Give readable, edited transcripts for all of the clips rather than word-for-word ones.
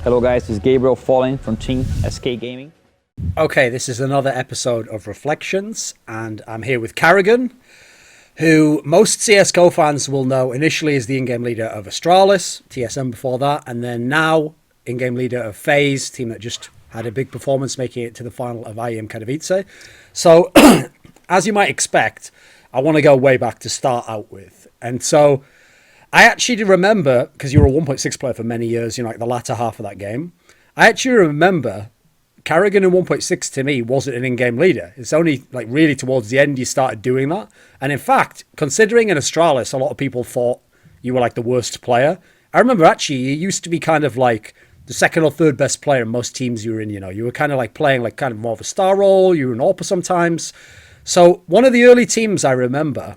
Hello guys, this is Gabriel falling from Team SK Gaming. Okay, this is another episode of Reflections, and I'm here with Karrigan, who most CSGO fans will know initially as the in-game leader of Astralis, TSM before that, and then now in-game leader of FaZe, team that just had a big performance making it to the final of IEM Katowice. So, as you might expect, I want to go way back to start out with. And so, I actually remember, because you were a 1.6 player for many years, you know, like the latter half of that game, I actually remember Karrigan in 1.6 to me wasn't an in-game leader. It's only like really towards the end you started doing that. And in fact, considering in Astralis, a lot of people thought you were like the worst player. I remember actually you used to be kind of like the second or third best player in most teams you were in, you know. You were kind of like playing like kind of more of a star role. You were an AWP sometimes. So one of the early teams I remember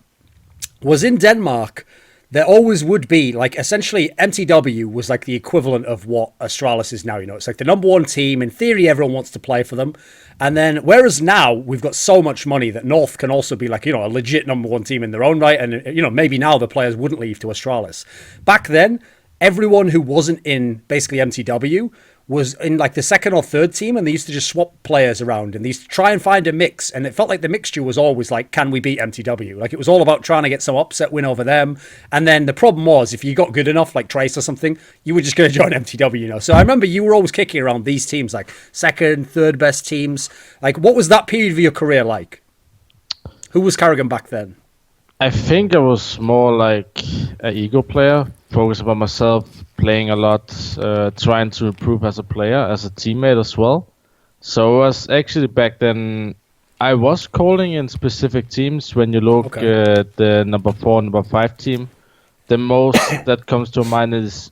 was in Denmark. There always would be, like, essentially MTW was like the equivalent of what Astralis is now, you know. It's like the number one team. In theory, everyone wants to play for them. And then, whereas now we've got so much money that North can also be like, you know, a legit number one team in their own right. And, you know, maybe now the players wouldn't leave to Astralis. Back then, everyone who wasn't in basically MTW was in like the second or third team, and they used to just swap players around and they used to try and find a mix, and it felt like the mixture was always like, can we beat MTW? Like it was all about trying to get some upset win over them. And then the problem was, if you got good enough, like Trace or something, you were just going to join MTW, you know. So I remember you were always kicking around these teams, like second, third best teams. Like, what was that period of your career like? Who was Karrigan back then? I think I was more like an ego player, focused on myself, playing a lot, trying to improve as a player, as a teammate as well. So I was actually back then, I was calling in specific teams. When you look at the number 4, number 5 team, the most that comes to mind is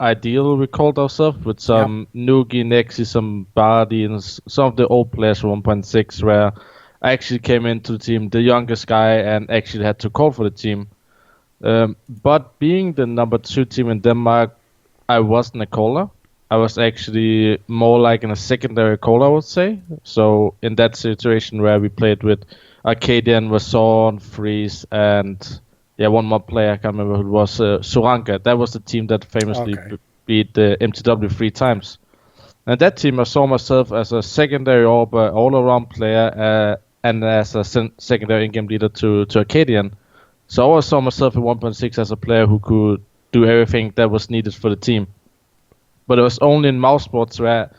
IGL, we called ourselves, with some Noogie, Nexi, some Bardi, and some of the old players from 1.6, where I actually came into the team, the youngest guy, and actually had to call for the team. But being the number 2 team in Denmark, I wasn't a caller. I was actually more like in a secondary caller, I would say. So in that situation where we played with Arcadian, Wason, Friis, and one more player, I can't remember who it was, Soranka. That was the team that famously beat the MTW 3 times. And that team, I saw myself as a secondary all-around player and as a secondary in-game leader to Arcadian. So I always saw myself in 1.6 as a player who could do everything that was needed for the team. But it was only in mouse sports where,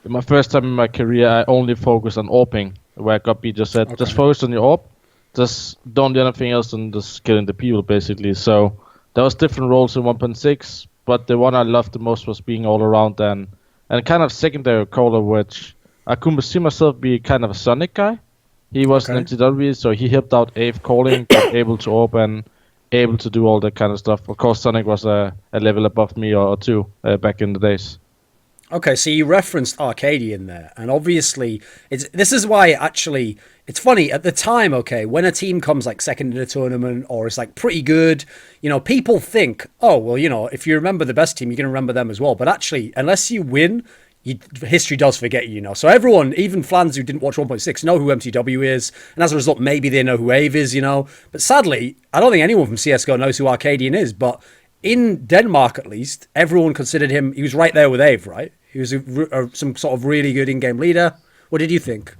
in my first time in my career, I only focused on AWPing, where Kjaerbye just said, just focus on your AWP, just don't do anything else than just killing the people, basically. So there was different roles in 1.6, but the one I loved the most was being all around and kind of secondary caller, which I could see myself be kind of a Sonic guy. He was an MTW, so he helped out AF calling, but able to open, able to do all that kind of stuff. Of course, Sonic was a level above me or 2 back in the days. Okay, so you referenced Arcadian there, and obviously, this is why actually, it's funny, at the time, when a team comes like second in a tournament or is like pretty good, you know, people think, oh, well, you know, if you remember the best team, you're going to remember them as well. But actually, unless you win, history does forget you know. So everyone, even fans who didn't watch 1.6, know who MTW is, and as a result, maybe they know who AVE is, you know. But sadly, I don't think anyone from CSGO knows who Arcadian is, but in Denmark, at least, everyone considered him, he was right there with AVE, right? He was some sort of really good in-game leader. What did you think?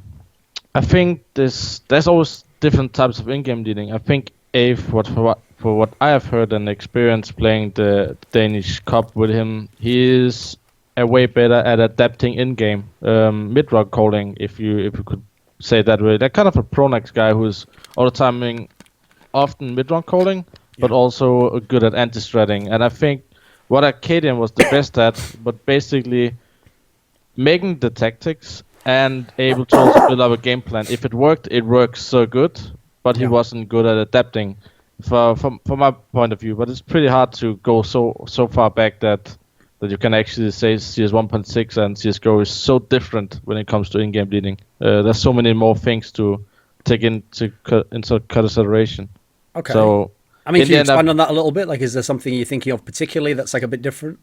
I think there's always different types of in-game leading. I think AVE, for what I have heard and experienced playing the Danish Cup with him, he is a way better at adapting in-game, mid-rock calling, if you could say that way. They're kind of a Pronax guy who's all the time often mid-rock calling, but also good at anti-stratting. And I think what Arcadian was the best at, but basically making the tactics and able to also build up a game plan. If it worked so good, but he wasn't good at adapting from my point of view. But it's pretty hard to go so far back that you can actually say CS 1.6 and CSGO is so different when it comes to in-game leading. There's so many more things to take into consideration. Okay. So, I mean, can you expand on that a little bit? Like, is there something you're thinking of particularly that's like a bit different?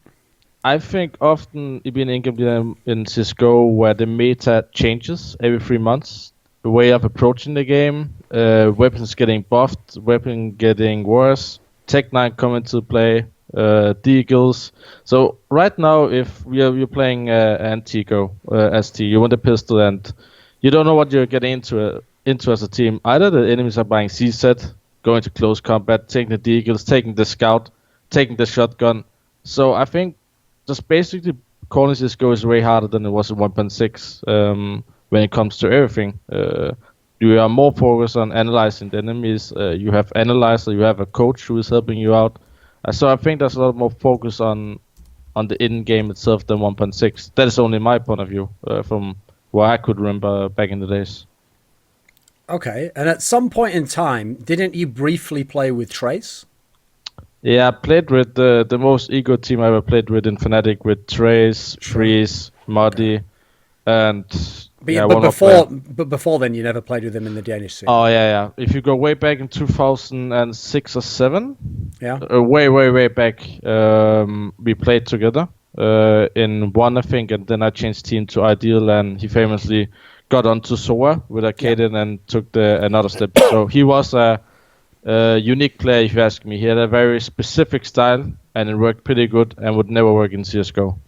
I think often it being in-game leader in CSGO where the meta changes every 3 months. The way of approaching the game, weapons getting buffed, weapon getting worse, Tech9 coming to play, deagles. So right now, if you're playing NiKo ST, you want a pistol and you don't know what you're getting into as a team. Either the enemies are buying CZ, going to close combat, taking the deagles, taking the scout, taking the shotgun. So I think just basically calling CSGO is way harder than it was in 1.6 when it comes to everything. You are more focused on analyzing the enemies. You have analyzer, you have a coach who is helping you out. So I think there's a lot more focus on the in-game itself than 1.6. That is only my point of view from what I could remember back in the days. Okay, and at some point in time, didn't you briefly play with Trace? Yeah, I played with the most ego team I ever played with in FNATIC with Trace, Friis, Muddy, and but before then, you never played with him in the Danish scene. Oh yeah. If you go way back in 2006 or 7, yeah, way back, we played together in one, I think, and then I changed team to Ideal, and he famously got onto Soa with Arcadian and took another step. So he was a unique player, if you ask me. He had a very specific style, and it worked pretty good, and would never work in CS:GO.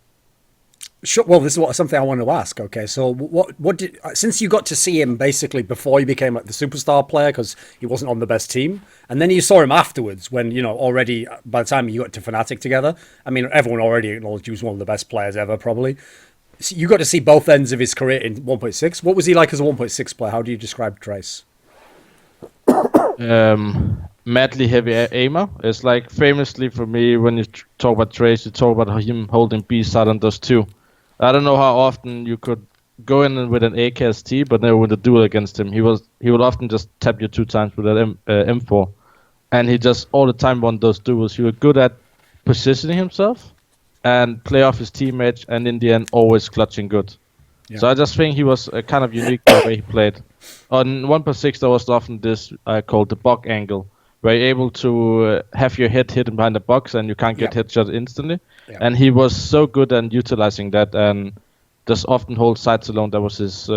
Sure. Well, this is something I wanted to ask. Okay, so what did, since you got to see him basically before he became like the superstar player because he wasn't on the best team, and then you saw him afterwards when already by the time you got to FNATIC together. I mean, everyone already acknowledged he was one of the best players ever, probably. So you got to see both ends of his career in 1.6. What was he like as a 1.6 player? How do you describe Trace? Madly heavy aimer. It's like famously for me when you talk about Trace, you talk about him holding B side on those two. I don't know how often you could go in with an AKST, but never with a duel against him. He would often just tap you 2 times with an M4, and he just all the time won those duels. He was good at positioning himself and play off his teammates, and in the end always clutching good. Yeah. So I just think he was kind of unique the way he played. On 1.6 there was often this called the bug angle, where you're able to have your head hidden behind the box and you can't get headshot instantly. Yeah. And he was so good at utilizing that and just often hold sights alone. That was his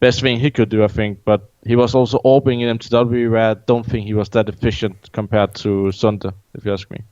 best thing he could do, I think. But he was also orbing in MTW, where I don't think he was that efficient compared to Sunde, if you ask me.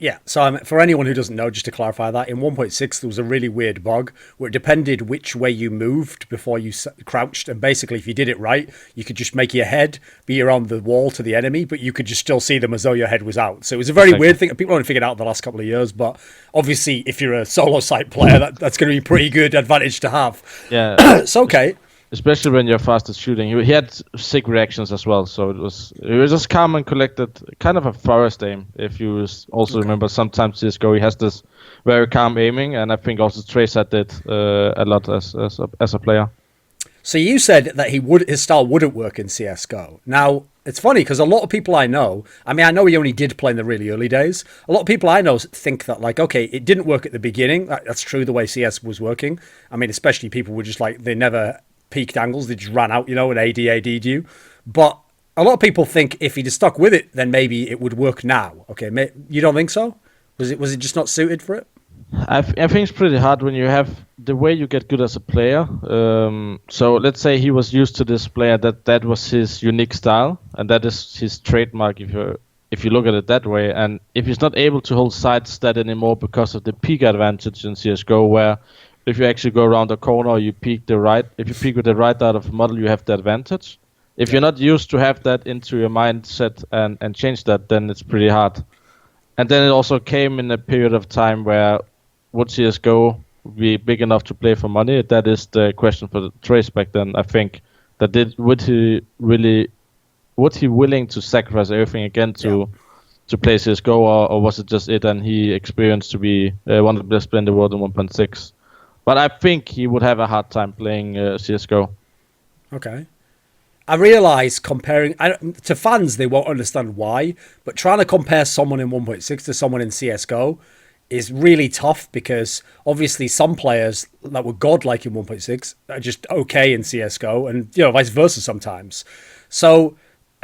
Yeah, so for anyone who doesn't know, just to clarify that, in 1.6 there was a really weird bug where it depended which way you moved before you crouched, and basically if you did it right, you could just make your head be around the wall to the enemy, but you could just still see them as though your head was out. So it was a very weird thing. People haven't figured out in the last couple of years, but obviously if you're a solo site player, that's going to be a pretty good advantage to have. Yeah. It's okay. Especially when you're fast at shooting. He had sick reactions as well, so it was just calm and collected, kind of a forest aim. If you also remember, sometimes CSGO he has this very calm aiming, and I think also Trace had it a lot as a player. So you said that his style wouldn't work in CSGO. Now it's funny because a lot of people I know, I mean, I know he only did play in the really early days. A lot of people I know think that, like, okay, it didn't work at the beginning. That's true, the way CS was working. I mean, especially people were just like, they never peaked angles, they just ran out, and AD'd you. But a lot of people think if he'd have stuck with it, then maybe it would work now. Okay, you don't think so? Was it just not suited for it? I think it's pretty hard when you have the way you get good as a player. So let's say he was used to this player, that was his unique style, and that is his trademark if you look at it that way. And if he's not able to hold side stat anymore because of the peak advantage in CSGO, where if you actually go around the corner, you peek the right. If you peek with the right out of the model, you have the advantage. If you're not used to have that into your mindset and change that, then it's pretty hard. And then it also came in a period of time where would CSGO be big enough to play for money? That is the question for the Trace back then. I think that would he willing to sacrifice everything again to play CSGO, or was it just it and he experienced to be one of the best players in the world in 1.6? But I think he would have a hard time playing CSGO. Okay. I realise comparing... to fans, they won't understand why, but trying to compare someone in 1.6 to someone in CSGO is really tough because obviously some players that were godlike in 1.6 are just okay in CSGO and, vice versa sometimes. So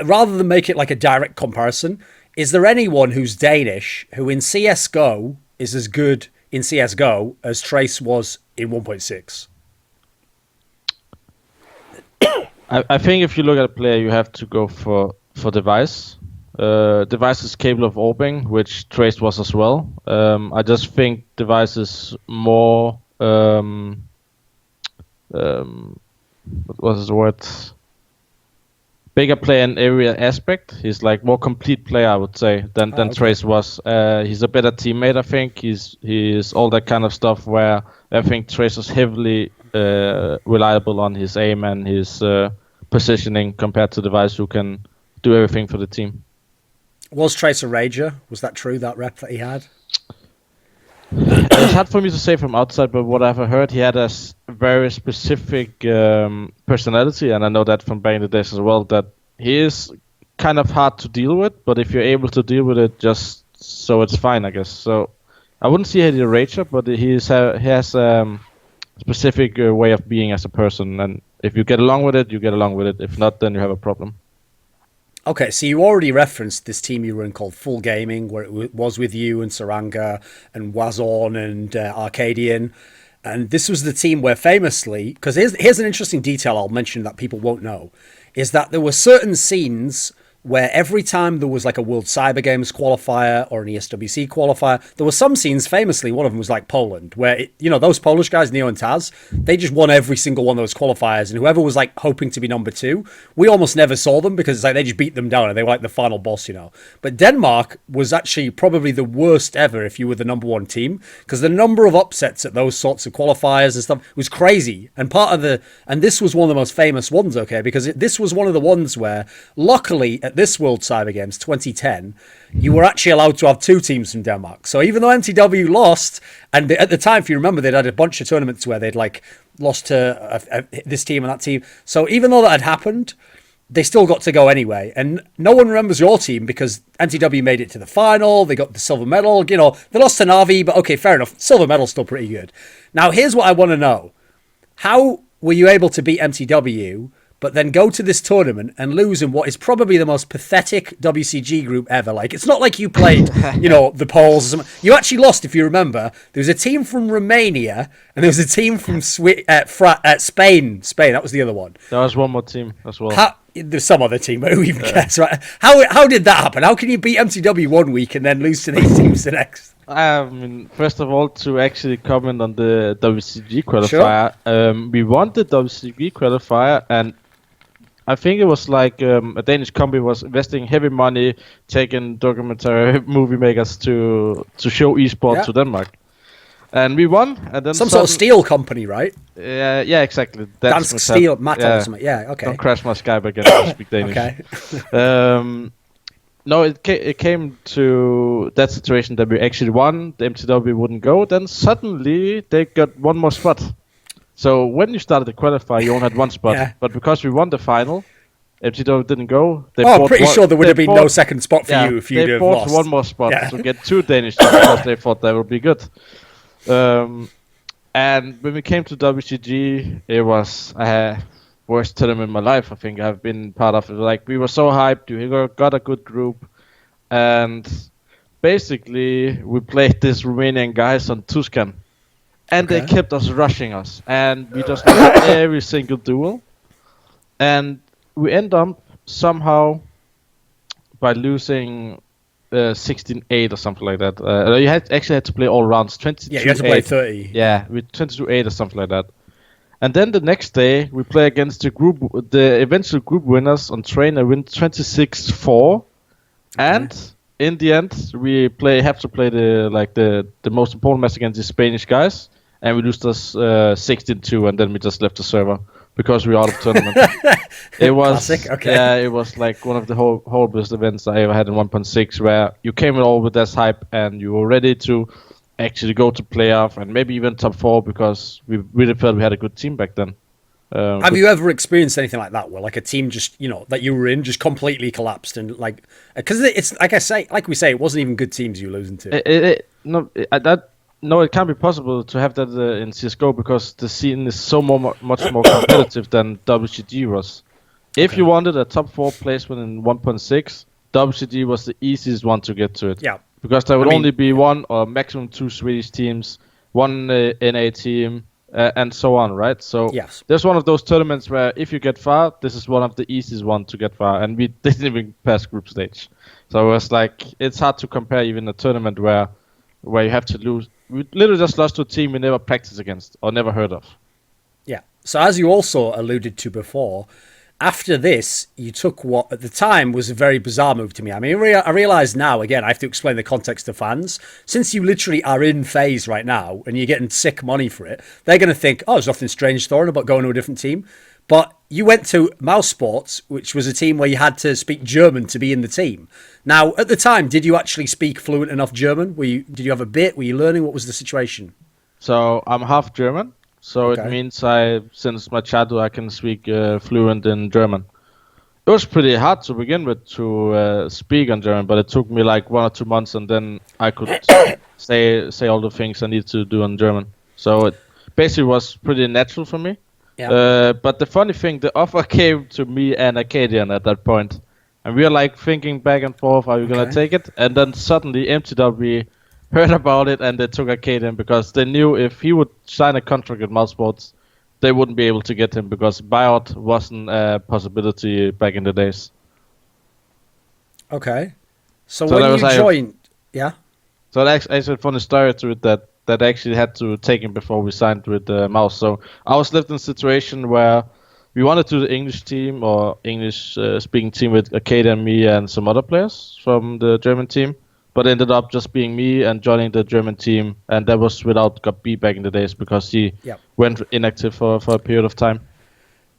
rather than make it like a direct comparison, is there anyone who's Danish who in CSGO is as good in CSGO as Trace was in 1.6? I think if you look at a player, you have to go for device. Device is capable of orbing, which Trace was as well. I just think Device is more what was the word? Bigger player in every aspect. He's like more complete player, I would say, than Trace was. He's a better teammate, I think. He's all that kind of stuff where I think Trace was heavily reliable on his aim and his positioning compared to Device, who can do everything for the team. Was Trace a rager? Was that true, that rep that he had? It's hard for me to say from outside, but what I've heard, he had a very specific personality, and I know that from back in the days as well, that he is kind of hard to deal with, but if you're able to deal with it, just so it's fine, I guess. So I wouldn't say he's a rager, but he has a specific way of being as a person, and if you get along with it, you get along with it. If not, then you have a problem. Okay, so you already referenced this team you were in called Full Gaming, where it was with you and Saranga and Wazorn and Arcadian. And this was the team where famously, because here's an interesting detail I'll mention that people won't know, is that there were certain scenes where every time there was like a World Cyber Games qualifier or an ESWC qualifier, there were some scenes, famously, one of them was like Poland, where, those Polish guys, Neo and Taz, they just won every single one of those qualifiers, and whoever was like hoping to be number 2, we almost never saw them because it's like they just beat them down and they were like the final boss, But Denmark was actually probably the worst ever if you were the number 1 team, because the number of upsets at those sorts of qualifiers and stuff was crazy. And and this was one of the most famous ones, okay, because this was one of the ones where, luckily, at this World Cyber Games 2010, you were actually allowed to have 2 teams from Denmark. So even though MTW lost, and at the time, if you remember, they'd had a bunch of tournaments where they'd like lost to this team and that team. So even though that had happened, they still got to go anyway. And no one remembers your team because MTW made it to the final. They got the silver medal. They lost to Navi, but okay, fair enough. Silver medal's still pretty good. Now, here's what I want to know. How were you able to beat MTW, but then go to this tournament and lose in what is probably the most pathetic WCG group ever? Like, it's not like you played, the Poles or something. You actually lost, if you remember. There was a team from Romania, and there was a team from Spain. Spain, that was the other one. There was one more team as well. There's some other team, but who even cares, right? How did that happen? How can you beat MTW one week and then lose to these teams the next? First of all, to actually comment on the WCG qualifier, sure. We won the WCG qualifier, and I think it was like a Danish company was investing heavy money, taking documentary movie makers to show esports to Denmark. And we won, and then some sort of steel company, right? Yeah, exactly. Dansk Steel, Matter or something. Yeah, okay. Don't crash my Skype again. I speak Danish. Okay. No, it came to that situation that we actually won. The MTW wouldn't go. Then suddenly they got one more spot. So when you started the qualifier, you only had one spot. But because we won the final, MTW didn't go. I'm pretty sure there would have been no second spot for you if you'd have lost. They bought one more spot to get 2 Danish teams because they thought that would be good. And when we came to WCG, it was worst tournament in my life. I think I've been part of it. Like, we were so hyped. We got a good group, and basically we played these Romanian guys on Tuscan, and they kept us rushing us, and we just lost every single duel, and we end up somehow by losing 16-8 or something like that. You actually had to play all rounds. 22-8. Yeah, you had to play 30. Yeah, with 22-8 or something like that. And then the next day we play against the eventual group winners on train and win 26-4. And in the end, we have to play the most important match against the Spanish guys, and we lose this 16-2, and then we just left the server because we were out of tournament. It was classic. Okay. Yeah, it was like one of the horriblest events I ever had in 1.6, where you came in all with this hype and you were ready to actually go to playoff and maybe even top 4 because we really felt we had a good team back then. Have you ever experienced anything like that, where like a team just, that you were in just completely collapsed, and like, because it's like we say, it wasn't even good teams you were losing to. No, it can't be possible to have that in CSGO because the scene is so much more competitive than WCG was. If you wanted a top 4 placement in 1.6, WCG was the easiest one to get to it. Yeah. Because there would only be 1 or maximum 2 Swedish teams, 1 NA team, and so on, right? So Yes. there's one of those tournaments where if you get far, this is one of the easiest one to get far, and we didn't even pass group stage. So it was like, it's hard to compare even a tournament where you have to lose. We literally just lost to a team we never practiced against or never heard of. Yeah. So as you also alluded to before, after this, you took what at the time was a very bizarre move to me. I mean, I realize now, again, I have to explain the context to fans. Since you literally are in FaZe right now and you're getting sick money for it, they're going to think, oh, there's nothing strange, Thorin, about going to a different team. But you went to mouz Sports, which was a team where you had to speak German to be in the team. Now, at the time, did you actually speak fluent enough German? Did you have a bit? Were you learning? What was the situation? So I'm half German. So Okay. it means since my childhood, I can speak fluent in German. It was pretty hard to begin with to speak in German, but it took me like 1 or 2 months, and then I could say all the things I need to do in German. So it basically was pretty natural for me. Yeah. But the funny thing, the offer came to me and Acadian at that point, and we were like thinking back and forth, are we gonna take it? And then suddenly MTW heard about it, and they took Acadian because they knew if he would sign a contract with mouz Sports, they wouldn't be able to get him because buyout wasn't a possibility back in the days. Okay. So when you joined, yeah. So that's actually a funny story to it that I actually had to take him before we signed with mouz. So I was left in a situation where we wanted to do the English team or English speaking team with Acadian, me, and some other players from the German team. But it ended up just being me and joining the German team, and that was without kjaerbye back in the days because he went inactive for a period of time.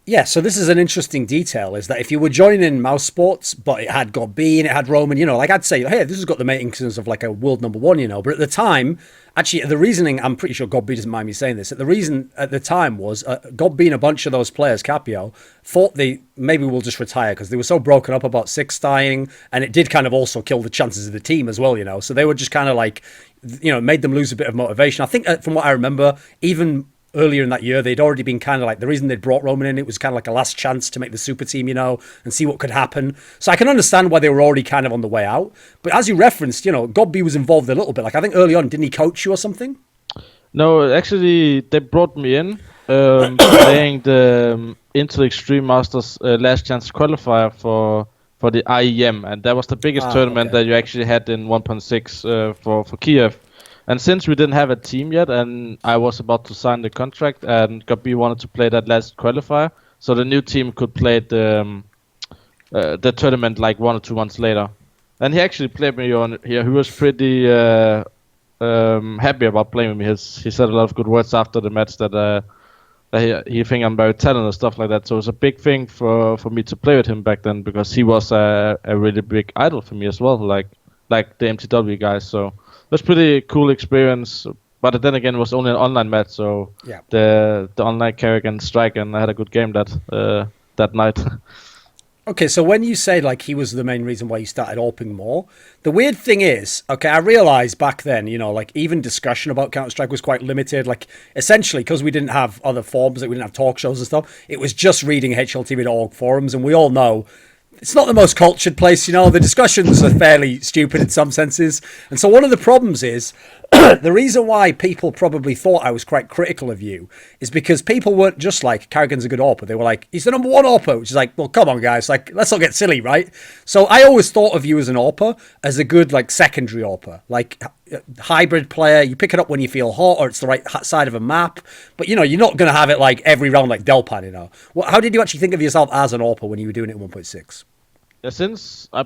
Yeah, so this is an interesting detail, is that if you were joining mouz Sports, but it had kjaerbye and it had Roman, you know, like I'd say, hey, this has got the makings of like a world number one, you know, but at the time, actually, the reasoning, I'm pretty sure kjaerbye doesn't mind me saying this, the reason at the time was kjaerbye and a bunch of those players, Capio, thought maybe we'll just retire because they were so broken up about six dying, and it did kind of also kill the chances of the team as well, you know, so they were just kind of like, you know, made them lose a bit of motivation. I think from what I remember, even earlier in that year, they'd already been kind of like, the reason they'd brought Roman in, it was kind of like a last chance to make the super team, you know, and see what could happen. So I can understand why they were already kind of on the way out. But as you referenced, you know, kjaerbye was involved a little bit. Like I think early on, didn't he coach you or something? No, actually, they brought me in playing the Intel Extreme Masters last chance qualifier for the IEM, and that was the biggest tournament that you actually had in 1.6 for Kiev. And since we didn't have a team yet, and I was about to sign the contract, and kjaerbye wanted to play that last qualifier, so the new team could play the tournament like 1 or 2 months later. And he actually played me on here. He was pretty happy about playing with me. He said a lot of good words after the match that he think I'm very talented and stuff like that. So it was a big thing for me to play with him back then because he was a really big idol for me as well, like the MTW guys. So it was pretty cool experience, but then again, it was only an online match, so the online karrigan strike, and I had a good game that night. Okay, so when you say like he was the main reason why you started AWPing more, the weird thing is, okay, I realized back then, you know, like even discussion about Counter-Strike was quite limited. Like essentially, because we didn't have other forums, like we didn't have talk shows and stuff, it was just reading HLTV.org forums, and we all know it's not the most cultured place, you know. The discussions are fairly stupid in some senses. And so one of the problems is, the reason why people probably thought I was quite critical of you is because people weren't just like, karrigan's a good AWPer. They were like, he's the number one AWPer, which is like, well, come on, guys. Like, let's not get silly, right? So I always thought of you as an AWPer, as a good, like, secondary AWPer. Like, hybrid player, you pick it up when you feel hot or it's the right side of a map. But, you know, you're not going to have it, like, every round like Delpan, you know. How did you actually think of yourself as an AWPer when you were doing it in 1.6? Yeah,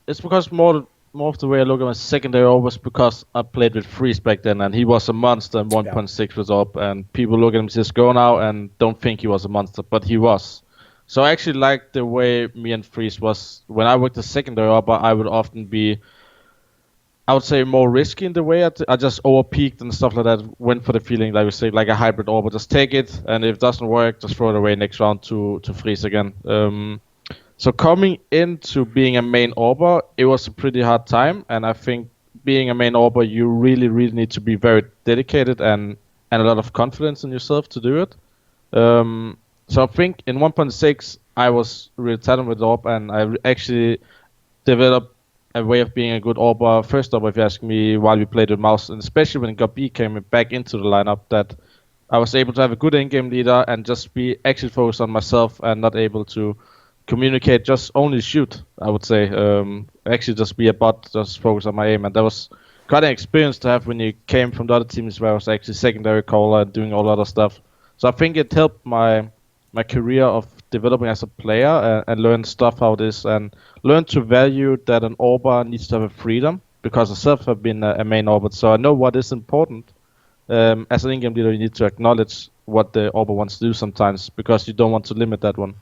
it's because more of the way I look at my secondary AWP was because I played with Friis back then, and he was a monster in 1.6 was up, and people look at him just go now and don't think he was a monster, but he was. So I actually liked the way me and Friis was. When I worked the secondary AWP, I would often be, I would say, more risky in the way I just over-peaked and stuff like that, went for the feeling, like we say, like a hybrid AWP, just take it, and if it doesn't work, just throw it away next round to Friis again. So coming into being a main AWPer, it was a pretty hard time, and I think being a main AWPer, you really, really need to be very dedicated and a lot of confidence in yourself to do it. So I think in 1.6, I was really talented with AWP, and I actually developed a way of being a good AWPer. First off, if you ask me, while we played with mouz, and especially when kjaerbye came back into the lineup, that I was able to have a good in-game leader and just be actually focused on myself and not able to communicate, just only shoot, I would say. Actually just be a bot, just focus on my aim. And that was quite an experience to have when you came from the other teams where I was actually secondary caller and doing all other stuff. So I think it helped my career of developing as a player and learn stuff how it is and learn to value that an Orber needs to have a freedom, because I myself have been a main Orber, so I know what is important. As an in-game leader, you need to acknowledge what the Orber wants to do sometimes, because you don't want to limit that one.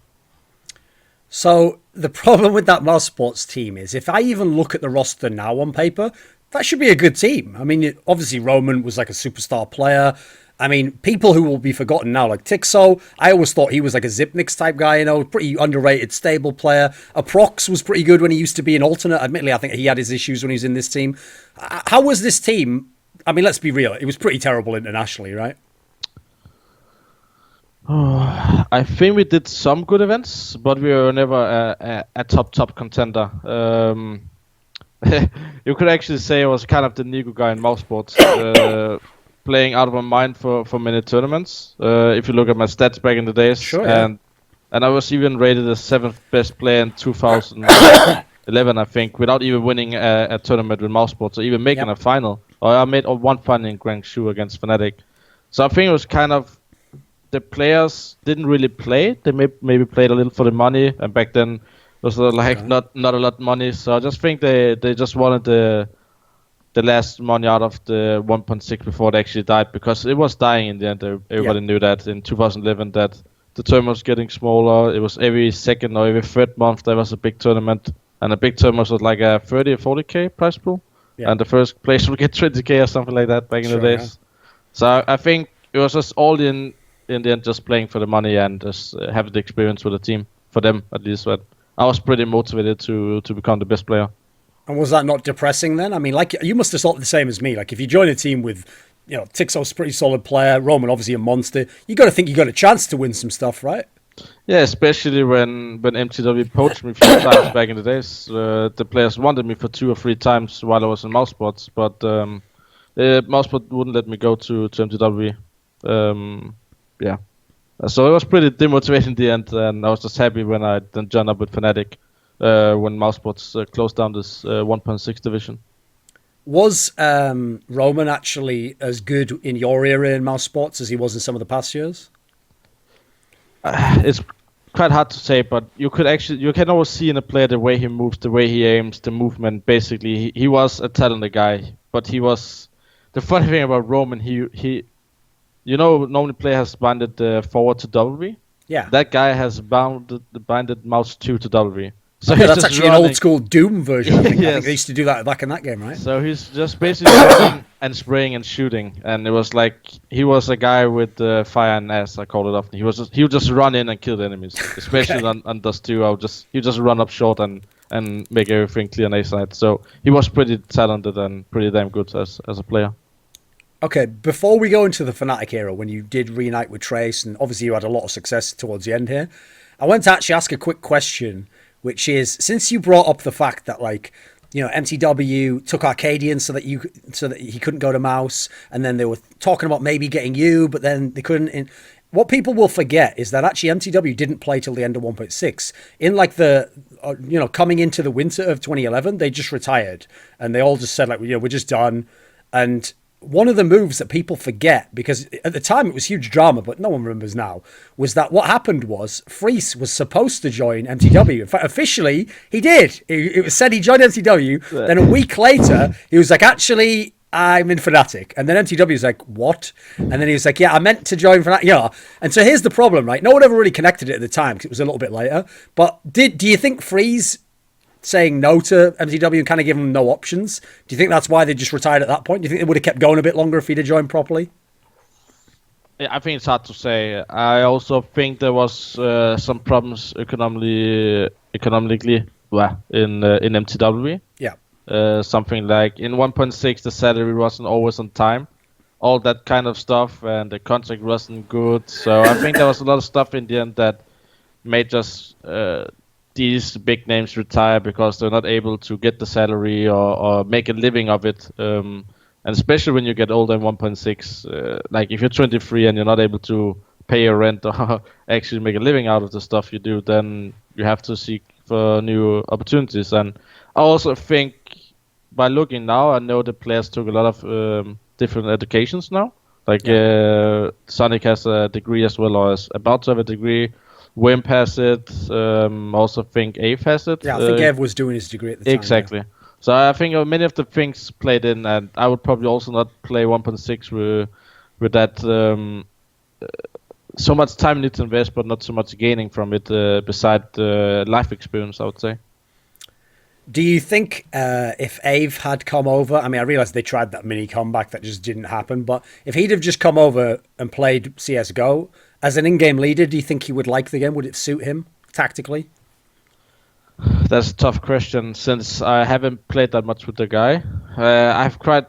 So the problem with that mouse sports team is, if I even look at the roster now on paper, that should be a good team. I mean, obviously Roman was like a superstar player. I mean, people who will be forgotten now, like Tixo, I always thought he was like a Zipnix type guy, you know, pretty underrated, stable player. Aprox was pretty good when he used to be an alternate. Admittedly, I think he had his issues when he was in this team. How was this team? I mean, let's be real. It was pretty terrible internationally, right? I think we did some good events, but we were never a top contender. You could actually say I was kind of the NiKo guy in mouse sports, playing out of my mind for many tournaments. If you look at my stats back in the days, sure, yeah. And I was even rated the 7th best player in 2011, I think, without even winning a tournament with mouse sports or even making a final. Or I made one final in Guangzhou against FNATIC. So I think it was kind of, the players didn't really play. They maybe played a little for the money, and back then it was like not a lot of money. So I just think they just wanted the last money out of the 1.6 before they actually died, because it was dying in the end. Everybody knew that in 2011 that the tournament was getting smaller. It was every second or every third month there was a big tournament, and a big tournament was like a 30 or 40k prize pool, and the first place would get 20k or something like that back in the days. So I think it was just all in the end just playing for the money and just having the experience with the team, for them at least. But I was pretty motivated to become the best player. And was that not depressing then? I mean, like, you must have thought the same as me. Like, if you join a team with, you know, Tixo's a pretty solid player, Roman obviously a monster, you got to think you got a chance to win some stuff, right? Yeah, especially when MTW poached me a few times back in the days. The players wanted me for 2 or 3 times while I was in mouse sports, but mouse sport wouldn't let me go to MTW. Yeah, so it was pretty demotivating in the end, and I was just happy when I then joined up with FNATIC when mouse sports closed down this 1.6 division. Was Roman actually as good in your era in mouse sports as he was in some of the past years? It's quite hard to say, but you can always see in a player the way he moves, the way he aims, the movement. Basically, he was a talented guy, but he was. The funny thing about Roman, he you know, normally player has binded forward to W. Yeah. That guy has binded mouse 2 to W. So that's actually an old school Doom version. I think. Yes. I think they used to do that back in that game, right? So he's just basically running and spraying and shooting, and it was like he was a guy with fire and ass. I call it often. He would just run in and kill the enemies, especially on Dust 2. He would just run up short and make everything clear on A side. So he was pretty talented and pretty damn good as a player. Okay, before we go into the FNATIC era, when you did reunite with Trace, and obviously you had a lot of success towards the end here, I want to actually ask a quick question, which is, since you brought up the fact that, like, you know, MTW took Arcadian so that he couldn't go to mouse, and then they were talking about maybe getting you, but then they couldn't. What people will forget is that actually MTW didn't play till the end of 1.6. In like the, you know, coming into the winter of 2011, they just retired, and they all just said, like, you know, we're just done. And one of the moves that people forget, because at the time it was huge drama, but no one remembers now, was that what happened was Friis was supposed to join MTW. In fact, officially, he did. It was said he joined MTW. Then a week later, he was like, actually, I'm in FNATIC. And then MTW was like, what? And then he was like, yeah, I meant to join FNATIC. Yeah. And so here's the problem, right? No one ever really connected it at the time because it was a little bit later. But do you think Friis saying no to MTW and kind of giving them no options, do you think that's why they just retired at that point? Do you think they would have kept going a bit longer if he'd have joined properly? Yeah, I think it's hard to say. I also think there was some problems economically in MTW. Yeah. Something like in 1.6 the salary wasn't always on time, all that kind of stuff, and the contract wasn't good. So I think there was a lot of stuff in the end that made just these big names retire because they're not able to get the salary or make a living of it. And And especially when you get older in 1.6, like if you're 23 and you're not able to pay your rent or actually make a living out of the stuff you do, then you have to seek for new opportunities. And I also think by looking now, I know the players took a lot of different educations now. Like Sonic has a degree as well, or is about to have a degree. Wimp has it. Also think Ave has it. Yeah, I think Ev was doing his degree at the time. Exactly. Yeah. So I think many of the things played in, and I would probably also not play 1.6 with that so much time need to invest, but not so much gaining from it beside life experience, I would say. Do you think if Ave had come over, I mean, I realized they tried that mini comeback, that just didn't happen, but if he'd have just come over and played CSGO as an in-game leader, do you think he would like the game? Would it suit him tactically? That's a tough question, since I haven't played that much with the guy. I've quite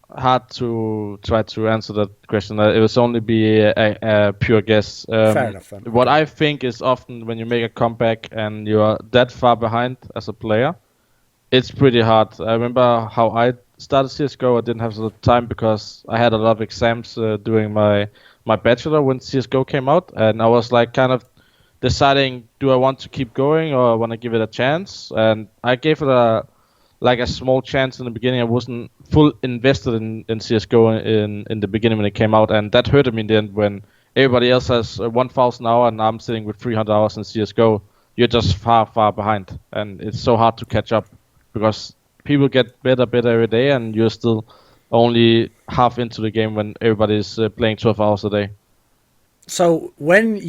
hard to try to answer that question. It was only be a pure guess. Fair enough. Then. What I think is often when you make a comeback and you are that far behind as a player, it's pretty hard. I remember how I started CSGO. I didn't have a lot of time because I had a lot of exams during my bachelor when CSGO came out, and I was like kind of deciding, do I want to keep going or I want to give it a chance? And I gave it a small chance in the beginning. I wasn't full invested in CSGO in the beginning when it came out, and that hurt me in the end when everybody else has 1,000 hours and I'm sitting with 300 hours in CSGO. You're just far behind, and it's so hard to catch up because people get better every day, and you're still only half into the game when everybody's playing 12 hours a day. So when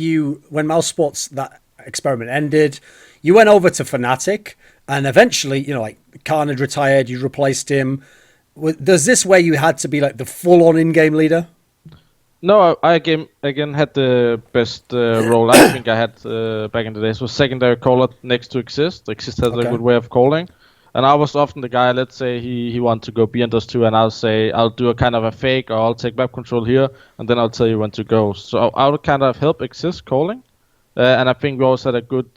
Mouse Sports, that experiment ended, you went over to FNATIC, and eventually, like Khan had retired, you replaced him. Does this where you had to be like the full-on in-game leader? No, I again had the best role I think I had back in the days. Was secondary caller next to Exist. Exist has a good way of calling. And I was often the guy, let's say he wanted to go B and does 2, and I'll say, I'll do a kind of a fake, or I'll take map control here, and then I'll tell you when to go. So I would kind of help Exist calling. And I think we always had a good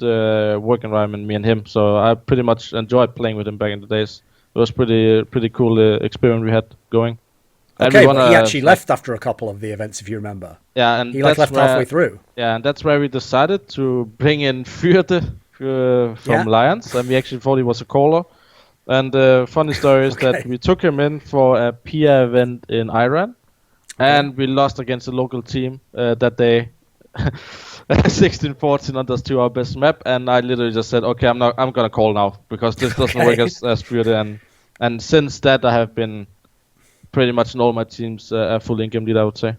work environment, me and him. So I pretty much enjoyed playing with him back in the days. It was pretty cool experience we had going. Okay, but he actually left after a couple of the events, if you remember. Yeah, and he left halfway through. Yeah, and that's where we decided to bring in Fjorde from Lions, and we actually thought he was a caller. And the funny story is that we took him in for a PIA event in Iran, and we lost against a local team that day. 16-14 on those 2, our best map, and I literally just said, okay, I'm gonna call now because this doesn't work as Fjorde, and since that I have been pretty much in all my teams a full in-game leader, I would say.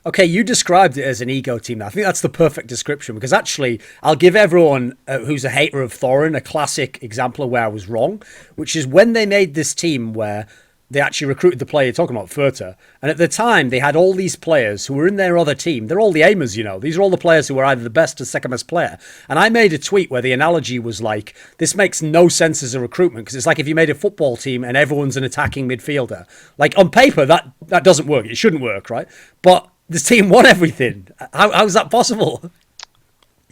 Okay, you described it as an ego team. I think that's the perfect description, because actually I'll give everyone who's a hater of Thorin a classic example of where I was wrong, which is when they made this team where they actually recruited the player you're talking about, Furta. And at the time, they had all these players who were in their other team. They're all the aimers, These are all the players who were either the best or second best player. And I made a tweet where the analogy was like, this makes no sense as a recruitment, because it's like if you made a football team and everyone's an attacking midfielder. Like, on paper, that doesn't work. It shouldn't work, right? But this team won everything. How's that possible?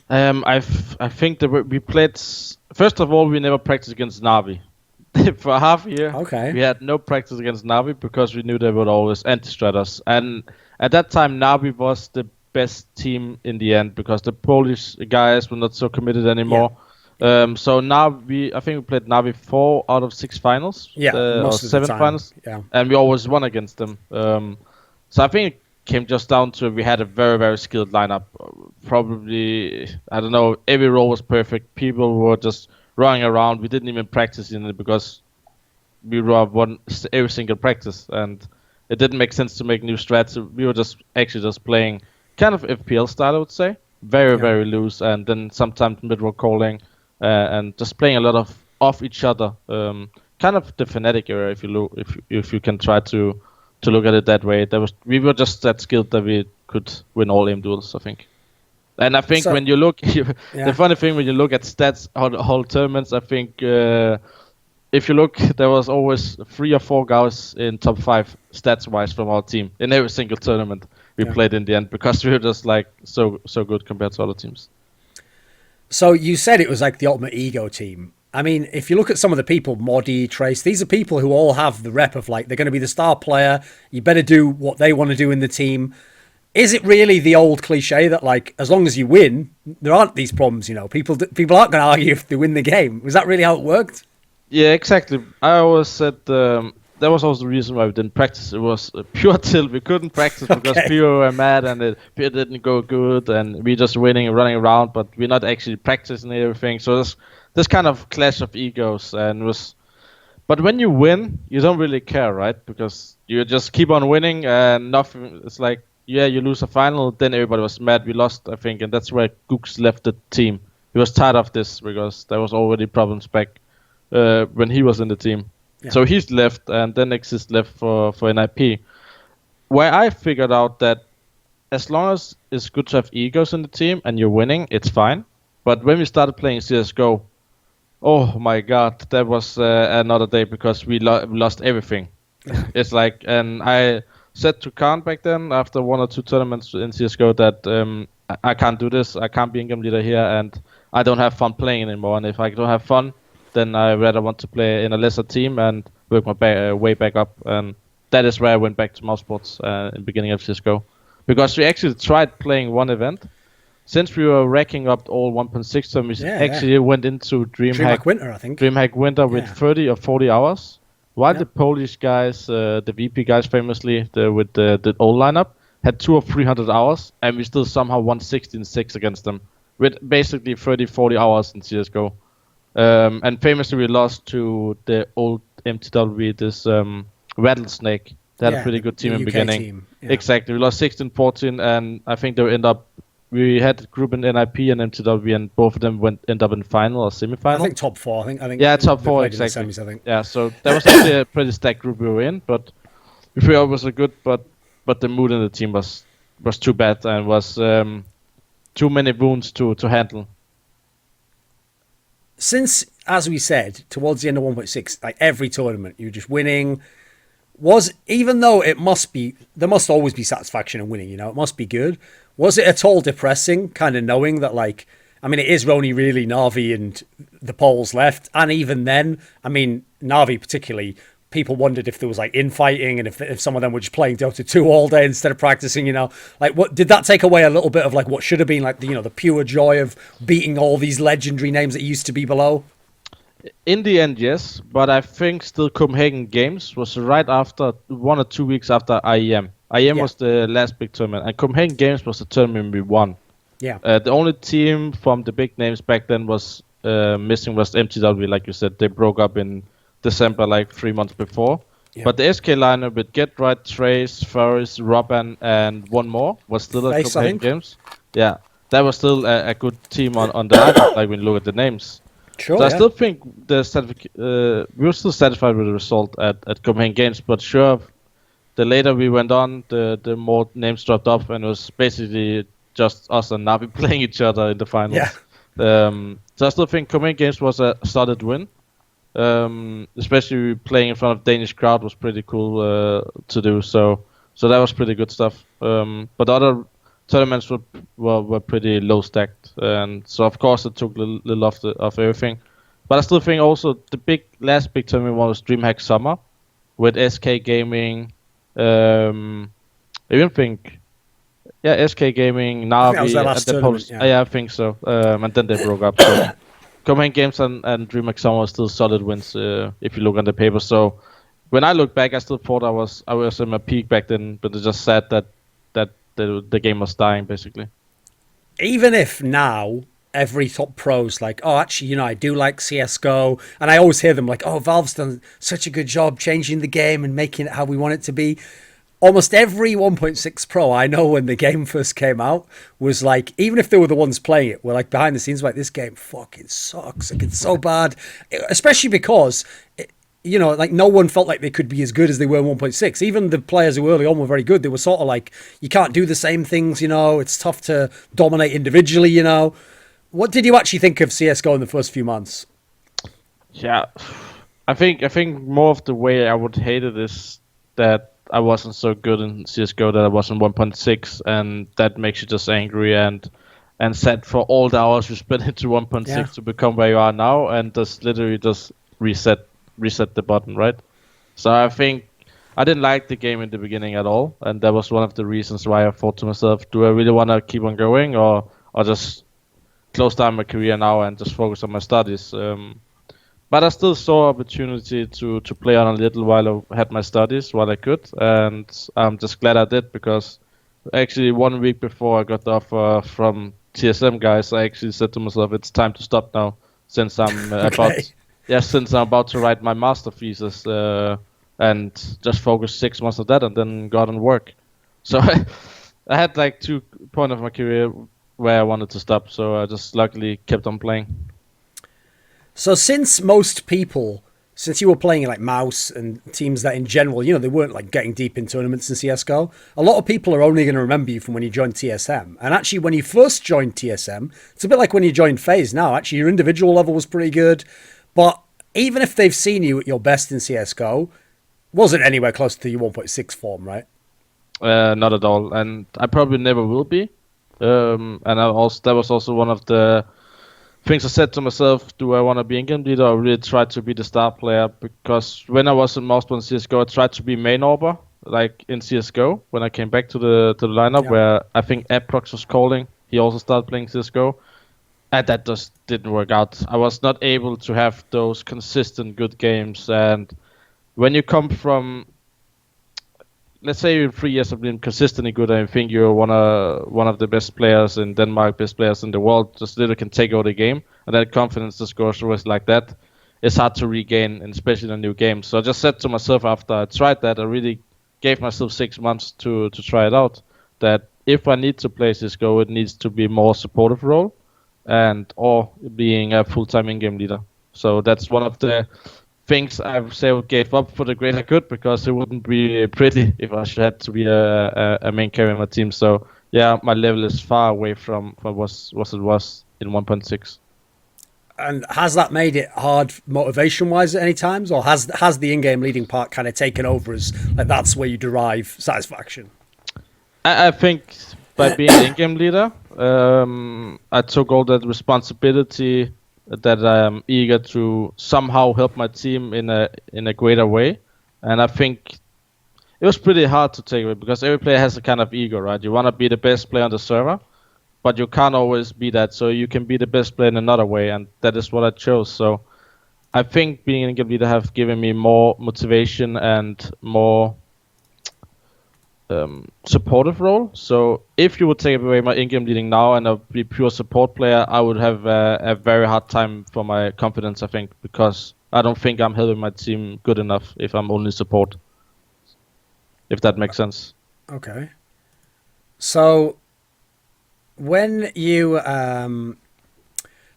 I think that we played... First of all, we never practiced against Na'Vi. For a half year, we had no practice against Na'Vi because we knew they would always anti-strat us. And at that time, Na'Vi was the best team in the end because the Polish guys were not so committed anymore. Yeah. So now I think we played Na'Vi 4 out of 6 finals. Yeah, or 7 finals. Yeah. And we always won against them. So I think it came just down to we had a very, very skilled lineup. Probably, I don't know, every role was perfect. People were just running around. We didn't even practice in it because we won every single practice, and it didn't make sense to make new strats. We were just playing kind of FPL style, I would say, very loose, and then sometimes mid-roll calling, and just playing a lot off each other. Kind of the FNATIC era, if you can try to look at it that way. We were just that skilled that we could win all aim duels, I think. And I think when you look, the funny thing when you look at stats on whole tournaments, I think if you look, there was always 3 or 4 guys in top 5 stats-wise from our team in every single tournament we played in the end because we were just like so good compared to other teams. So you said it was like the ultimate ego team. I mean, if you look at some of the people, Modi, Trace, these are people who all have the rep of like, they're going to be the star player. You better do what they want to do in the team. Is it really the old cliche that like, as long as you win, there aren't these problems, you know? People aren't going to argue if they win the game. Was that really how it worked? Yeah, exactly. I always said that was also the reason why we didn't practice. It was pure tilt. We couldn't practice because people were mad and it didn't go good, and we just winning and running around, but we're not actually practicing everything. So this kind of clash of egos, and but when you win, you don't really care, right? Because you just keep on winning and nothing. It's like, yeah, you lose a final, then everybody was mad. We lost, I think, and that's where Gooks left the team. He was tired of this because there was already problems back when he was in the team. Yeah. So he's left, and then Exist left for NIP. Where I figured out that as long as it's good to have egos in the team and you're winning, it's fine. But when we started playing CSGO, oh my god, that was another day because we lost everything. It's like, and I said to Khan back then after 1 or 2 tournaments in CSGO that I can't do this, I can't be in-game leader here, and I don't have fun playing anymore. And if I don't have fun, then I rather want to play in a lesser team and work my way back up. And that is where I went back to mousesports in the beginning of CSGO. Because we actually tried playing one event. Since we were racking up all 1.6 tournaments, we actually went into DreamHack Winter, I think. DreamHack Winter with 30 or 40 hours. While the Polish guys, the VP guys famously, with the old lineup, had 200 or 300 hours, and we still somehow won 16-6 against them. With basically 30-40 hours in CSGO. And famously we lost to the old MTW, this Rattlesnake. They had a pretty good team in the beginning. Team. Yeah. Exactly. We lost 16-14, and I think we had a group in NIP and MTW, and both of them end up in final or semi-final. I think top 4. I think. Yeah, top 4 exactly. Semis, I think. Yeah, so that was actually a pretty stacked group we were in, but we felt it was a good, but the mood in the team was too bad and was too many wounds to handle. Since, as we said, towards the end of 1.6, like every tournament, you're just winning. Even though there must always be satisfaction in winning, you know, it must be good. Was it at all depressing, kind of knowing that, like, I mean, it is only really Na'Vi and the Poles left, and even then, I mean, Na'Vi particularly, people wondered if there was like infighting and if some of them were just playing Dota 2 all day instead of practicing, you know, like what did that take away a little bit of like what should have been like the pure joy of beating all these legendary names that used to be below? In the end, yes, but I think still Copenhagen Games was right after 1 or 2 weeks after IEM. IEM was the last big tournament, and Copenhagen Games was the tournament we won. Yeah. The only team from the big names back then was missing was MTW, like you said. They broke up in December, like 3 months before. Yeah. But the SK lineup with Get Right, Trace, Friis, Robin, and one more was still at Copenhagen Games. Yeah, that was still a good team on the lineup, like when you look at the names. Sure. So I still think we were still satisfied with the result at Copenhagen Games, but sure, the later we went on, the more names dropped off, and it was basically just us and Na'Vi playing each other in the finals. Yeah. So I still think Copenhagen Games was a solid win. Especially playing in front of Danish crowd was pretty cool to do. So that was pretty good stuff. But other tournaments were pretty low stacked, and so of course it took a little of everything. But I still think also the last big tournament was DreamHack Summer with SK Gaming. I even think, SK Gaming, Na'Vi, I think so. And then they broke up. So Copenhagen Games and DreamHack Summer are still solid wins if you look on the paper. So when I look back, I still thought I was in my peak back then, but it's just sad that the game was dying basically. Even if now every top pro's like, oh, actually, I do like CSGO, and I always hear them like, oh, Valve's done such a good job changing the game and making it how we want it to be. Almost every 1.6 pro I know when the game first came out was like, even if they were the ones playing it, were like behind the scenes like, this game fucking sucks. Like, it's so bad. Especially because, like no one felt like they could be as good as they were in 1.6. Even the players who early on were very good, they were sort of like, you can't do the same things, it's tough to dominate individually, What did you actually think of CSGO in the first few months? Yeah, I think more of the way I would hate it is that I wasn't so good in CSGO that I was in 1.6, and that makes you just angry, and and sat for all the hours you spent into 1.6 to become where you are now, and just literally just reset the button, right? So I think I didn't like the game in the beginning at all, and that was one of the reasons why I thought to myself, do I really want to keep on going, or just close down my career now and just focus on my studies? But I still saw opportunity to play on a little while I had my studies while I could, and I'm just glad I did, because actually 1 week before I got the offer from TSM guys, I actually said to myself, it's time to stop now, since I'm about to write my master thesis, and just focus 6 months on that and then go out and work. So I had like 2 points of my career where I wanted to stop, so I just luckily kept on playing. So since you were playing like mouz and teams that in general, they weren't like getting deep in tournaments in CSGO, a lot of people are only going to remember you from when you joined TSM. And actually, when you first joined TSM, it's a bit like when you joined FaZe now. Actually, your individual level was pretty good. But even if they've seen you at your best in CSGO, wasn't anywhere close to your 1.6 form, right? Not at all. And I probably never will be. And that was also one of the things I said to myself, do I want to be in-game leader or really try to be the star player? Because when I was in Mouseball in CSGO, I tried to be main orber, like in CSGO, when I came back to the lineup, where I think Aprox was calling. He also started playing CSGO. And that just didn't work out. I was not able to have those consistent good games. And when you come from, let's say you're 3 years of being consistently good, and I think you're one of the best players in Denmark, best players in the world, just literally can take over the game, and that confidence just goes always like that. It's hard to regain, and especially in a new game. So I just said to myself after I tried that, I really gave myself 6 months to try it out, that if I need to play CSGO, it needs to be more supportive role, or being a full-time in-game leader. So that's one of the things I would say I gave up for the greater good, because it wouldn't be pretty if I had to be a main carry in my team. So yeah, my level is far away from what it was in 1.6. And has that made it hard motivation-wise at any times, or has the in-game leading part kind of taken over as like that's where you derive satisfaction? I think by being an in-game leader, I took all that responsibility that I am eager to somehow help my team in a greater way. And I think it was pretty hard to take away, because every player has a kind of ego, right? You want to be the best player on the server, but you can't always be that. So you can be the best player in another way, and that is what I chose. So I think being an in-game leader have given me more motivation and more supportive role. So if you would take away my in-game leading now and I'll be pure support player, I would have a very hard time for my confidence, I think, because I don't think I'm helping my team good enough if I'm only support. If that makes sense. Okay. So when you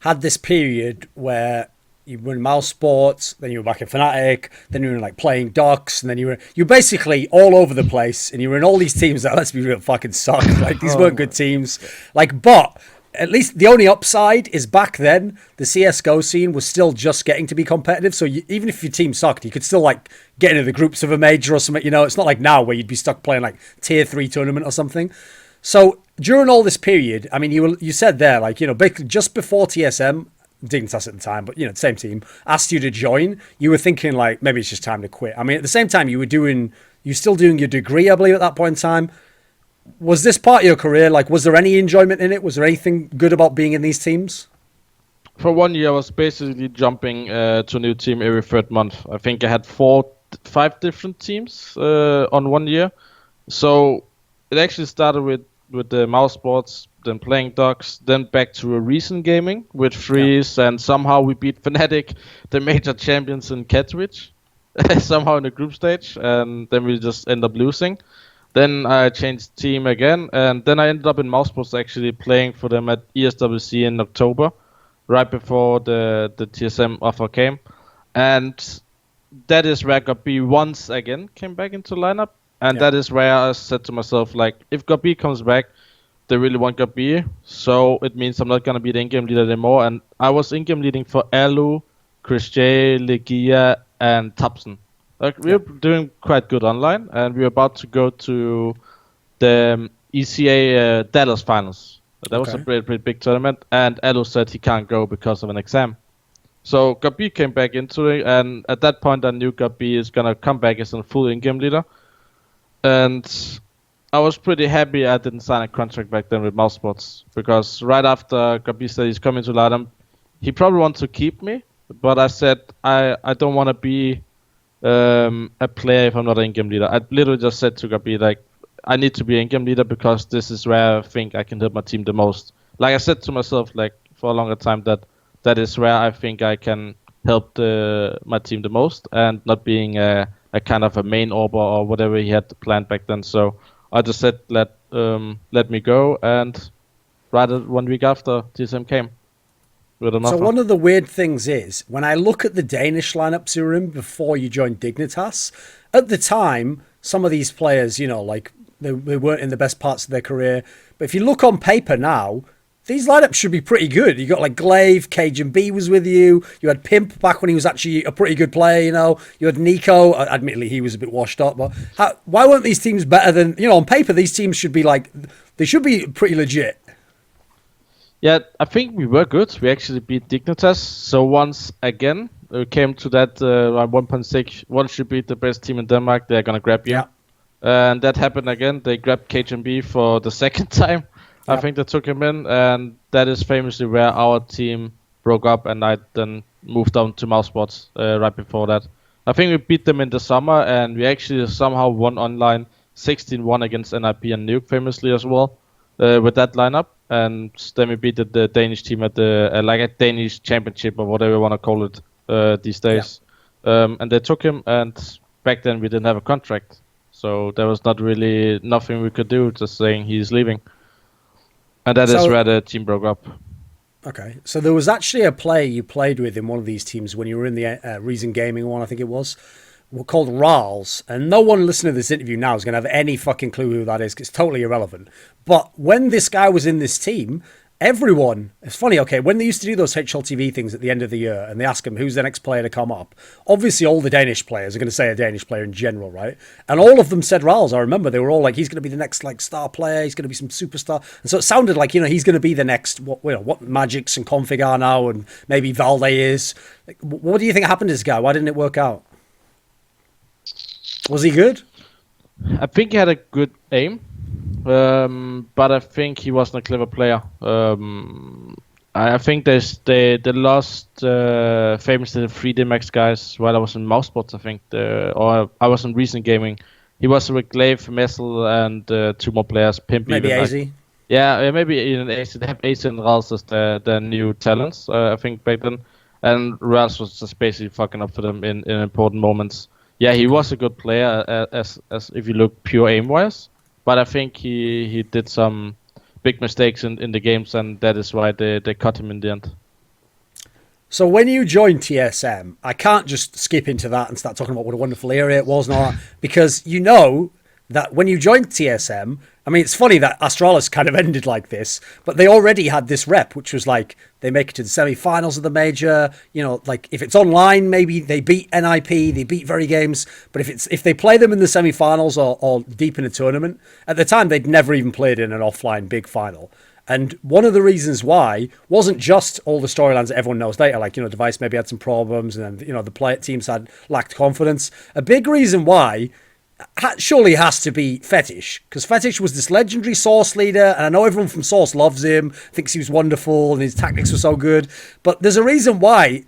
had this period where you were in mouse sports, then you were back in FNATIC, then you were like playing Docs, and then you were basically all over the place, and you were in all these teams that, let's be real, fucking suck. Like these weren't good teams. Like, but at least the only upside is back then the CS:GO scene was still just getting to be competitive. So even if your team sucked, you could still like get into the groups of a major or something. It's not like now where you'd be stuck playing like tier 3 tournament or something. So during all this period, I mean, you said there, like, basically just before TSM, Dignitas at the time, but the same team asked you to join, you were thinking like maybe it's just time to quit. I mean, at the same time, you were still doing your degree, I believe, at that point in time. Was this part of your career? Like, was there any enjoyment in it? Was there anything good about being in these teams? For 1 year, I was basically jumping to a new team every third month. I think I had 5 different teams on 1 year. So it actually started with the mouse sports, then playing Docs, then back to a recent gaming with Friis, and somehow we beat FNATIC, the major champions in Kjaerbye, somehow in the group stage, and then we just end up losing. Then I changed team again, and then I ended up in mouse sports actually playing for them at ESWC in October, right before the TSM offer came. And that is where Kjaerbye once again came back into lineup. And that is where I said to myself, like, if Kjaerbye comes back, they really want Kjaerbye, so it means I'm not going to be the in-game leader anymore. And I was in-game leading for Alu, Kjaerbye, Legia, and Tapsen. Like, we were doing quite good online, and we were about to go to the ECA Dallas finals. That was a pretty big tournament, and Alo said he can't go because of an exam. So Kjaerbye came back into it, and at that point I knew Kjaerbye is gonna come back as a full in-game leader. And I was pretty happy I didn't sign a contract back then with mouz, because right after Kjaerbye said he's coming to Latam, he probably wants to keep me, but I said I don't want to be a player if I'm not an in-game leader. I literally just said to Kjaerbye, like, I need to be an in-game leader because this is where I think I can help my team the most. Like I said to myself, like, for a longer time, that is where I think I can help my team the most, and not being a kind of a main orber or whatever he had planned back then. So I just said, let me go, and right 1 week after, TSM came with an offer. So one of the weird things is, when I look at the Danish lineups you were in before you joined Dignitas, at the time, some of these players, you know, like, they weren't in the best parts of their career. But if you look on paper now, these lineups should be pretty good. You got like Glaive, cajunb was with you. You had Pimp back when he was actually a pretty good player, you know. You had NiKo. Admittedly, he was a bit washed up. But why weren't these teams better than, you know, on paper, these teams should be like, they should be pretty legit. Yeah, I think we were good. We actually beat Dignitas. So once again, we came to that 1.6. Once you beat the best team in Denmark, they're going to grab you. Yeah. And that happened again. They grabbed cajunb for the second time. I think they took him in, and that is famously where our team broke up, and I then moved on to mouz right before that. I think we beat them in the summer, and we actually somehow won online 16-1 against NIP and Nuke famously as well with that lineup. And then we beat the Danish team at the like a Danish championship or whatever you want to call it these days. And they took him, and back then we didn't have a contract. So there was not really nothing we could do, just saying he's leaving. And that is where the team broke up. Okay. So there was actually a player you played with in one of these teams when you were in the Reason Gaming one, I think it was, called raalz. And no one listening to this interview now is going to have any fucking clue who that is, because it's totally irrelevant. But when this guy was in this team, everyone, it's funny, okay, when they used to do those HLTV things at the end of the year and they ask him who's the next player to come up, obviously all the Danish players are going to say a Danish player in general, right? And all of them said raalz. I remember they were all like, he's going to be the next like star player, he's going to be some superstar. And so it sounded like, you know, he's going to be the next, what Magix and Config are now, and maybe Valde is. Like, what do you think happened to this guy? Why didn't it work out? Was he good? I think he had a good aim. But I think he wasn't a clever player. I think they lost famously the 3D Max guys while I was in mouz, I think, or I was in recent gaming. He was with Glaive, Messel, and 2 more players. Pimp, maybe even, aizy. Like, yeah, maybe even aizy. They have aizy and raalz as the new talents. I think back then, and raalz was just basically fucking up for them in important moments. Yeah, he was a good player as if you look pure aim wise. But I think he did some big mistakes in the games, and that is why they cut him in the end. So when you joined TSM, I can't just skip into that and start talking about what a wonderful area it was and all that, because you know that when you joined TSM, I mean, it's funny that Astralis kind of ended like this, but they already had this rep, which was like, they make it to the semi-finals of the major, you know, like if it's online, maybe they beat NIP, they beat Very Games, but if they play them in the semi-finals or deep in a tournament, at the time they'd never even played in an offline big final. And one of the reasons why wasn't just all the storylines that everyone knows later, like, you know, Device maybe had some problems and then, you know, the teams had lacked confidence. A big reason why surely has to be Fetish, because Fetish was this legendary Source leader, and I know everyone from Source loves him, thinks he was wonderful, and his tactics were so good. But there's a reason why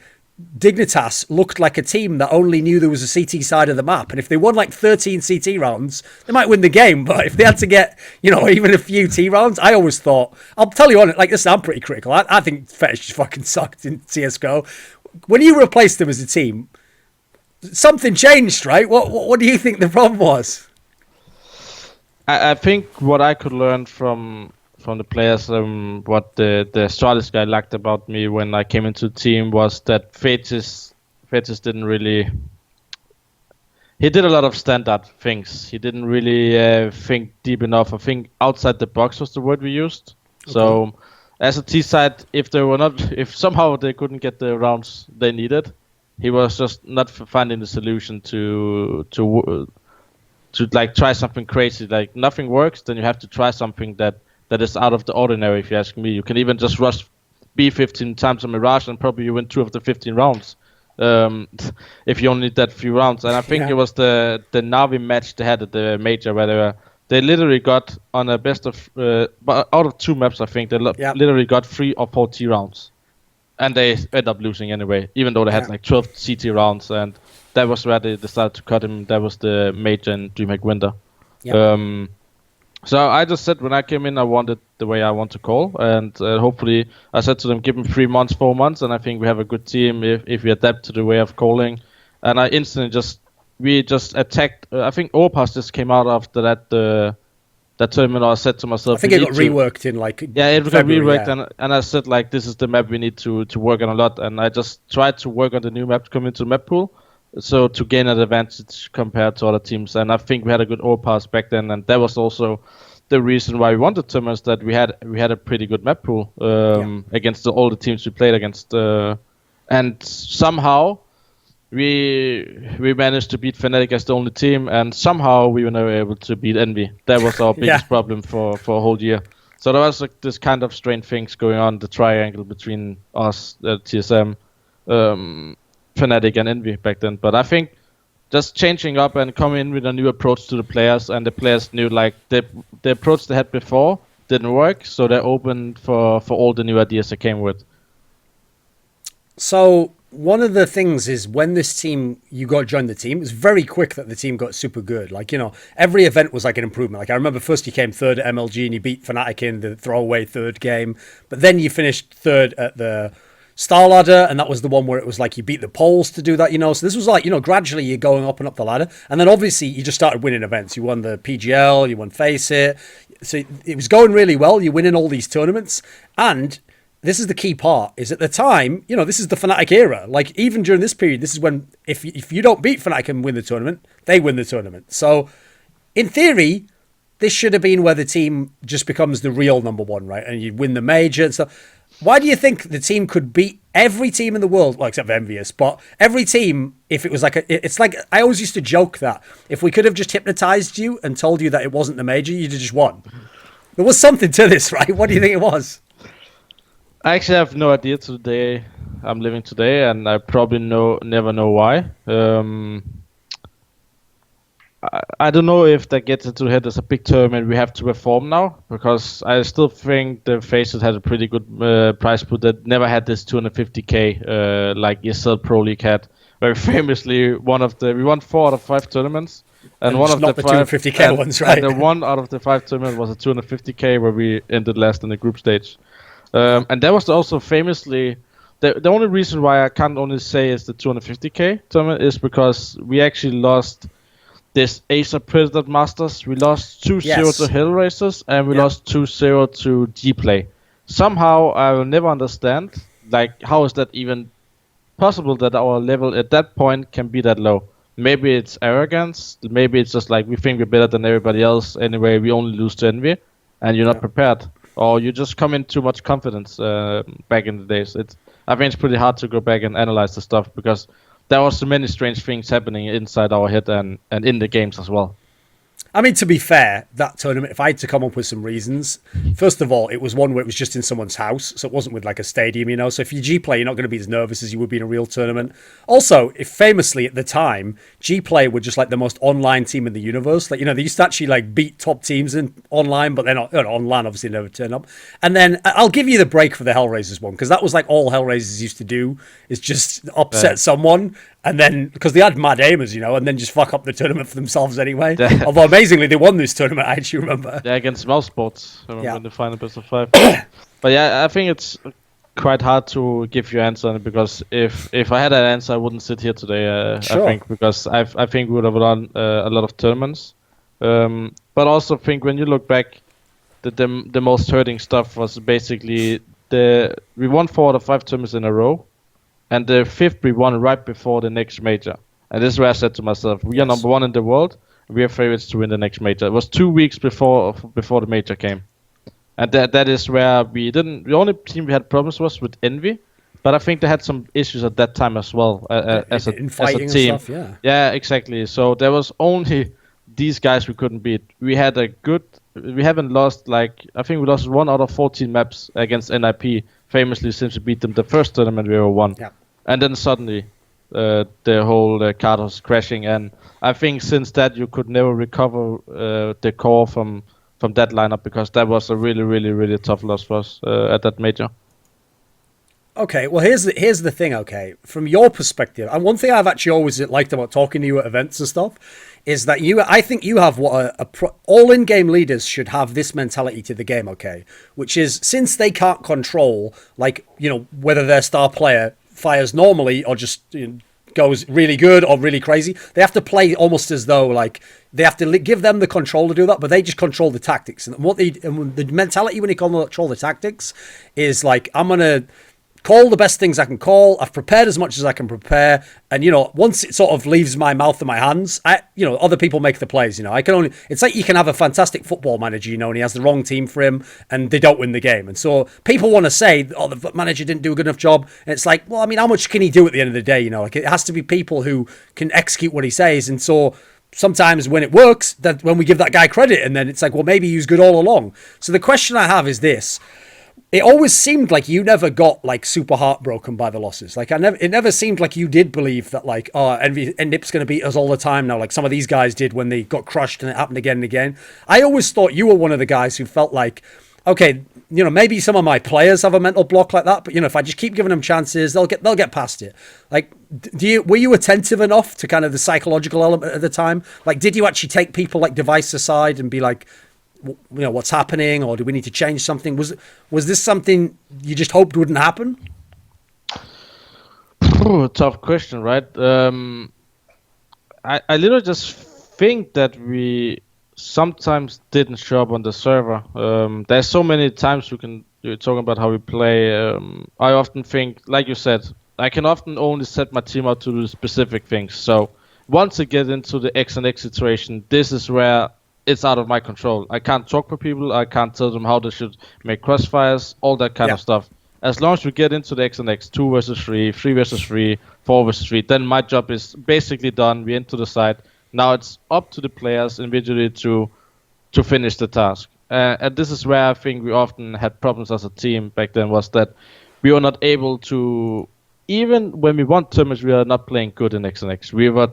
Dignitas looked like a team that only knew there was a CT side of the map, and if they won like 13 CT rounds, they might win the game. But if they had to get, you know, even a few T rounds, I always thought, I'll tell you on it, like this, I'm pretty critical. I think Fetish just fucking sucked in CSGO. When you replaced them as a team, something changed, right? What do you think the problem was? I think what I could learn from the players, what the Astralis guy liked about me when I came into the team was that FaZe didn't really. He did a lot of standard things. He didn't really think deep enough. I think outside the box was the word we used. Okay. So, as a T side, if somehow they couldn't get the rounds they needed, he was just not finding the solution to like try something crazy. Like nothing works, then you have to try something that that is out of the ordinary, if you ask me. You can even just rush B 15 times on Mirage and probably you win 2 of the 15 rounds. If you only need that few rounds. And I think it was the Na'Vi match they had at the major where they literally got on a best of but out of 2 maps, I think they literally got 3 or 4 T rounds, and they end up losing anyway, even though they had like 12 CT rounds, and that was where they decided to cut him. That was the major in DreamHack Winter. So I just said when I came in, I wanted the way I want to call, and hopefully I said to them, give them 3 months, 4 months, and I think we have a good team if we adapt to the way of calling. And I instantly we just attacked. I think overpass just came out after that tournament. I said to myself, I think it got reworked in like it got reworked, and I said like this is the map we need to work on a lot, and I just tried to work on the new map to come into the map pool. So to gain an advantage compared to other teams, and I think we had a good overpass back then, and that was also the reason why we won the tournaments. That we had a pretty good map pool against all the teams we played against, and somehow we managed to beat FNATIC as the only team, and somehow we were never able to beat Envy. That was our biggest problem for a whole year. So there was like this kind of strange things going on, the triangle between us, TSM. FNATIC and Envy back then, but I think just changing up and coming in with a new approach to the players, and the players knew like the approach they had before didn't work, so they're open for all the new ideas they came with. So one of the things is when this team, you got to join the team, it was very quick that the team got super good. Like, you know, every event was like an improvement. Like I remember first you came 3rd at MLG and you beat FNATIC in the throwaway 3rd game, but then you finished 3rd at the Star Ladder, and that was the one where it was like you beat the Poles to do that, you know. So this was like, you know, gradually you're going up and up the ladder, and then obviously you just started winning events. You won the PGL, you won FaZe, so it was going really well. You're winning all these tournaments, and this is the key part, is at the time, you know, this is the FNATIC era. Like even during this period, this is when if you don't beat FNATIC and win the tournament, they win the tournament. So in theory, this should have been where the team just becomes the real number one, right? And you win the major and stuff. Why do you think the team could beat every team in the world, well, except for Envious, but every team, if it was like it's like, I always used to joke that if we could have just hypnotized you and told you that it wasn't the major, you'd have just won. There was something to this, right? What do you think it was? I actually have no idea to the day I'm living today, and I probably never know why. I don't know if that gets into the head as a big tournament we have to perform now, because I still think the FaZe had a pretty good prize pool that never had this 250k like ESL Pro League had. Very famously, we won 4 out of 5 tournaments, and one of the 250k ones, right? And the 1 out of the 5 tournaments was a 250k where we ended last in the group stage, and that was also famously. The only reason why I can't only say it's the 250k tournament is because we actually lost this aizy Predator Masters. We lost 2-0 to Hellraisers, and we lost 2-0 to Gplay. Somehow I will never understand, like, how is that even possible that our level at that point can be that low? Maybe it's arrogance, maybe it's just like we think we're better than everybody else anyway, we only lose to Envy, and you're not prepared. Or you just come in too much confidence back in the days. I think it's pretty hard to go back and analyze the stuff, because there was so many strange things happening inside our head and in the games as well. I mean, to be fair, that tournament, if I had to come up with some reasons, first of all, it was one where it was just in someone's house, so it wasn't with like a stadium, you know. So if you G-Play, you're not going to be as nervous as you would be in a real tournament. Also, if famously at the time, G-Play were just like the most online team in the universe. Like, you know, they used to actually like beat top teams in online, but they're not, you know, online obviously never turn up. And then I'll give you the break for the Hellraisers one, because that was like all Hellraisers used to do, is just upset someone. And then, because they had mad aimers, you know, and then just fuck up the tournament for themselves anyway. Although amazingly, they won this tournament, I actually remember. Yeah, against mouz Sports, I remember in the final best of 5. But yeah, I think it's quite hard to give you an answer, because if I had an answer, I wouldn't sit here today. Sure. I think, because I think we would have done a lot of tournaments. But also think when you look back, the most hurting stuff was basically we won 4 out of 5 tournaments in a row. And the 5th we won right before the next major. And this is where I said to myself, we are number 1 in the world. We are favorites to win the next major. It was 2 weeks before the major came. And that is where the only team we had problems was with Envy. But I think they had some issues at that time as well as a team. Stuff, yeah, exactly. So there was only these guys we couldn't beat. We haven't lost, like, I think we lost 1 out of 14 maps against NIP, famously, since we beat them the first tournament we ever won. Yeah. And then suddenly the whole card was crashing, and I think since that you could never recover the core from that lineup, because that was a really, really, really tough loss for us at that major. Okay, well, here's the thing, okay? From your perspective, and one thing I've actually always liked about talking to you at events and stuff is that I think you have what all in-game leaders should have this mentality to the game, okay? Which is, since they can't control, like, you know, whether their star player fires normally or just goes really good or really crazy, they have to play almost as though, like, they have to give them the control to do that, but they just control the tactics. And the mentality when you control the tactics is, like, I'm going to call the best things I can call. I've prepared as much as I can prepare. And, you know, once it sort of leaves my mouth and my hands, other people make the plays, you know. It's like you can have a fantastic football manager, you know, and he has the wrong team for him and they don't win the game. And so people want to say, oh, the manager didn't do a good enough job. And it's like, well, I mean, how much can he do at the end of the day, you know? Like, it has to be people who can execute what he says. And so sometimes when it works, that when we give that guy credit, and then it's like, well, maybe he was good all along. So the question I have is this. It always seemed like you never got, like, super heartbroken by the losses. Like, it never seemed like you did believe that, like, oh, NIP's going to beat us all the time now, like some of these guys did when they got crushed and it happened again and again. I always thought you were one of the guys who felt like, okay, you know, maybe some of my players have a mental block like that, but, you know, if I just keep giving them chances, they'll get past it. Like, were you attentive enough to kind of the psychological element at the time? Like, did you actually take people like Device aside and be like, you know, what's happening, or do we need to change something? Was this something you just hoped wouldn't happen? Tough question, right? I literally just think that we sometimes didn't show up on the server. There's so many times you're talking about how we play. I often think, like you said, I can often only set my team up to do specific things. So once I get into the X and X situation, this is where it's out of my control. I can't talk for people. I can't tell them how they should make crossfires, all that kind of stuff. As long as we get into the X and X, 2 versus 3, 3 versus 3, 4 versus 3, then my job is basically done. We're into the site. Now it's up to the players individually to finish the task. And this is where I think we often had problems as a team back then, was that we were not able to, even when we won tournaments, we are not playing good in X and X. We were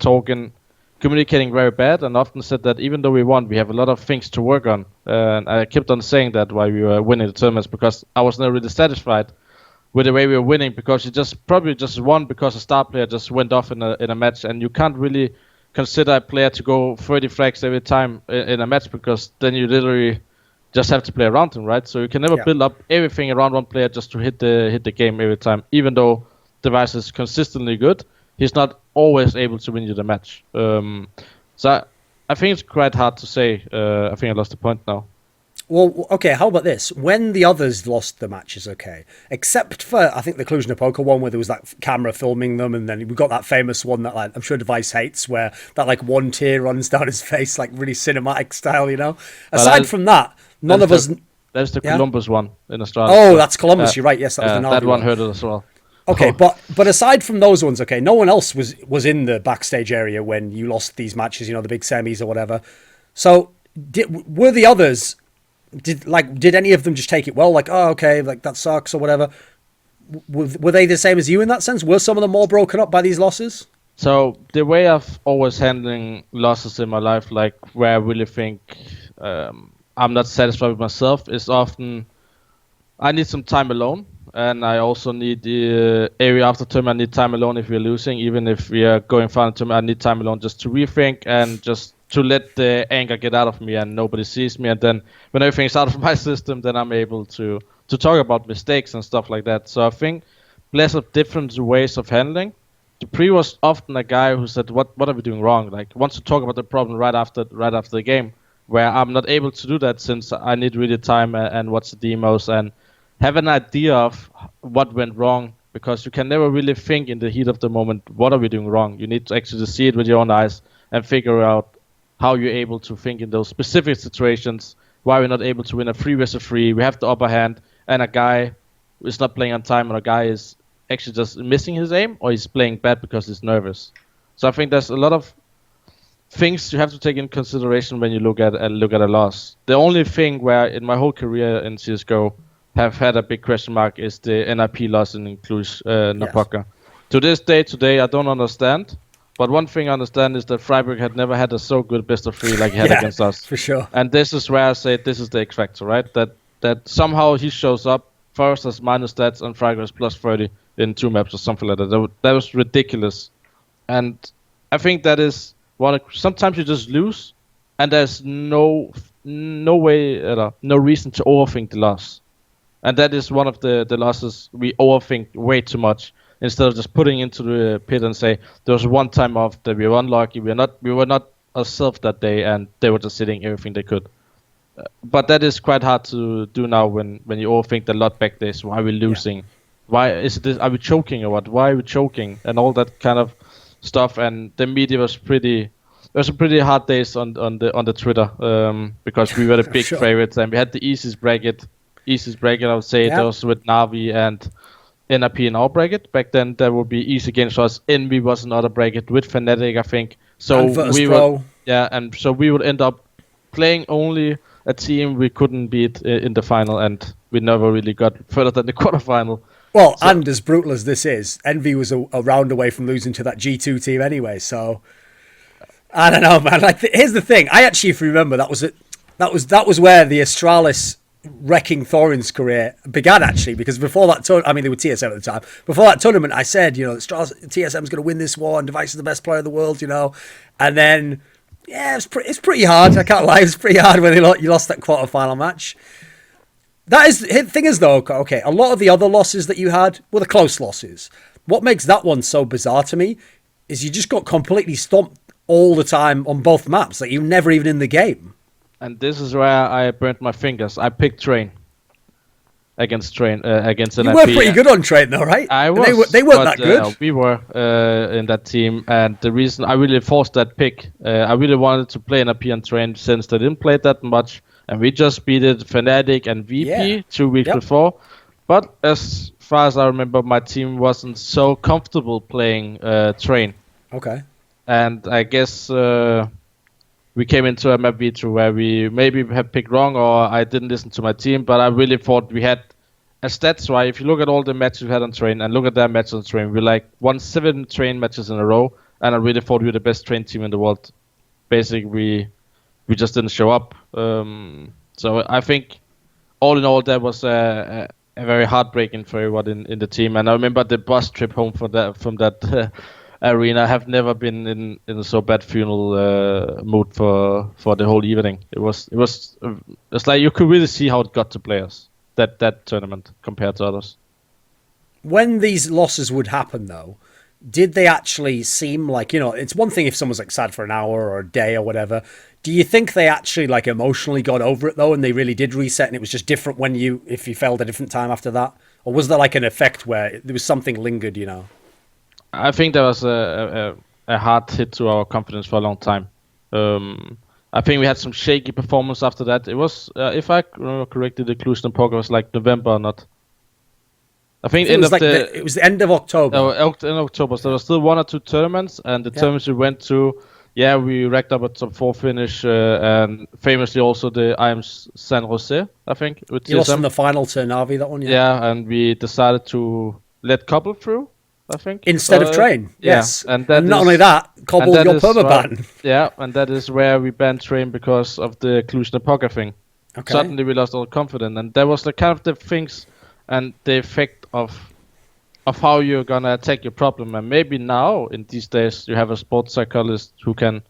communicating very bad, and often said that even though we won, we have a lot of things to work on. And I kept on saying that while we were winning the tournaments, because I was not really satisfied with the way we were winning, because you probably just won because a star player just went off in a match, and you can't really consider a player to go 30 frags every time in a match, because then you literally just have to play around him, right? So you can never build up everything around one player just to hit the game every time, even though Device is consistently good. He's not always able to win you the match. So I think it's quite hard to say. I think I lost the point now. Well, okay, how about this? When the others lost the matches, okay, except for, I think, the Cluj-Napoca one where there was that camera filming them, and then we got that famous one that, like, I'm sure Device hates, where that, like, one tear runs down his face, like, really cinematic style, you know? Aside from that, none of us... That's the Columbus one in Australia. Oh, that's Columbus, you're right, yes, that was the Navi that one hurt us as well. Okay, but aside from those ones, okay, no one else was in the backstage area when you lost these matches, you know, the big semis or whatever. So were the others, did any of them just take it well? Like, oh, okay, like that sucks or whatever. Were they the same as you in that sense? Were some of them more broken up by these losses? So the way I've always handling losses in my life, like where I really think I'm not satisfied with myself, is often I need some time alone. And I also need the area after tournament. I need time alone if we're losing. Even if we are going far into tournament, I need time alone just to rethink and just to let the anger get out of me and nobody sees me. And then when everything's out of my system, then I'm able to talk about mistakes and stuff like that. So I think less of different ways of handling. Dupree was often a guy who said, what are we doing wrong? Like, wants to talk about the problem right after the game, where I'm not able to do that since I need really time and watch the demos and have an idea of what went wrong, because you can never really think in the heat of the moment, what are we doing wrong? You need to actually see it with your own eyes and figure out how you're able to think in those specific situations, why we're not able to win a 3 versus 3. We have the upper hand, and a guy is not playing on time, or a guy is actually just missing his aim, or he's playing bad because he's nervous. So I think there's a lot of things you have to take in consideration when you look at a loss. The only thing where in my whole career in CS:GO have had a big question mark is the NIP loss in Cluj Napoca. To this day, today, I don't understand. But one thing I understand is that Freiburg had never had a so good best of 3 like he had against us. For sure. And this is where I say this is the X factor, right? That somehow he shows up. First has minus stats and Freiburg has plus 30 in 2 maps or something like that. That was ridiculous. And I think that is sometimes you just lose, and there's no way, no reason to overthink the loss. And that is one of the losses we overthink way too much. Instead of just putting into the pit and say there was one time off that we were unlucky, we were not ourselves that day, and they were just sitting everything they could. But that is quite hard to do now when you overthink the lot back days. Why are we losing? Why is this? Are we choking or what? Why are we choking? And all that kind of stuff. And the media was pretty. It was a pretty hard days on the Twitter because we were the big favorites, and we had the easiest bracket. I would say that was with Navi and NRP in our bracket. Back then, there would be easy games for us. Envy was another bracket with FNATIC, I think. So we would end up playing only a team we couldn't beat in the final, and we never really got further than the quarterfinal. Well, and as brutal as this is, Envy was a round away from losing to that G2 team anyway. So I don't know, man. Like, here's the thing. I actually, if you remember, that was where the Astralis wrecking Thorin's career began, actually, because before that tournament, I mean, they were TSM at the time. Before that tournament, I said, TSM's going to win this war, and Device is the best player in the world, and then. Yeah, it's pretty hard. I can't lie. It's pretty hard when you lost that quarterfinal match. The thing is, though, okay, a lot of the other losses that you had were the close losses. What makes that one so bizarre to me is you just got completely stomped all the time on both maps. Like, you're never even in the game. And this is where I burnt my fingers. I picked Train against an You were pretty good on Train, though, right? I was. They weren't that good. We were in that team, and the reason I really forced that pick, I really wanted to play an AP on Train since they didn't play that much, and we just beat FNATIC and VP 2 weeks before. But as far as I remember, my team wasn't so comfortable playing Train. Okay. And I guess we came into a map V2 where we maybe have picked wrong, or I didn't listen to my team, but I really thought we had a stats right. If you look at all the matches we had on Train and look at their matches on Train, we won 7 Train matches in a row, and I really thought we were the best Train team in the world. Basically, we just didn't show up. So I think all in all, that was a very heartbreaking for everyone in the team. And I remember the bus trip home from that arena. I have never been in a so bad funeral mood for the whole evening. It's like you could really see how it got to players that tournament compared to others. When these losses would happen, though, did they actually seem like, it's one thing if someone's like sad for an hour or a day or whatever. Do you think they actually like emotionally got over it though, and they really did reset, and it was just different if you felt a different time after that, or was there like an effect where there was something lingered? I think there was a hard hit to our confidence for a long time. I think we had some shaky performance after that. It was, if I remember correctly, the Cluj Napoca was like November or not. I think it was the end of October. In October. So there were still 1 or 2 tournaments, and the tournaments we went to, we racked up a top 4 finish, and famously also the IM San Jose, I think. With you lost in the final to Navi, that one, Yeah, and we decided to let Cobble through, I think. Instead of Train, yes. And not only that, Cobble your permaban. And that is where we banned Train because of the Cluj Napoca thing. Okay. Suddenly we lost all confidence, and that was the kind of the things and the effect of how you're gonna attack your problem. And maybe now in these days you have a sports psychologist who can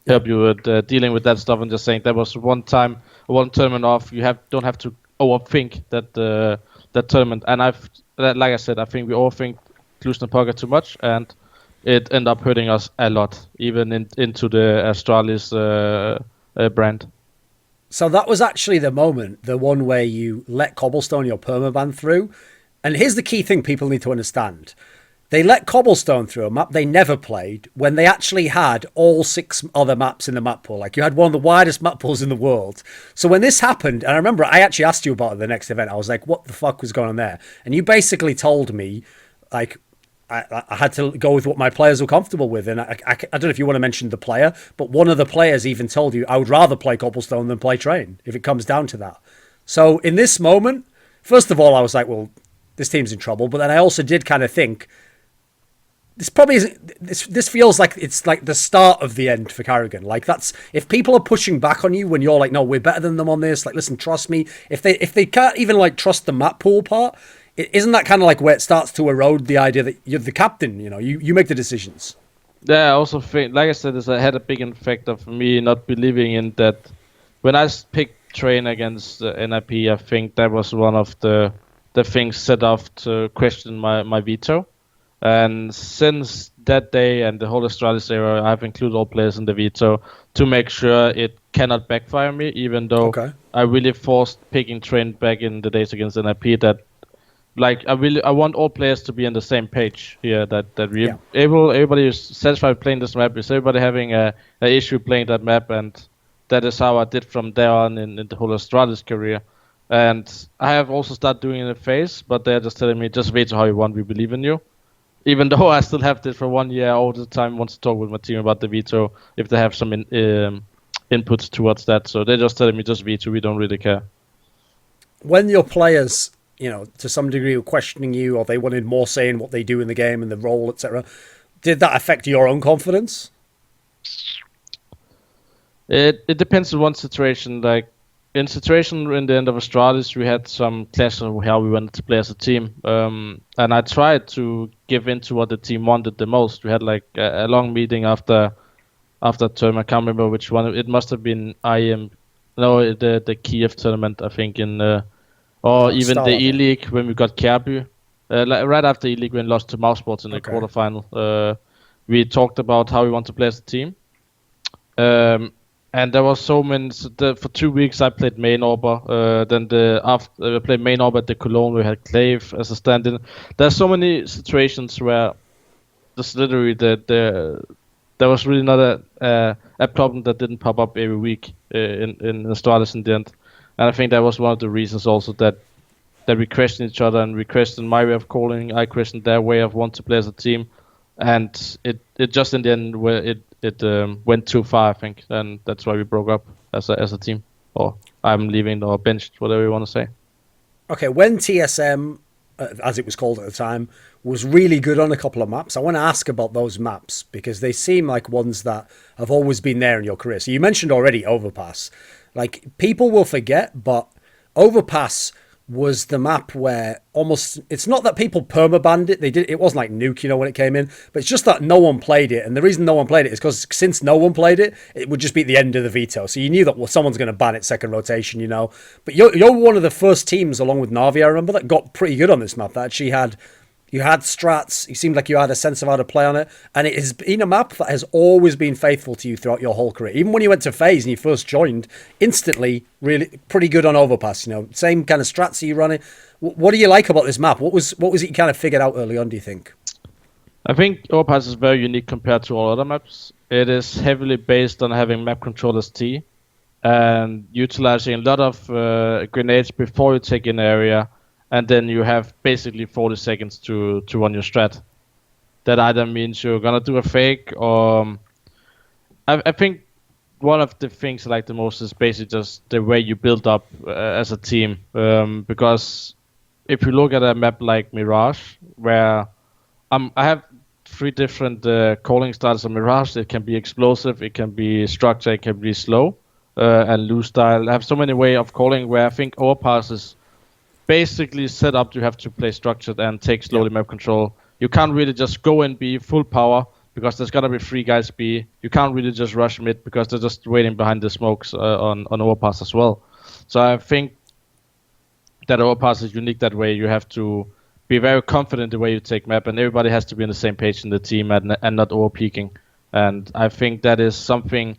help you with dealing with that stuff and just saying that was one tournament off. You don't have to overthink that tournament. And like I said, I think we overthink Cluj Napoca too much, and it ended up hurting us a lot, even into the Astralis brand. So that was actually the moment, the one where you let Cobblestone, your permaban, through. And here's the key thing people need to understand. They let Cobblestone through a map they never played when they actually had all 6 other maps in the map pool. Like, you had one of the widest map pools in the world. So when this happened, and I remember I actually asked you about it the next event, I was like, what the fuck was going on there? And you basically told me, like, I had to go with what my players were comfortable with. And I don't know if you want to mention the player, but one of the players even told you, I would rather play cobblestone than play train if it comes down to that. So in this moment, first of all, I was like, well, this team's in trouble. But then I also did kind of think, this probably isn't, this feels like it's like the start of the end for karrigan. Like, that's, if people are pushing back on you when you're like, no, we're better than them on this, like, listen, trust me. If they can't even like trust the map pool part, isn't that kind of like where it starts to erode the idea that you're the captain, you know, you make the decisions? Yeah, I also think, like I said, it had a big effect of me not believing in that. When I picked train against NIP, I think that was one of the things set off to question my veto. And since that day and the whole Astralis era, I've included all players in the veto to make sure it cannot backfire me, even though I really forced picking train back in the days against NIP. That, like, I want all players to be on the same page here. That we everybody is satisfied playing this map. Is everybody having a issue playing that map? And that is how I did from there on in the whole Astralis career. And I have also started doing it in FaZe, but they're just telling me, just veto how you want. We believe in you. Even though I still have this for 1 year, all the time wants to talk with my team about the veto if they have some inputs towards that. So they're just telling me, just veto. We don't really care. When your players, you know, to some degree were questioning you, or they wanted more say in what they do in the game and the role, etc., did that affect your own confidence? It depends on one situation. Like, in situation in the end of Astralis, we had some clash of how we wanted to play as a team. And I tried to give in to what the team wanted the most. We had like a long meeting after term. I can't remember which one. It must have been the Kiev tournament, I think, or even the ELEAGUE when we got Kjaerbye. Like right after ELEAGUE, when we lost to mouz in the quarterfinal. We talked about how we want to play as a team. And there was so many. For 2 weeks, I played main Orber. Then I played main Orber at the Cologne. We had Clave as a stand-in. There's so many situations where just literally there was really not a problem that didn't pop up every week in Astralis in the end. And I think that was one of the reasons also that we questioned each other, and we questioned my way of calling. I questioned their way of wanting to play as a team, and it just in the end where it went too far, I think, and that's why we broke up as a team. Or I'm leaving, or benched, whatever you want to say. Okay, when TSM, as it was called at the time, was really good on a couple of maps, I want to ask about those maps, because they seem like ones that have always been there in your career. So you mentioned already overpass. Like, people will forget, but overpass was the map where almost, it's not that people permabanned it. It wasn't like Nuke, you know, when it came in, but it's just that no one played it. And the reason no one played it is because since no one played it, it would just be at the end of the veto. So you knew that, well, someone's going to ban it second rotation, you know. But you're one of the first teams, along with Na'Vi, I remember, that got pretty good on this map. That actually you had strats. You seemed like you had a sense of how to play on it. And it has been a map that has always been faithful to you throughout your whole career. Even when you went to FaZe and you first joined, instantly, really pretty good on overpass. You know, same kind of strats you running. What do you like about this map? What was it you kind of figured out early on, do you think? I think overpass is very unique compared to all other maps. It is heavily based on having map control as T and utilizing a lot of grenades before you take an area. And then you have basically 40 seconds to run your strat. That either means you're gonna do a fake, or I think one of the things I like the most is basically just the way you build up as a team. Because if you look at a map like Mirage, where I have 3 different calling styles of Mirage. It can be explosive, it can be structure, it can be slow, and loose style. I have so many ways of calling where I think overpass is basically set up to have to play structured and take slowly map control. You can't really just go and be full power because there's gotta be 3 guys B. You can't really just rush mid because they're just waiting behind the smokes on overpass as well. So I think that overpass is unique that way. You have to be very confident the way you take map, and everybody has to be on the same page in the team and not over peaking. And I think that is something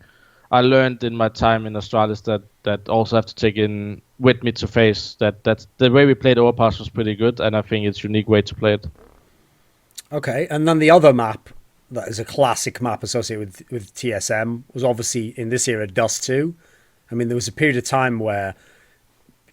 I learned in my time in Astralis that also have to take in with me to FaZe. That's the way we played overpass was pretty good, and I think it's a unique way to play it. Okay, and then the other map that is a classic map associated with TSM was obviously in this era Dust 2. I mean, there was a period of time where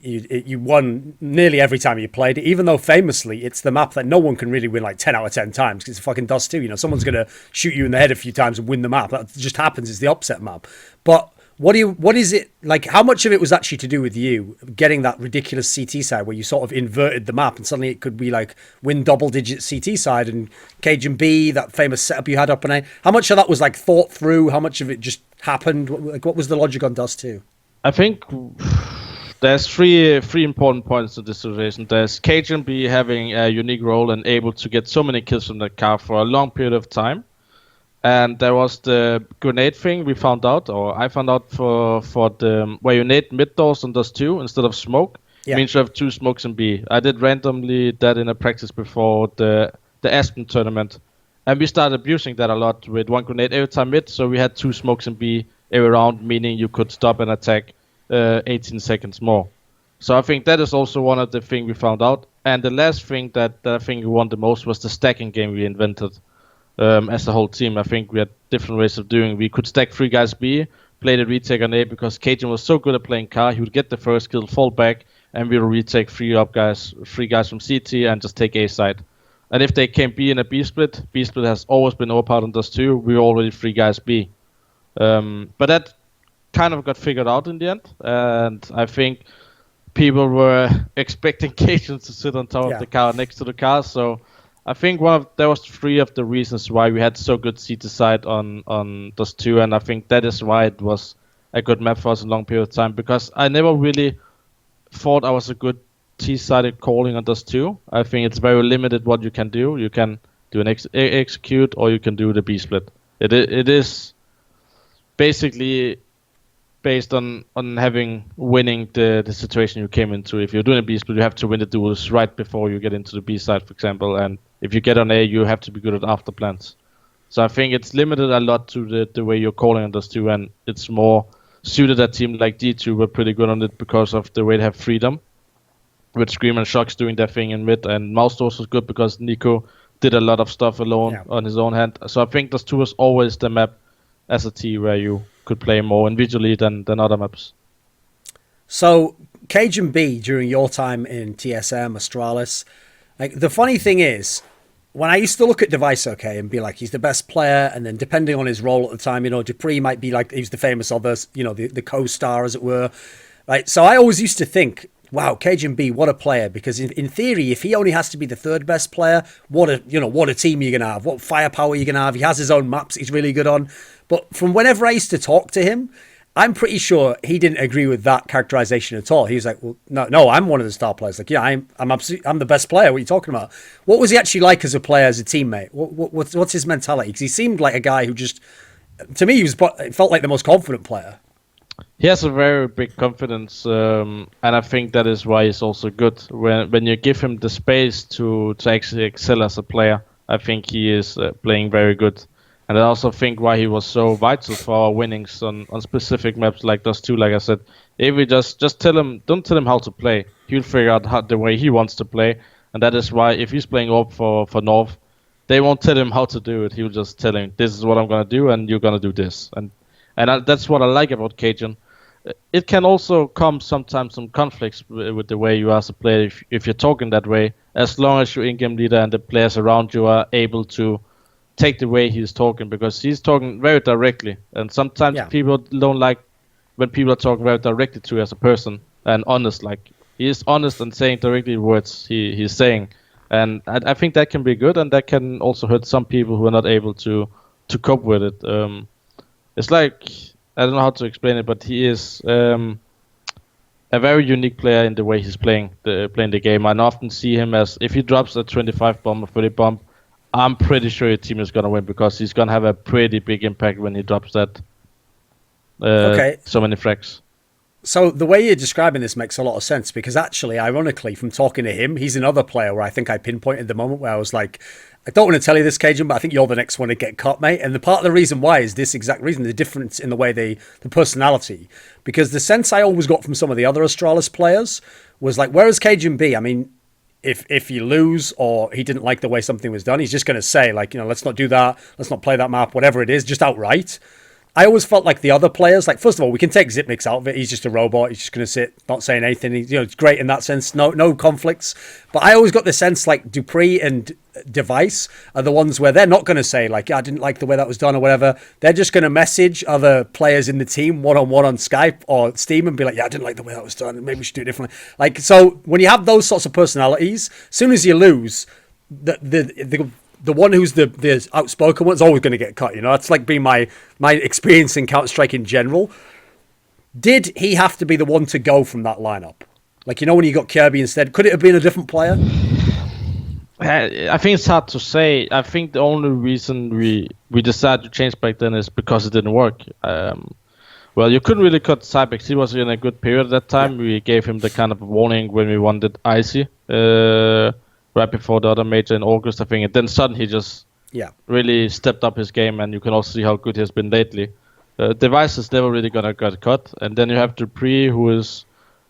you won nearly every time you played it, even though famously it's the map that no one can really win like 10 out of 10 times because it's fucking Dust 2. You know, someone's going to shoot you in the head a few times and win the map. That just happens. It's the upset map. But what is it like? How much of it was actually to do with you getting that ridiculous CT side where you sort of inverted the map and suddenly it could be like win double-digit CT side and cajunb, that famous setup you had up and A? How much of that was like thought through? How much of it just happened? Like, what was the logic on Dust 2? I think there's three important points to this situation. There's cajunb having a unique role and able to get so many kills from the car for a long period of time. And there was the grenade thing we found out, or I found out for the where you nade mid doors on Dust 2 instead of smoke. Yeah. It means you have 2 smokes in B. I did randomly that in a practice before the Aspen tournament. And we started abusing that a lot with 1 grenade every time mid, so we had 2 smokes in B every round, meaning you could stop an attack 18 seconds more. So I think that is also one of the things we found out. And the last thing that I think we won the most was the stacking game we invented. As a whole team, I think we had different ways of doing. We could stack 3 guys B, play the retake on A because Cajun was so good at playing car. He would get the first kill, fall back, and we would retake 3 guys from CT and just take A side. And if they came B in a B split has always been overpowered on Dust 2. We were already 3 guys B. But that kind of got figured out in the end, and I think people were expecting Cajun to sit on top of the car next to the car, so I think there was 3 of the reasons why we had so good CT side on Dust 2, and I think that is why it was a good map for us a long period of time, because I never really thought I was a good T-sided calling on Dust 2. I think it's very limited what you can do. You can do an execute, or you can do the B split. It is basically based on winning the situation you came into. If you're doing a B split, you have to win the duels right before you get into the B side, for example, and if you get on A, you have to be good at after plans. So I think it's limited a lot to the way you're calling on Dust 2, and it's more suited a team like D2 were pretty good on it because of the way they have freedom, with Scream and Shocks doing their thing in mid, and mouz was good because NiKo did a lot of stuff alone on his own hand. So I think Dust 2 was always the map as a T where you could play more individually than other maps. So cajunb during your time in TSM, Astralis, like the funny thing is, when I used to look at Device and be like, he's the best player, and then depending on his role at the time, you know, dupreeh might be like, he's the famous others, you know, the co-star as it were. Right. So I always used to think, wow, cajunb, what a player, because in theory, if he only has to be the 3rd best player, what a team you're gonna have, what firepower you're gonna have. He has his own maps he's really good on. But from whenever I used to talk to him, I'm pretty sure he didn't agree with that characterization at all. He was like, well, no, I'm one of the star players. Like, yeah, I'm the best player. What are you talking about? What was he actually like as a player, as a teammate? What's his mentality? Because he seemed like a guy who just, to me, it felt like the most confident player. He has a very big confidence, and I think that is why he's also good. When you give him the space to actually excel as a player, I think he is playing very good. And I also think why he was so vital for our winnings on specific maps like Dust 2, like I said. If we just tell him, don't tell him how to play. He'll figure out the way he wants to play. And that is why if he's playing up for North, they won't tell him how to do it. He'll just tell him, this is what I'm going to do, and you're going to do this. And that's what I like about Cajun. It can also come sometimes some conflicts with the way you are as a player if you're talking that way, as long as your in-game leader and the players around you are able to take the way he's talking, because he's talking very directly, and sometimes people don't like when people are talking very directly to you as a person and honest. Like, he is honest and saying directly words he's saying, and I think that can be good, and that can also hurt some people who are not able to cope with it. It's like, I don't know how to explain it, but he is a very unique player in the way he's playing the game. I often see him as, if he drops a 25 bomb or 30 bomb, I'm pretty sure your team is going to win, because he's going to have a pretty big impact when he drops that so many frags. So the way you're describing this makes a lot of sense, because actually, ironically, from talking to him, he's another player where I think I pinpointed the moment where I was like, I don't want to tell you this, Cajun, but I think you're the next one to get cut, mate. And the part of the reason why is this exact reason, the difference in the way the personality. Because the sense I always got from some of the other Astralis players was like, whereas cajunb, I mean, if you lose or he didn't like the way something was done, he's just going to say, like, you know, let's not do that, let's not play that map, whatever it is, just outright. I always felt like the other players, like, first of all, we can take Zipnik's out of it. He's just a robot. He's just going to sit, not saying anything. He's, it's great in that sense. No conflicts. But I always got the sense like dupreeh and Device are the ones where they're not going to say like, I didn't like the way that was done or whatever. They're just going to message other players in the team one-on-one on Skype or Steam and be like, I didn't like the way that was done. Maybe we should do it differently. Like, so when you have those sorts of personalities, as soon as you lose, the one who's the outspoken one's always going to get cut. That's like been my experience in Counter-Strike in general. Did he have to be the one to go from that lineup? Like, when you got Kjaerbye instead, could it have been a different player? I think it's hard to say. I think the only reason we decided to change back then is because it didn't work. Well, you couldn't really cut Cybex. He was in a good period at that time. Yeah. We gave him the kind of warning when we wanted aizy right before the other major in August, I think. And then suddenly he just really stepped up his game, and you can also see how good he has been lately. Device is never really gonna get cut, and then you have dupreeh,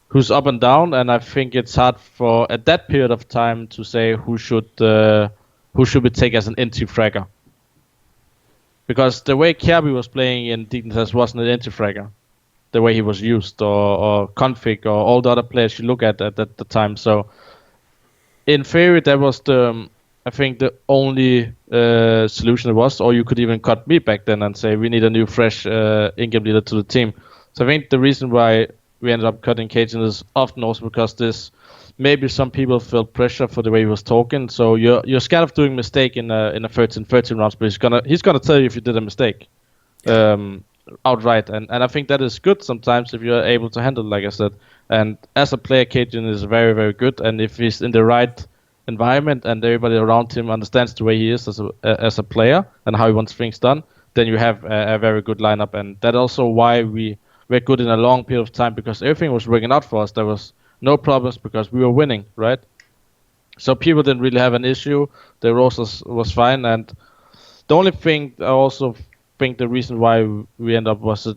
who's up and down, and I think it's hard for at that period of time to say who should we take as an anti-fragger, because the way Kjaerbye was playing in Dignitas wasn't an anti-fragger, the way he was used or config or all the other players you look at the time. So in theory that was I think the only solution it was, or you could even cut me back then and say we need a new fresh in-game leader to the team. So I think the reason why we ended up cutting Cajun is often also because maybe some people felt pressure for the way he was talking. So you're scared of doing a mistake in a 13 rounds, but he's gonna tell you if you did a mistake, outright. And I think that is good sometimes if you're able to handle it, like I said. And as a player, Cajun is very, very good. And if he's in the right environment and everybody around him understands the way he is as a player and how he wants things done, then you have a very good lineup. And that's also why we're good in a long period of time, because everything was working out for us. There was no problems because we were winning, right? So people didn't really have an issue. The rosters was fine, and the only thing I also think the reason why we end up was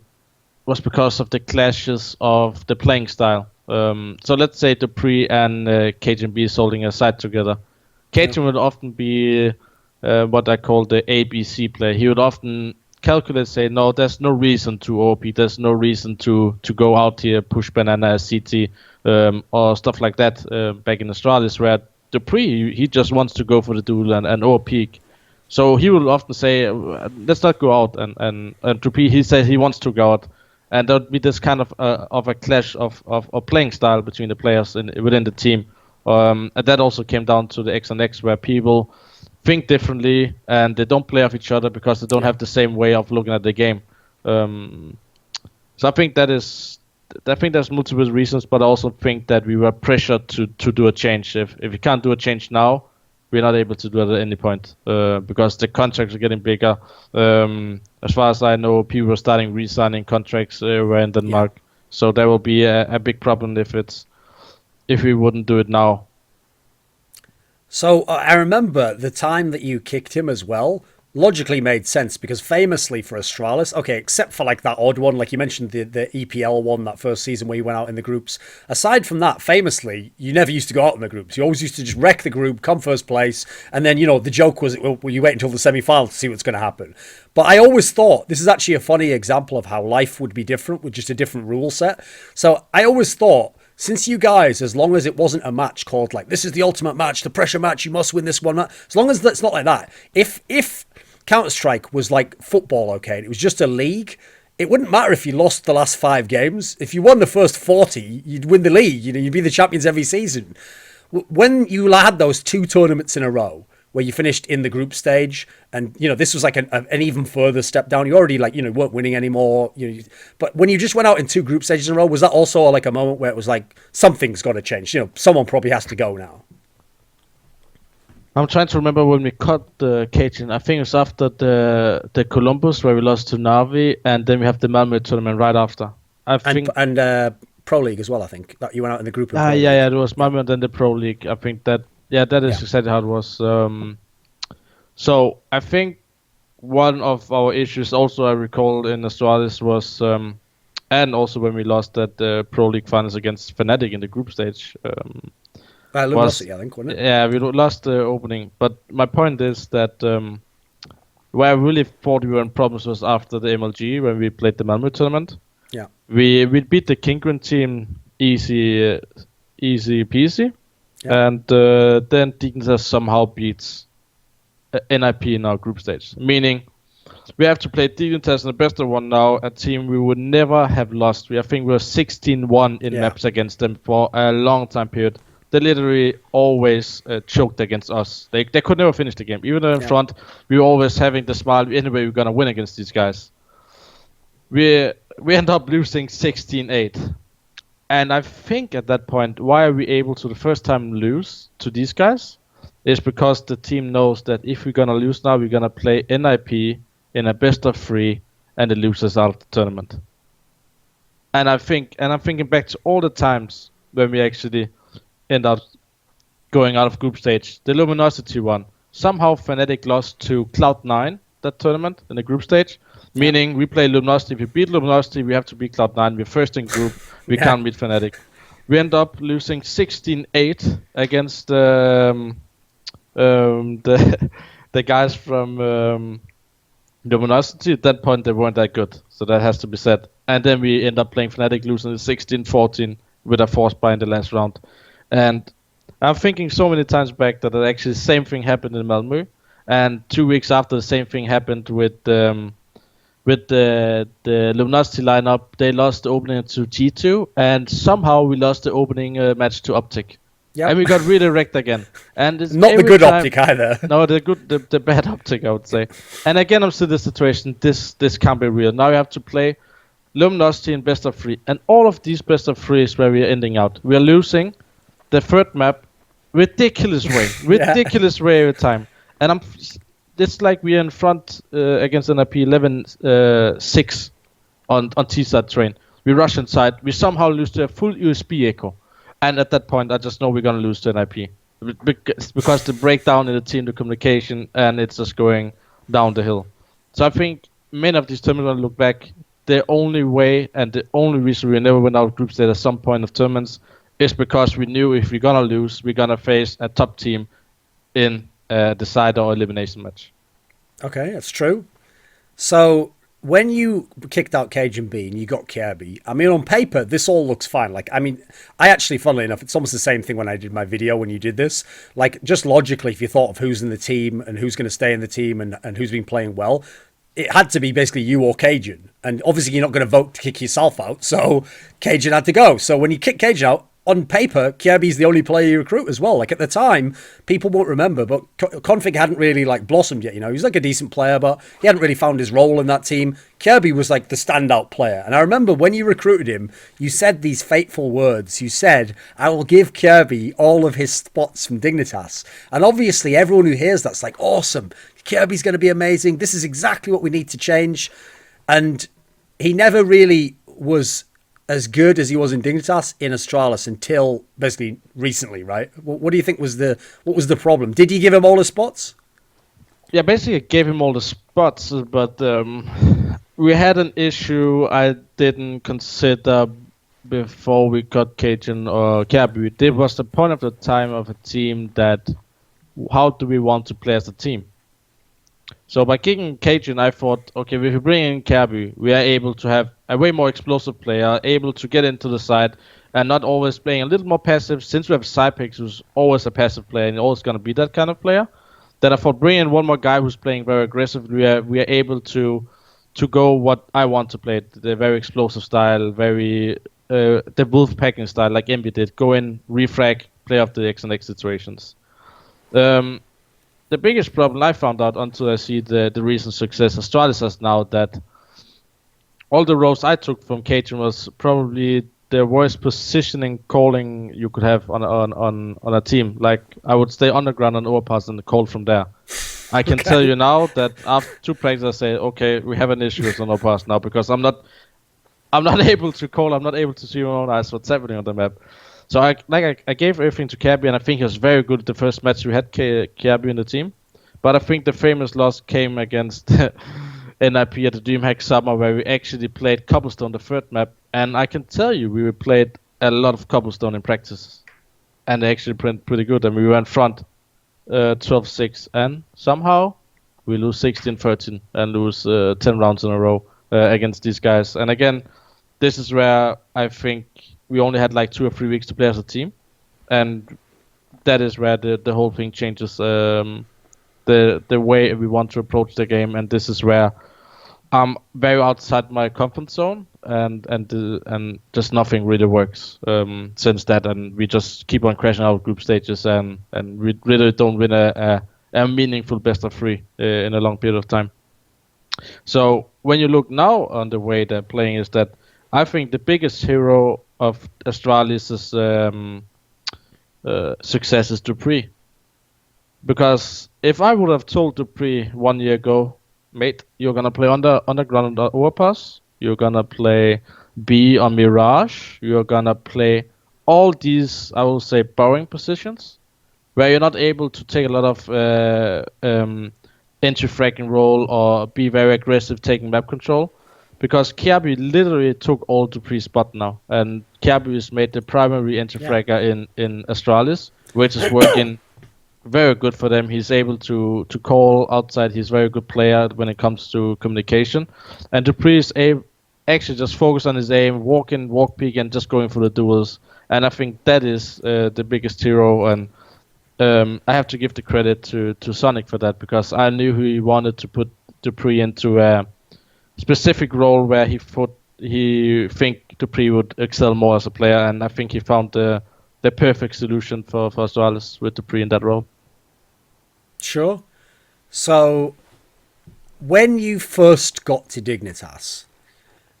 because of the clashes of the playing style. So let's say dupreeh and cajunb is holding a side together. Cajun would often be what I call the ABC player. He would often calculate, say, no, there's no reason to OP, there's no reason to go out here, push banana as CT, or stuff like that back in Astralis, where dupreeh, he just wants to go for the duel and OP. So he will often say, let's not go out, and dupreeh, he says he wants to go out. And there would be this kind of a clash of playing style between the players within the team. And that also came down to the X and X, where people think differently and they don't play off each other because they don't have the same way of looking at the game. So I think there's multiple reasons, but I also think that we were pressured to do a change. If you can't do a change now, we're not able to do it at any point because the contracts are getting bigger. As far as I know, people are starting re-signing contracts in Denmark. Yeah. So there will be a big problem if we wouldn't do it now. So I remember the time that you kicked him as well logically made sense, because famously for Astralis, okay, except for like that odd one, like you mentioned the EPL one, that first season where you went out in the groups, aside from that, famously, you never used to go out in the groups. You always used to just wreck the group, come first place, and then, the joke was, well, you wait until the semi-final to see what's going to happen. But I always thought, this is actually a funny example of how life would be different with just a different rule set. So I always thought, since you guys, as long as it wasn't a match called like, this is the ultimate match, the pressure match, you must win this one match, as long as that's not like that, if Counter-Strike was like football, okay, and it was just a league, it wouldn't matter if you lost the last 5 games. If you won the first 40, you'd win the league, you'd be the champions every season. When you had those 2 tournaments in a row, where you finished in the group stage, and this was like an even further step down. You already weren't winning anymore. But when you just went out in 2 group stages in a row, was that also like a moment where it was like something's got to change? Someone probably has to go now. I'm trying to remember when we cut the Cajun. I think it was after the Columbus where we lost to Navi, and then we have the Malmö tournament right after. And Pro League as well. I think that you went out in the group. Yeah, it was Malmö and then the Pro League. I think that. Yeah, that is exactly how it was. So I think one of our issues also I recall in Astralis was, and also when we lost that Pro League finals against FNATIC in the group stage. Lost it, I think, wasn't it? Yeah, we lost the opening. But my point is that Where I really thought we were in problems was after the MLG when we played the Malmö tournament. Yeah. We beat the Kingren team easy peasy. Yeah. And then Dignitas somehow beats NIP in our group stage. Meaning we have to play Dignitas in the best of one now, a team we would never have lost. I think we were 16-1 in maps against them for a long time period. They literally always choked against us. They could never finish the game. Even though in front, we were always having the smile. Anyway, we're going to win against these guys. We end up losing 16-8. And I think at that point, why are we able to the first time lose to these guys? Is because the team knows that if we're going to lose now, we're going to play NIP in a best of 3 and it loses out of the tournament. And I'm thinking back to all the times when we actually end up going out of group stage. The Luminosity one. Somehow FNATIC lost to Cloud9 that tournament in the group stage. Meaning we play Luminosity. If we beat Luminosity, we have to beat Cloud9. We're first in group. We can't beat FNATIC. We end up losing 16-8 against the guys from Luminosity. At that point, they weren't that good. So that has to be said. And then we end up playing FNATIC, losing 16-14 with a force buy in the last round. And I'm thinking so many times back that actually the same thing happened in Malmö. And 2 weeks after, the same thing happened with the Luminosity lineup. They lost the opening to G2, and somehow we lost the opening match to Optic. Yep. And we got really wrecked again. And it's not the good Optic either. No, the bad Optic, I would say. And again, I'm still in this situation. This can't be real. Now we have to play Luminosity in best of 3, and all of these best of 3 is where we are ending out. We are losing the third map, ridiculous way every time. And it's like we are in front against NIP 11-6 on T-side train. We rush inside. We somehow lose to a full USB echo. And at that point, I just know we're going to lose to NIP. Because the breakdown in the team, the communication, and it's just going down the hill. So I think many of these tournaments, when I look back, the only way and the only reason we never went out of group stage at some point of tournaments is because we knew if we're going to lose, we're going to face a top team in decider or elimination match. Okay, that's true. So when you kicked out cajunb and you got Kjaerbye, I mean, on paper, this all looks fine. Like, I mean, I actually, funnily enough, it's almost the same thing when I did my video when you did this. Like, just logically, if you thought of who's in the team and who's going to stay in the team and who's been playing well, it had to be basically you or Cajun. And obviously, you're not going to vote to kick yourself out, so Cajun had to go. So when you kick Cajun out, on paper, Kjaerbye's the only player you recruit as well. Like, at the time, people won't remember, but Config hadn't really, like, blossomed yet, you know. He was, like, a decent player, but he hadn't really found his role in that team. Kjaerbye was, like, the standout player. And I remember when you recruited him, you said these fateful words. You said, I will give Kjaerbye all of his spots from Dignitas. And obviously, everyone who hears that's like, awesome. Kjaerbye's going to be amazing. This is exactly what we need to change. And he never really was as good as he was in Dignitas in Astralis until basically recently, right? What do you think was what was the problem? Did you give him all the spots? Yeah, basically I gave him all the spots, but we had an issue I didn't consider before we got Cajun or Kjaerbye. It was the point of the time of a team that how do we want to play as a team? So by kicking Cajun, I thought, okay, if we bring in Kjaerbye, we are able to have a way more explosive player, able to get into the side, and not always playing a little more passive. Since we have Cypix, who's always a passive player and always going to be that kind of player, then I thought bring in one more guy who's playing very aggressive. We are able to go what I want to play, the very explosive style, very the wolf packing style, like MB did. Go in, refrag, play off the X and X situations. The biggest problem I found out until I see the recent success Astralis has now, that all the roles I took from Cajun was probably the worst positioning calling you could have on a team. Like, I would stay underground on overpass and call from there. I can tell you now that after 2 plays I say, okay, we have an issue with on overpass now, because I'm not able to call, I'm not able to see my own eyes what's happening on the map. So I gave everything to Kjaerbye, and I think he was very good at the first match we had Kjaerbye in the team. But I think the famous loss came against NIP at the DreamHack Summer, where we actually played Cobblestone the third map. And I can tell you, we played a lot of Cobblestone in practice. And they actually played pretty good, and we were in front 12-6. And somehow we lose 16-13 and lose 10 rounds in a row against these guys. And again, this is where I think we only had like 2 or 3 weeks to play as a team, and that is where the whole thing changes the way we want to approach the game. And this is where I'm very outside my comfort zone, and just nothing really works since that, and we just keep on crashing out group stages, and we really don't win a meaningful best of 3 in a long period of time. So when you look now on the way they're playing, is that I think the biggest hero of Astralis' success is dupreeh. Because if I would have told dupreeh 1 year ago, mate, you're gonna play underground on overpass, you're gonna play B on Mirage, you're gonna play all these, I will say, boring positions, where you're not able to take a lot of entry fragging role or be very aggressive taking map control. Because Kjaerbye literally took all dupreeh's spot now, and Kjaerbye is made the primary entry fragger in Astralis, which is working very good for them. He's able to call outside. He's a very good player when it comes to communication. And dupreeh is actually just focus on his aim, walk in, walk peek, and just going for the duels. And I think that is the biggest hero. And I have to give the credit to Sonic for that, because I knew he wanted to put dupreeh into a specific role where he think dupreeh would excel more as a player. And I think he found the perfect solution for Astralis with dupreeh in that role. Sure. So, when you first got to Dignitas,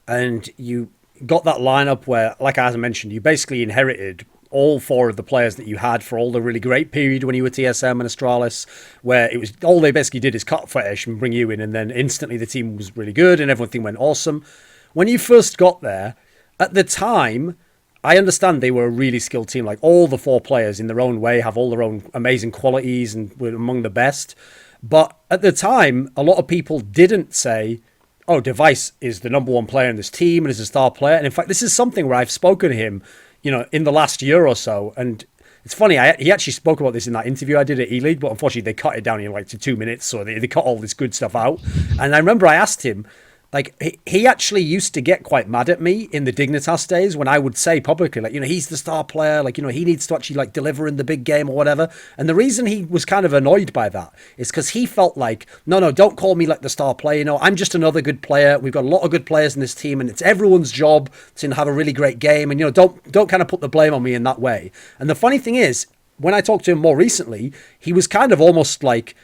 and you got that lineup where, like as I mentioned, you basically inherited all 4 of the players that you had for all the really great period when you were TSM and Astralis, where it was all they basically did is cut fetish and bring you in, and then instantly the team was really good and everything went awesome. When you first got there, at the time, I understand they were a really skilled team. Like, all the 4 players in their own way have all their own amazing qualities and were among the best. But at the time, a lot of people didn't say, oh, Device is the number 1 player in this team and is a star player. And in fact, this is something where I've spoken to him, in the last year or so. And it's funny, he actually spoke about this in that interview I did at ELEAGUE, but unfortunately they cut it down in like to 2 minutes. So they cut all this good stuff out. And I remember I asked him, like, he actually used to get quite mad at me in the Dignitas days when I would say publicly, like, he's the star player, like, he needs to actually, like, deliver in the big game or whatever. And the reason he was kind of annoyed by that is because he felt like, no, don't call me, like, the star player. I'm just another good player. We've got a lot of good players in this team, and it's everyone's job to have a really great game. And, don't kind of put the blame on me in that way. And the funny thing is, when I talked to him more recently, he was kind of almost like,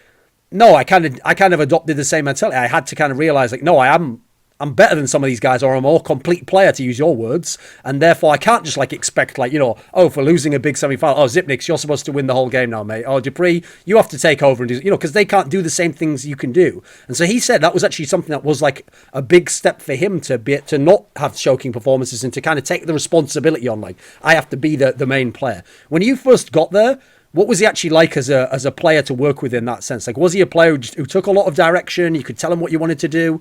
no, I kind of adopted the same mentality. I had to kind of realize, like, no, I'm better than some of these guys, or I'm a more complete player, to use your words, and therefore I can't just like expect, like, oh, for losing a big semi-final, oh, Zipnix, you're supposed to win the whole game now, mate. Oh, dupreeh, you have to take over and do, because they can't do the same things you can do. And so he said that was actually something that was like a big step for him to not have choking performances and to kind of take the responsibility on, like, I have to be the main player. When you first got there, what was he actually like as a player to work with in that sense? Like, was he a player who took a lot of direction? You could tell him what you wanted to do?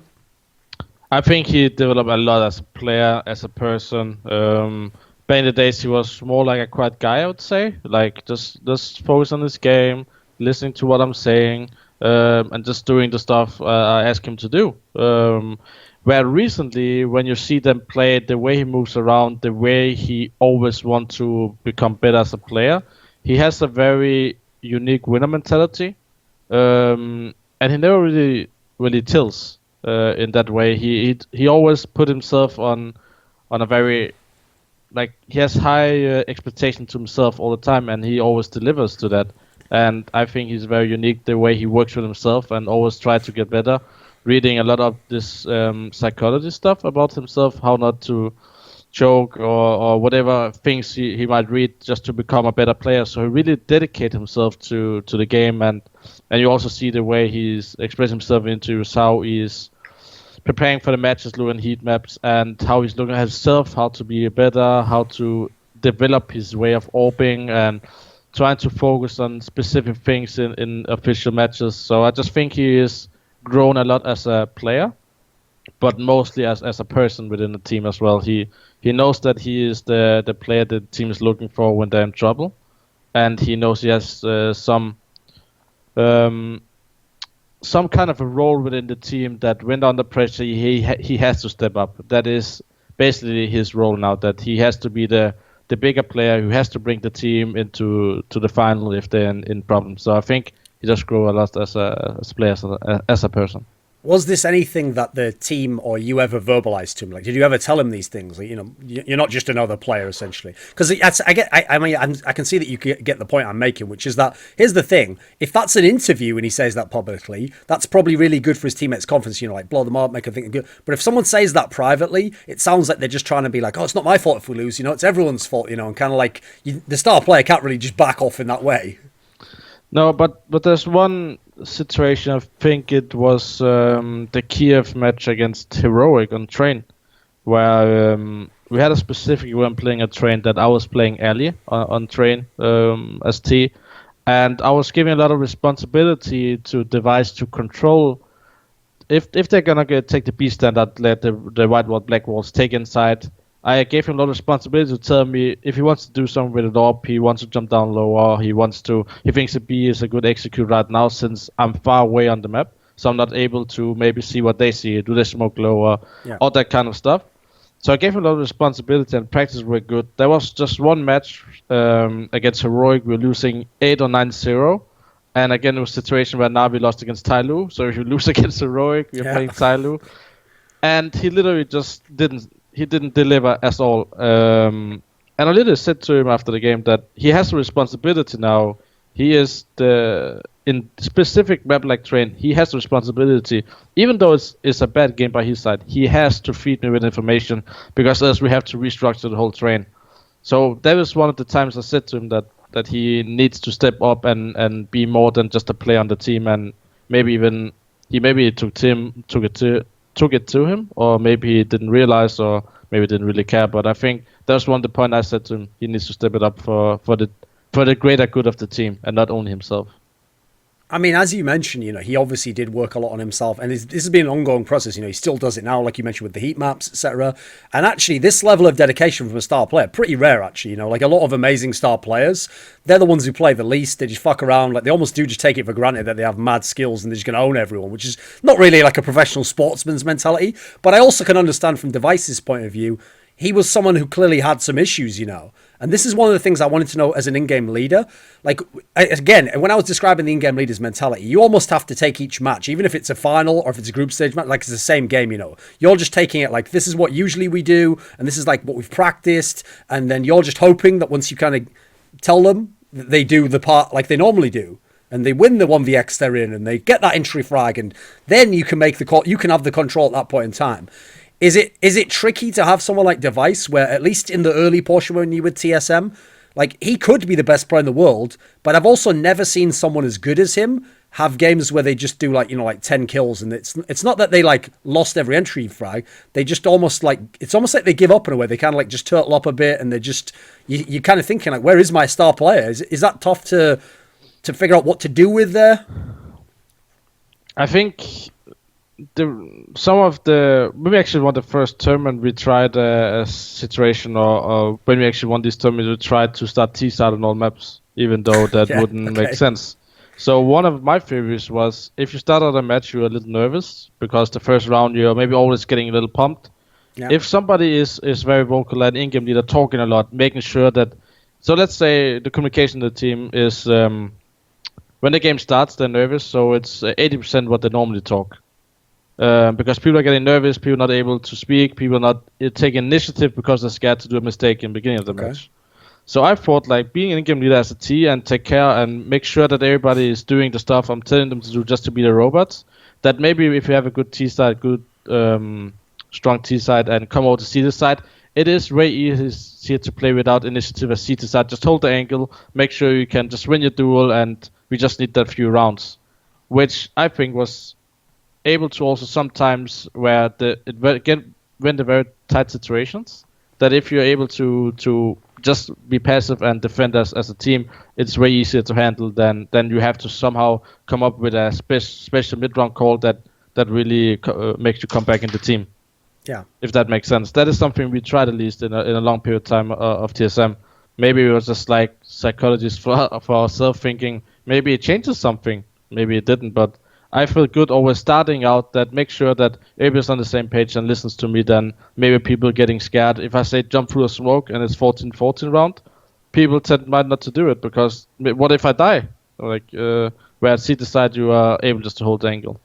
I think he developed a lot as a player, as a person. Back in the days, he was more like a quiet guy, I would say. Like, just focus on his game, listening to what I'm saying, and just doing the stuff I ask him to do. Where recently, when you see them play, the way he moves around, the way he always wants to become better as a player, he has a very unique winner mentality, and he never really tilts in that way. He always put himself on a very, like, he has high expectation to himself all the time, and he always delivers to that. And I think he's very unique the way he works with himself and always try to get better. Reading a lot of this psychology stuff about himself, how not to choke or whatever things he might read just to become a better player. So he really dedicate himself to the game, and you also see the way he's expressing himself into how he's preparing for the matches, looking heat maps, and how he's looking at himself, how to be better, how to develop his way of orbing, and trying to focus on specific things in official matches. So I just think he is grown a lot as a player, but mostly as a person within the team as well. He knows that he is the player the team is looking for when they're in trouble, and he knows he has some some kind of a role within the team that when under pressure he has to step up. That is basically his role now. That he has to be the bigger player who has to bring the team into the final if they're in problems. So I think he just grew a lot as a player, as a person. Was this anything that the team or you ever verbalized to him? Like, did you ever tell him these things? Like, you're not just another player, essentially. Because I can see that you get the point I'm making, which is that here's the thing: if that's an interview and he says that publicly, that's probably really good for his teammates' confidence. Like blow them up, make them think good. But if someone says that privately, it sounds like they're just trying to be like, oh, it's not my fault if we lose. It's everyone's fault. And kind of like the star player can't really just back off in that way. No, but there's one situation. I think it was the Kiev match against Heroic on Train, where we had a specific when playing a Train that I was playing early on Train as T, and I was giving a lot of responsibility to Device to control. If they're gonna take the B standard, let the white wall, black walls take inside. I gave him a lot of responsibility to tell me if he wants to do something with it up, he wants to jump down lower, he thinks the B is a good execute right now since I'm far away on the map, so I'm not able to maybe see what they see, do they smoke lower, all that kind of stuff. So I gave him a lot of responsibility and practice were good. There was just one match against Heroic, we were losing 8 or 9-0. And again, it was a situation where Navi lost against Tyloo, so if you lose against Heroic, you're playing Tyloo. And he literally just didn't deliver at all. And I literally said to him after the game that he has a responsibility now. He is in specific map like Train, he has the responsibility. Even though it's a bad game by his side, he has to feed me with information because else we have to restructure the whole Train. So that was one of the times I said to him that he needs to step up and be more than just a player on the team, and maybe even he took it to him, or maybe he didn't realize, or maybe didn't really care. But I think that's one of the point I said to him. He needs to step it up for the greater good of the team and not only himself. I mean, as you mentioned, he obviously did work a lot on himself, and this has been an ongoing process. He still does it now, like you mentioned with the heat maps, etc. And actually, this level of dedication from a star player, pretty rare, actually. Like a lot of amazing star players, they're the ones who play the least. They just fuck around, like they almost do just take it for granted that they have mad skills and they're just going to own everyone, which is not really like a professional sportsman's mentality. But I also can understand from Device's point of view, he was someone who clearly had some issues, And this is one of the things I wanted to know as an in-game leader. Like, again, when I was describing the in-game leader's mentality, you almost have to take each match, even if it's a final or if it's a group stage match, like it's the same game, You're just taking it like, this is what usually we do, and this is like what we've practiced, and then you're just hoping that once you kind of tell them that they do the part like they normally do, and they win the 1vx they're in, and they get that entry frag, and then you can make the call, you can have the control at that point in time. Is it tricky to have someone like Device where, at least in the early portion when you were TSM, like he could be the best player in the world, but I've also never seen someone as good as him have games where they just do like 10 kills, and it's not that they like lost every entry frag, they just almost like, it's almost like they give up in a way. They kind of like just turtle up a bit, and they just, you're kind of thinking like, where is my star player? Is that tough to figure out what to do with there? I think when we actually won the first tournament, we tried a situation, or when we actually won this tournament, we tried to start T-side on all maps, even though that wouldn't make sense. So one of my theories was, if you start out a match, you're a little nervous because the first round you're maybe always getting a little pumped. Yeah. If somebody is very vocal and in-game leader talking a lot, making sure that, so let's say the communication of the team is when the game starts, they're nervous, so it's 80% what they normally talk. Because people are getting nervous, people are not able to speak, people are not taking initiative because they're scared to do a mistake in the beginning of the match. So I thought like being an in-game leader as a T and take care and make sure that everybody is doing the stuff I'm telling them to do just to be the robots, that maybe if you have a good T-side, good strong T-side and come over to C side, it is way easier to play without initiative as C side. Just hold the angle, make sure you can just win your duel, and we just need that few rounds. Which I think was able to also sometimes where when the very tight situations, that if you're able to just be passive and defend as a team, it's way easier to handle than you have to somehow come up with a special mid-round call that really makes you come back in the team. Yeah, if that makes sense. That is something we tried at least in a long period of time of TSM. Maybe it was just like psychologists for ourselves thinking maybe it changes something. Maybe it didn't, but I feel good always starting out that make sure that everybody's on the same page and listens to me. Then maybe people getting scared. If I say jump through a smoke and it's 14-14 round, people might not to do it because what if I die? Like where at seed side you are able just to hold the angle.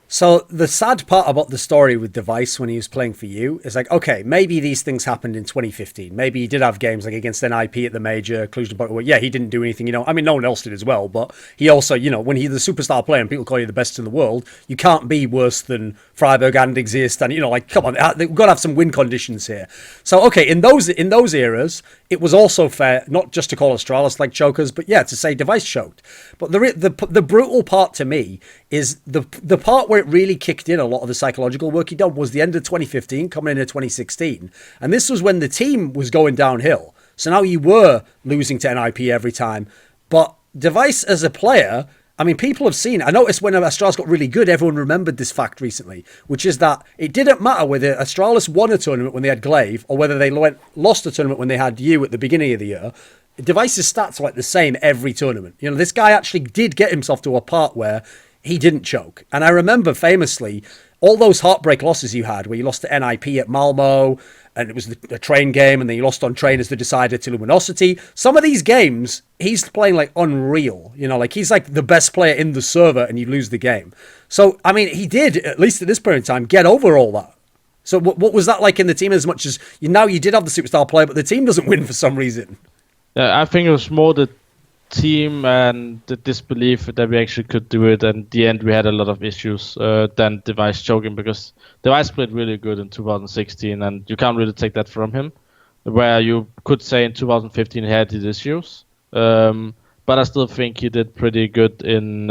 So the sad part about the story with Device when he was playing for you is like, okay, maybe these things happened in 2015. Maybe he did have games like against NIP at the major, Cluj, where yeah, he didn't do anything, I mean, no one else did as well, but he also, when he's the superstar player and people call you the best in the world, you can't be worse than Freiburg and Exist. And, like, come on, we've got to have some win conditions here. So, okay, in those eras, it was also fair not just to call Astralis like chokers, but yeah, to say Device choked. But the brutal part to me is the part where it really kicked in a lot of the psychological work he done was the end of 2015, coming into 2016. And this was when the team was going downhill. So now you were losing to NIP every time. But Device as a player, I mean, people have seen, I noticed when Astralis got really good, everyone remembered this fact recently, which is that it didn't matter whether Astralis won a tournament when they had Glaive or whether they lost a tournament when they had you at the beginning of the year. Device's stats were like the same every tournament. This guy actually did get himself to a part where he didn't choke. And I remember famously all those heartbreak losses you had where you lost to NIP at Malmo and it was a train game and then you lost on train as the decider to Luminosity. Some of these games, he's playing like unreal. Like he's like the best player in the server and you lose the game. So, I mean, he did, at least at this point in time, get over all that. So what was that like in the team as much as you did have the superstar player, but the team doesn't win for some reason? Yeah, I think it was more the team and the disbelief that we actually could do it, and in the end we had a lot of issues than Device choking, because Device played really good in 2016 and you can't really take that from him, where you could say in 2015 he had his issues, but I still think he did pretty good in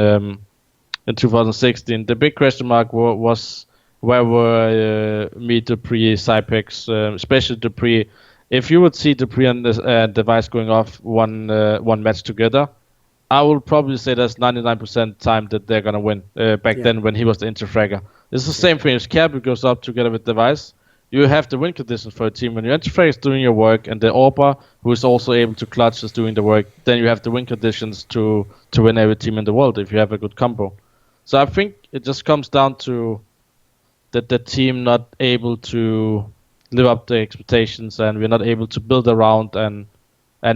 2016. The big question mark was where were me, Dupree, Cypex, especially Dupree. If you would see Dupree and Device going off one match together, I would probably say that's 99% time that they're gonna win. Back then when he was the interfragger, it's the same thing. If Kjaerbye goes up together with Device, you have the win conditions for a team. When your interfragger is doing your work and the AWPer, who is also able to clutch, is doing the work, then you have the win conditions to win every team in the world if you have a good combo. So I think it just comes down to that the team not able to live up to expectations, and we're not able to build around and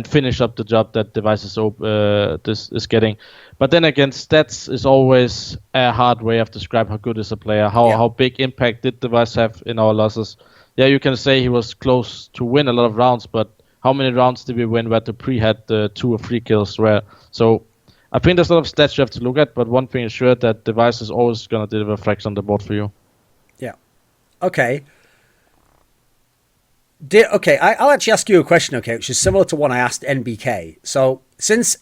finish up the job that Device is getting. But then again, stats is always a hard way of describe how good is a player, how big impact did Device have in our losses. Yeah, you can say he was close to win a lot of rounds, but how many rounds did we win where Dupree had 2 or 3 kills? So I think there's a lot of stats you have to look at, but one thing is sure, that Device is always going to deliver frags on the board for you. Yeah. Okay. I'll actually ask you a question, which is similar to one I asked NBK. So, since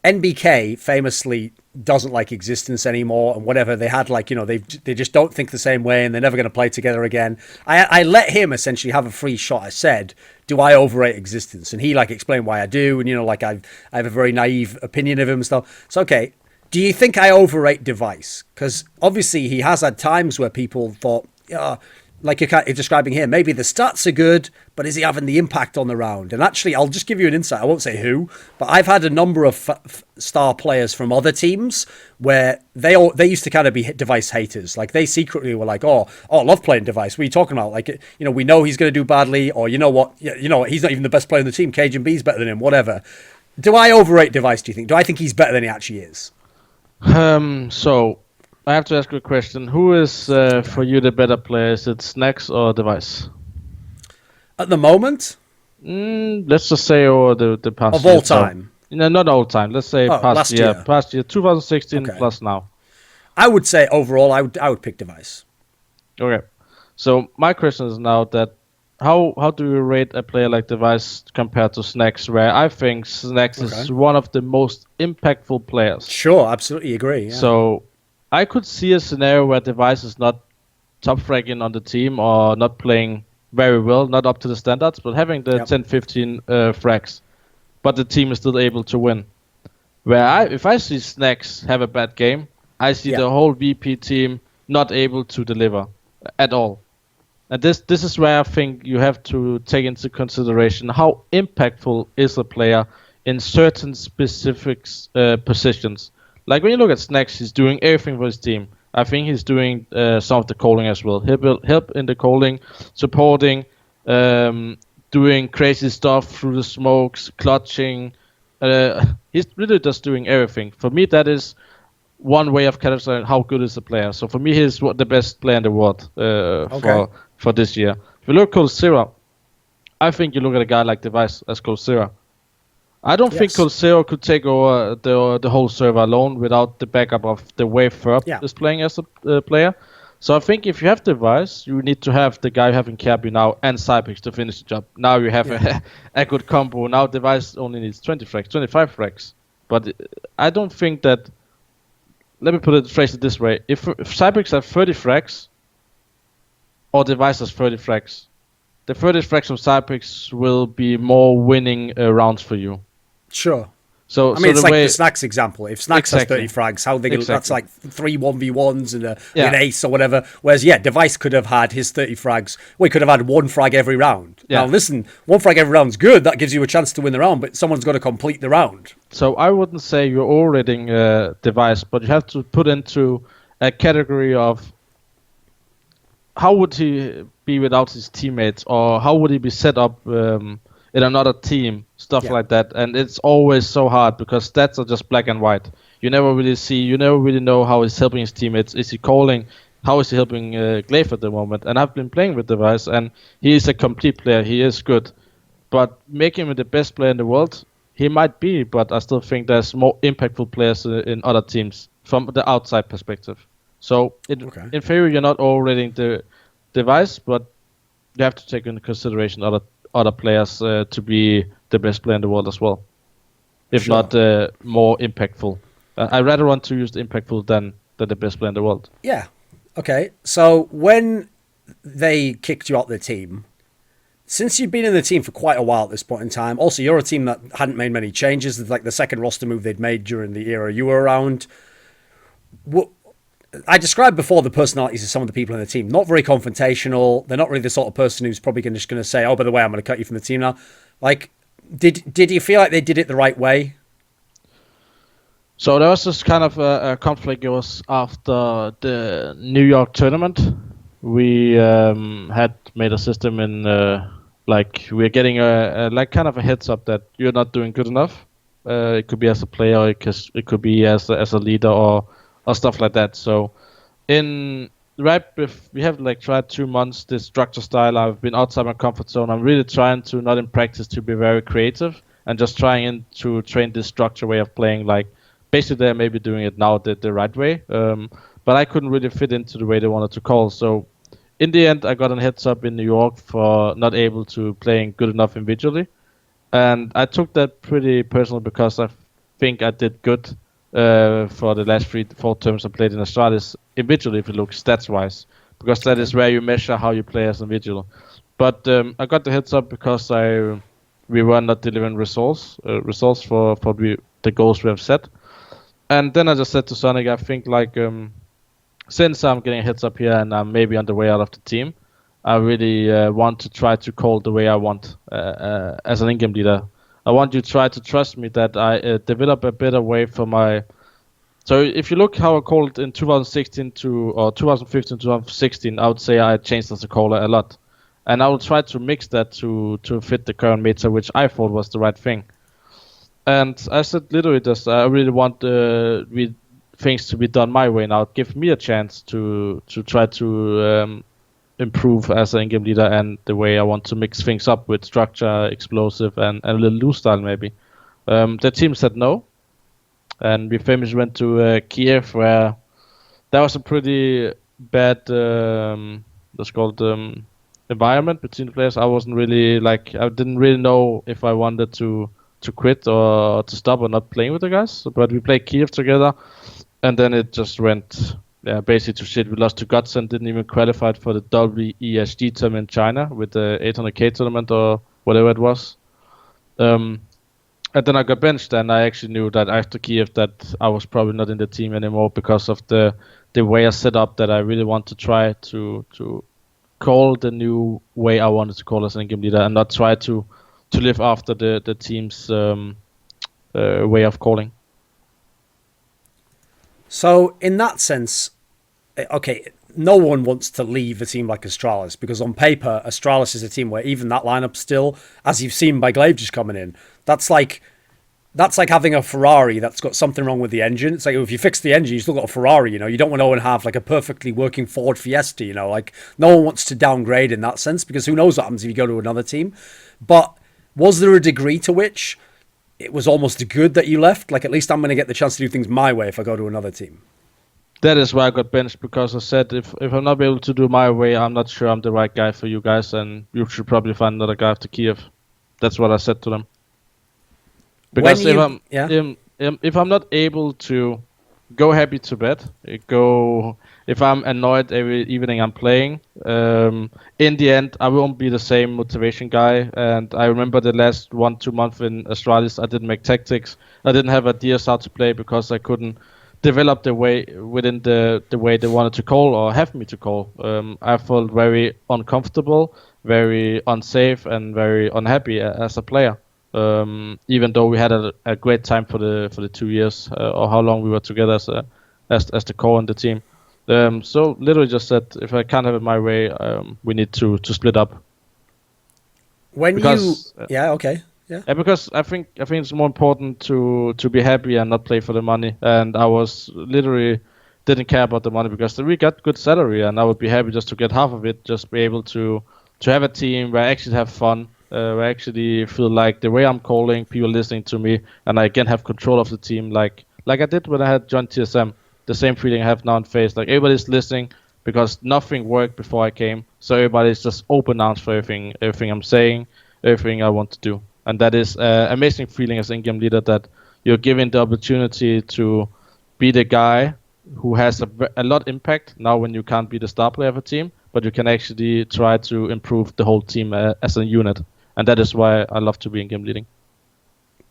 NBK famously doesn't like existence anymore, and whatever they had, they just don't think the same way, and they're never going to play together again. I let him essentially have a free shot. I said, "Do I overrate existence?" And he explained why I do, and I have a very naive opinion of him and stuff. So, okay, do you think I overrate Device? Because obviously he has had times where people thought, like you're describing here, maybe the stats are good, but is he having the impact on the round? And actually, I'll just give you an insight. I won't say who, but I've had a number of star players from other teams where they used to kind of be Device haters. Like they secretly were like, oh, I love playing Device. What are you talking about? Like, we know he's going to do badly, or you know what, he's not even the best player in the team. cajunb's better than him, whatever. Do I overrate Device, do you think? Do I think he's better than he actually is? So I have to ask you a question. Who is, for you, the better player? Is it Snacks or Device? At the moment? Let's just say over the past of all time. No, not all time. Let's say past year. Past year, 2016 plus now. I would say overall, I would pick Device. Okay. So my question is now that how do you rate a player like Device compared to Snacks, where I think Snacks is one of the most impactful players? Sure, absolutely agree. Yeah. So I could see a scenario where Device is not top fragging on the team or not playing very well, not up to the standards, but having the 10-15 frags, but the team is still able to win. Where if I see Snacks have a bad game, I see the whole VP team not able to deliver at all. And this is where I think you have to take into consideration how impactful is a player in certain specific positions. Like when you look at Snacks, he's doing everything for his team. I think he's doing some of the calling as well. He will help in the calling, supporting, doing crazy stuff through the smokes, clutching. He's really just doing everything. For me, that is one way of categorizing how good is the player. So for me, he's the best player in the world for this year. If you look at Coldzera, I think you look at a guy like Device as Coldzera. I don't think Coldzera could take over the whole server alone without the backup of the way Ferb is playing as a player. So I think if you have Device, you need to have the guy you have in Kjaerbye now and cbblestone to finish the job. Now you have a good combo. Now Device only needs 20 frags, 25 frags. But I don't think that... Let me phrase it this way. If cbblestone have 30 frags, or Device has 30 frags, the 30 frags from cbblestone will be more winning rounds for you. Sure. So I mean, so it's the like way, the Snacks example. If Snacks has 30 frags, how they gonna, that's like 3 1v1s and an ace or whatever. Whereas, Device could have had his 30 frags. We could have had 1 frag every round. Now, listen, 1 frag every round's good. That gives you a chance to win the round, but someone's got to complete the round. So I wouldn't say you're all-rating Device, but you have to put into a category of how would he be without his teammates, or how would he be set up in another team, stuff like that. And it's always so hard because stats are just black and white. You never really know how he's helping his teammates. Is he calling? How is he helping Glaive at the moment? And I've been playing with Device, and he is a complete player. He is good. But making him the best player in the world, he might be, but I still think there's more impactful players in other teams from the outside perspective. So in theory, you're not all rating the Device, but you have to take into consideration other players to be the best player in the world as well, if not more impactful. I'd rather want to use the impactful than the best player in the world. Yeah. Okay. So when they kicked you out of the team, since you've been in the team for quite a while at this point in time, also you're a team that hadn't made many changes. It's like the second roster move they'd made during the era you were around. I described before the personalities of some of the people in the team. Not very confrontational. They're not really the sort of person who's probably just going to say, oh, by the way, I'm going to cut you from the team now. Like, did you feel like they did it the right way? So there was this kind of a conflict. It was after the New York tournament. We had made a system in, we're getting a kind of a heads up that you're not doing good enough. It could be as a player, it could be as a leader or stuff like that. So we have tried 2 months this structure style. I've been outside my comfort zone. I'm really trying to, not in practice, to be very creative and just trying to train this structure way of playing. Like basically they're maybe doing it now the right way, but I couldn't really fit into the way they wanted to call. So in the end I got a heads up in New York for not able to playing good enough individually, and I took that pretty personal because I think I did good for the last 3-4 terms I played in Astralis individually, if you look stats-wise, because that is where you measure how you play as an individual. But I got the heads up because we were not delivering results for the goals we have set. And then I just said to Sonic, I think since I'm getting a heads up here and I'm maybe on the way out of the team, I really want to try to call the way I want as an in-game leader. I want you to try to trust me that I develop a better way for my... So if you look how I called in 2015, 2016, I would say I changed as a caller a lot. And I will try to mix that to fit the current meta, which I thought was the right thing. And I said literally just, I really want things to be done my way now. Give me a chance to try to improve as an in-game leader and the way I want to mix things up with structure, explosive, and a little loose style maybe. The team said no, and we famously went to Kiev, where that was a pretty bad, let's call it, environment between the players. I wasn't really I didn't really know if I wanted to quit or to stop or not playing with the guys. But we played Kiev together, and then it just went basically to shit. We lost to Godson, didn't even qualify for the WESG tournament in China with the 800k tournament or whatever it was. And then I got benched, and I actually knew that after Kiev that I was probably not in the team anymore because of the way I set up, that I really want to try to call the new way I wanted to call as an in-game leader and not try to live after the team's way of calling. So in that sense, okay, no one wants to leave a team like Astralis because on paper, Astralis is a team where even that lineup still, as you've seen by Glaive just coming in, that's like having a Ferrari that's got something wrong with the engine. It's like if you fix the engine, you still got a Ferrari, you know. You don't want to have like a perfectly working Ford Fiesta, you know. Like no one wants to downgrade in that sense because who knows what happens if you go to another team. But was there a degree to which it was almost good that you left? Like at least I'm going to get the chance to do things my way if I go to another team. That is why I got benched, because I said if I'm not able to do my way, I'm not sure I'm the right guy for you guys, and you should probably find another guy after Kiev. That's what I said to them. Because if I'm not able to go happy to bed, if I'm annoyed every evening I'm playing, in the end I won't be the same motivation guy. And I remember the last 1-2 months in Astralis, I didn't make tactics. I didn't have ideas how to play because I couldn't develop the way within the way they wanted to call or have me to call. I felt very uncomfortable, very unsafe, and very unhappy as a player. Even though we had a great time for the 2 years or how long we were together as the core in the team. So literally just said, if I can't have it my way, we need to split up. Because I think it's more important to be happy and not play for the money. And I was literally didn't care about the money because we got good salary, and I would be happy just to get half of it, just be able to have a team where I actually have fun. I actually feel like the way I'm calling, people listening to me, and I again have control of the team, like I did when I had joined TSM. The same feeling I have now in FaZe. Like everybody's listening because nothing worked before I came, so everybody's just open arms for everything I'm saying, everything I want to do, and that is an amazing feeling as in-game leader that you're given the opportunity to be the guy who has a lot impact now when you can't be the star player of a team, but you can actually try to improve the whole team as a unit. And that is why I love to be in game leading.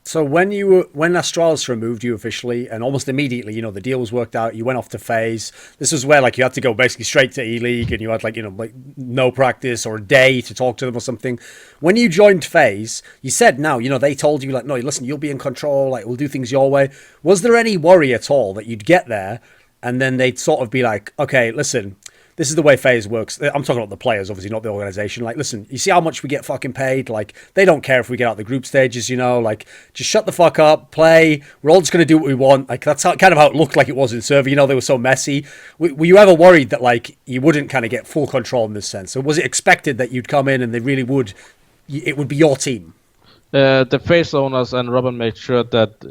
So when Astralis removed you officially, and almost immediately, you know, the deal was worked out, you went off to FaZe. This was where like you had to go basically straight to ELEAGUE, and you had like, you know, like no practice or a day to talk to them or something. When you joined FaZe, you said now, you know, they told you like, no, listen, you'll be in control, like we'll do things your way. Was there any worry at all that you'd get there and then they'd sort of be like, okay, listen, this is the way FaZe works. I'm talking about the players, obviously, not the organization. Like, listen, you see how much we get fucking paid? Like, they don't care if we get out the group stages, you know? Like, just shut the fuck up, play. We're all just going to do what we want. Like, that's kind of how it looked like it was in server. You know, they were so messy. Were you ever worried that, like, you wouldn't kind of get full control in this sense? Or was it expected that you'd come in and they really would, it would be your team? The FaZe owners and Robin made sure that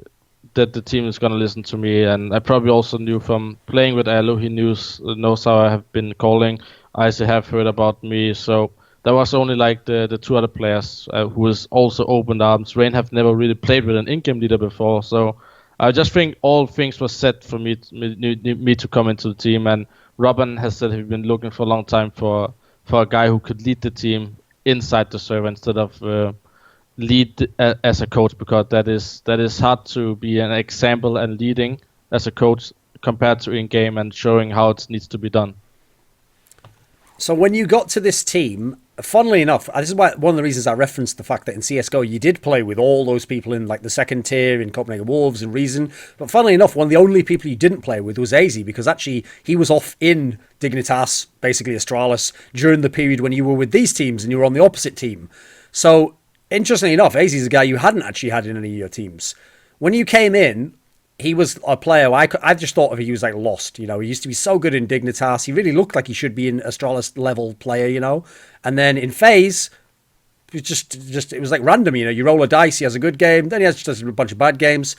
the team is going to listen to me, and I probably also knew from playing with Alu, he knows how I have been calling. Aizy have heard about me, so there was only like the two other players who is also open arms. Rain have never really played with an in-game leader before, so I just think all things were set for me to come into the team. And Robin has said he's been looking for a long time for a guy who could lead the team inside the server instead of lead as a coach, because that is hard to be an example and leading as a coach compared to in game and showing how it needs to be done. So when you got to this team, funnily enough, this is why one of the reasons I referenced the fact that in CSGO you did play with all those people in like the second tier in Copenhagen Wolves and Reason, but funnily enough, one of the only people you didn't play with was aizy, because actually he was off in Dignitas, basically Astralis, during the period when you were with these teams and you were on the opposite team. So interestingly enough, aizy is a guy you hadn't actually had in any of your teams. When you came in, he was a player I just thought of he was like lost, you know. He used to be so good in Dignitas. He really looked like he should be an Astralis level player, you know. And then in FaZe, it just it was like random, you know. You roll a dice, he has a good game, then he has just a bunch of bad games.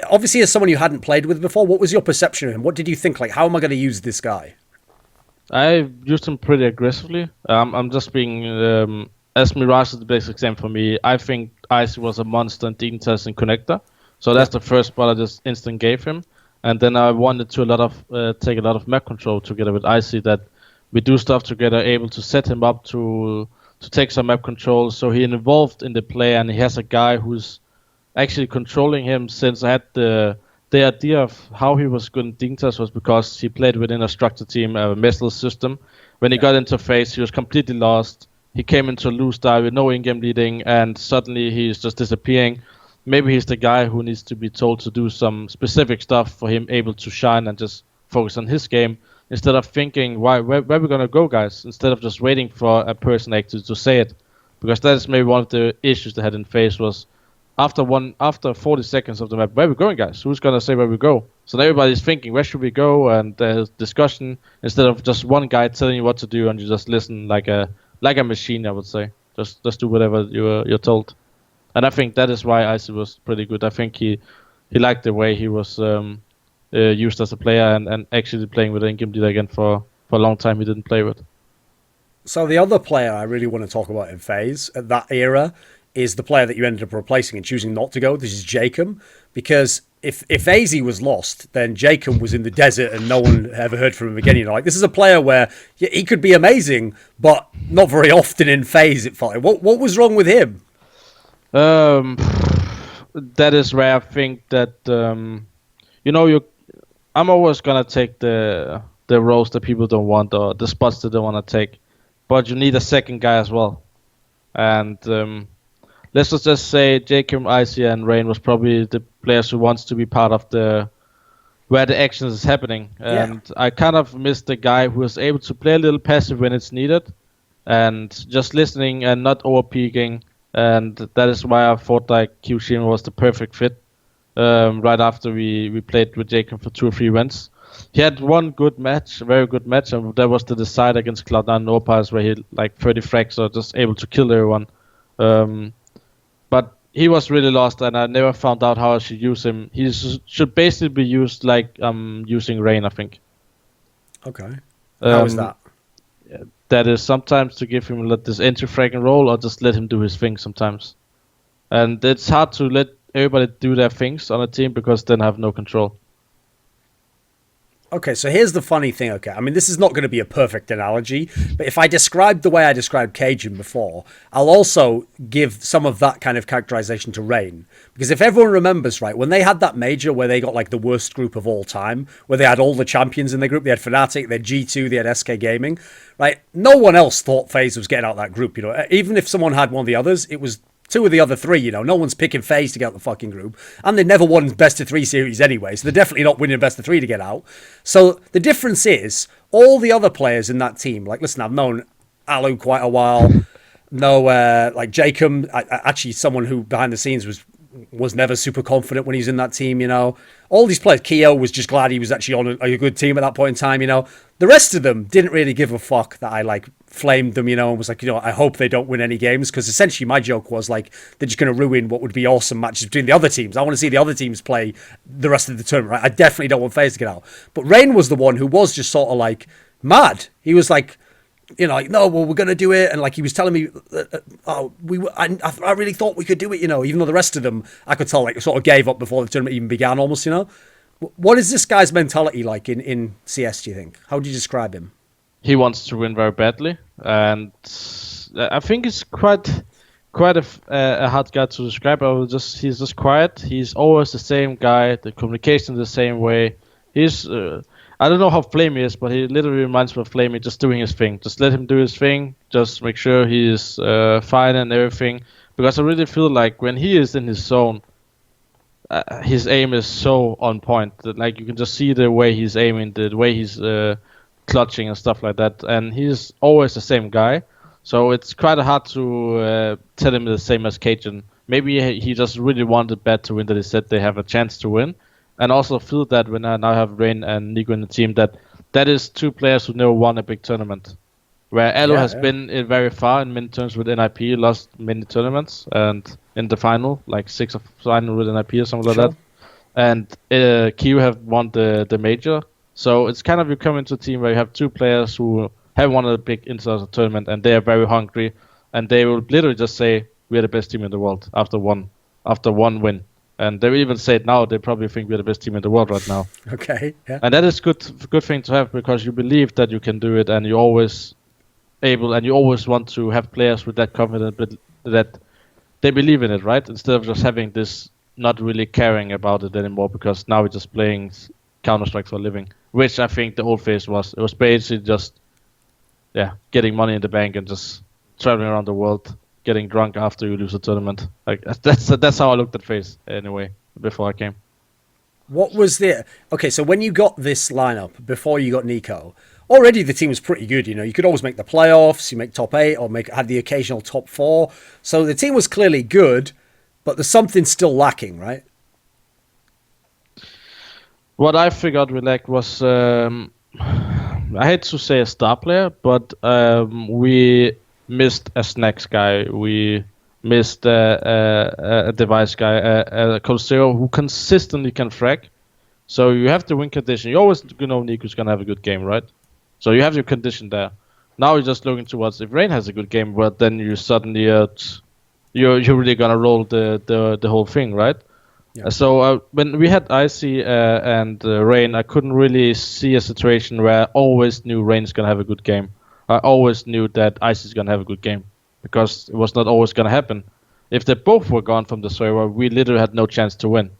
Obviously, as someone you hadn't played with before, what was your perception of him? What did you think? Like, how am I going to use this guy? I used him pretty aggressively. I'm just being... as Mirage is the best example for me, I think Aizy was a monster in Dignitas and Connector. So that's the first spot I just instant gave him. And then I wanted to take a lot of map control together with Aizy, that we do stuff together, able to set him up to take some map control. So he involved in the play, and he has a guy who's actually controlling him. Since I had the idea of how he was good in Dignitas was because he played within a structured team, a metal system. When he got into FaZe, he was completely lost. He came into a loose dive with no in-game leading, and suddenly he's just disappearing. maybe he's the guy who needs to be told to do some specific stuff for him able to shine and just focus on his game instead of thinking where we gonna go, guys, instead of just waiting for a person actually to say it, because that is maybe one of the issues they had in FaZe was after 40 seconds of the map, where we going, guys? Who's gonna say where we go? So everybody's thinking where should we go, and there's discussion instead of just one guy telling you what to do and you just listen like a machine. I would say just do whatever you're told. And I think that is why aizy was pretty good. I think he liked the way he was used as a player and actually playing with in-game leader again for a long time he didn't play with. So the other player I really want to talk about in FaZe at that era is the player that you ended up replacing and choosing not to go. This is jkaem, because if aizy was lost, then jkaem was in the desert and no one ever heard from him again. You know, like this is a player where he could be amazing, but not very often in FaZe. It felt like. What was wrong with him? That is where I think that I'm always gonna take the roles that people don't want or the spots that they want to take, but you need a second guy as well. And let's just say jkaem, aizy, and Rain was probably the players who wants to be part of where the action is happening. And I kind of missed the guy who was able to play a little passive when it's needed, and just listening and not overpeaking. And that is why I thought like Kjaerbye was the perfect fit. Right after we played with jkaem for 2 or 3 wins, he had one good match, a very good match, and that was the decide against Cloud9 and overpass where he like 30 frags or just able to kill everyone. But he was really lost, and I never found out how I should use him. He should basically be used like using Rain, I think. Okay. How is that? That is sometimes to give him this entry frag and roll, or just let him do his thing sometimes. And it's hard to let everybody do their things on a team because then I have no control. Okay, so here's the funny thing, okay? I mean, this is not going to be a perfect analogy, but if I describe the way I described Cajun before, I'll also give some of that kind of characterization to Rain. Because if everyone remembers, right, when they had that major where they got like the worst group of all time, where they had all the champions in their group, they had FNATIC, they had G2, they had SK Gaming, right? No one else thought FaZe was getting out that group, you know? Even if someone had one of the others, it was 2 of the other 3, you know. No one's picking FaZe to get out the fucking group. And they never won best of 3 series anyway, so they're definitely not winning best of 3 to get out. So the difference is, all the other players in that team, like, listen, I've known Alu quite a while, like jkaem, actually someone who behind the scenes was never super confident when he was in that team, you know. All these players, Keo was just glad he was actually on a good team at that point in time, you know. The rest of them didn't really give a fuck that I, like, flamed them, you know, and was like, you know, I hope they don't win any games, because essentially my joke was, like, they're just going to ruin what would be awesome matches between the other teams. I want to see the other teams play the rest of the tournament, right? I definitely don't want FaZe to get out. But Rain was the one who was just sort of, like, mad. He was like, you know, like, no, well, we're going to do it. And like, he was telling me, I really thought we could do it, you know, even though the rest of them, I could tell, like, sort of gave up before the tournament even began almost, you know. What is this guy's mentality like in CS, do you think? How would you describe him? He wants to win very badly. And I think it's quite a hard guy to describe. He's just quiet. He's always the same guy. The communication the same way. He's... I don't know how Flame is, but he literally reminds me of Flame, just doing his thing. Just let him do his thing. Just make sure he is fine and everything. Because I really feel like when he is in his zone, his aim is so on point. That, like, you can just see the way he's aiming, the way he's clutching and stuff like that. And he's always the same guy. So it's quite hard to tell him the same as Cajun. Maybe he just really wanted bad to win, that he said they have a chance to win. And also feel that when I now have Rain and NiKo in the team, that is 2 players who never won a big tournament. Where Elo has been very far in many tournaments with NIP, lost many tournaments, and in the final, like 6 of final with NIP or something like that. And Q have won the major. So it's kind of, you come into a team where you have 2 players who have won a big international tournament, and they are very hungry, and they will literally just say, we are the best team in the world after one win. And they even said now they probably think we're the best team in the world right now. Okay, yeah. And that is good thing to have, because you believe that you can do it, and you're always able, and you always want to have players with that confidence, but that they believe in it, right? Instead of just having this not really caring about it anymore, because now we're just playing Counter-Strike for a living, which I think the old phase was. It was basically just, getting money in the bank and just traveling around the world getting drunk after you lose a tournament. Like that's how I looked at FaZe anyway before I came. What was the... Okay, so when you got this lineup, before you got NiKo, already the team was pretty good, you know. You could always make the playoffs, you make top 8, or had the occasional top 4. So the team was clearly good, but there's something still lacking, right? What I figured with ELEAGUE was... I hate to say a star player, but we missed a snacks guy. We missed a device guy, a Coldzera who consistently can frag. So you have the win condition. You always know NiKo's gonna have a good game, right? So you have your condition there. Now you're just looking towards if Rain has a good game, but then you suddenly you're really gonna roll the whole thing, right? Yeah. So when we had aizy and Rain, I couldn't really see a situation where I always knew Rain's gonna have a good game. I always knew that aizy's gonna have a good game, because it was not always gonna happen. If they both were gone from the server, we literally had no chance to win.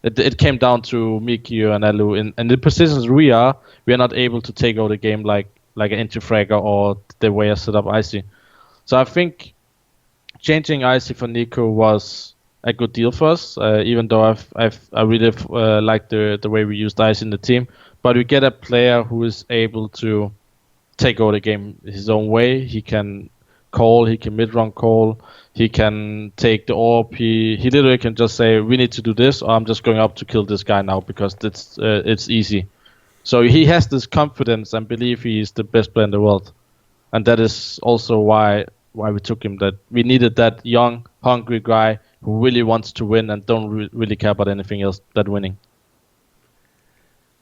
It came down to me, Kyo, and Elu. In the positions we are not able to take over the game like an anti-fragger or the way I set up aizy. So I think changing aizy for NiKo was a good deal for us, even though I really like the way we used aizy in the team. But we get a player who is able to take over the game his own way. He can call, he can mid-run call, he can take the AWP. He literally can just say, we need to do this, or I'm just going up to kill this guy now because it's easy. So he has this confidence and belief he is the best player in the world. And that is also why we took him. That we needed that young, hungry guy who really wants to win and don't really care about anything else than winning.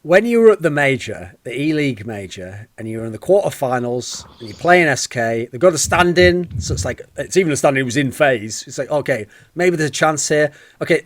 When you were at the major, the E-League major, and you were in the quarterfinals, and you're playing SK, they've got a stand-in, so it's even a stand-in who was in FaZe. It's like, okay, maybe there's a chance here. Okay,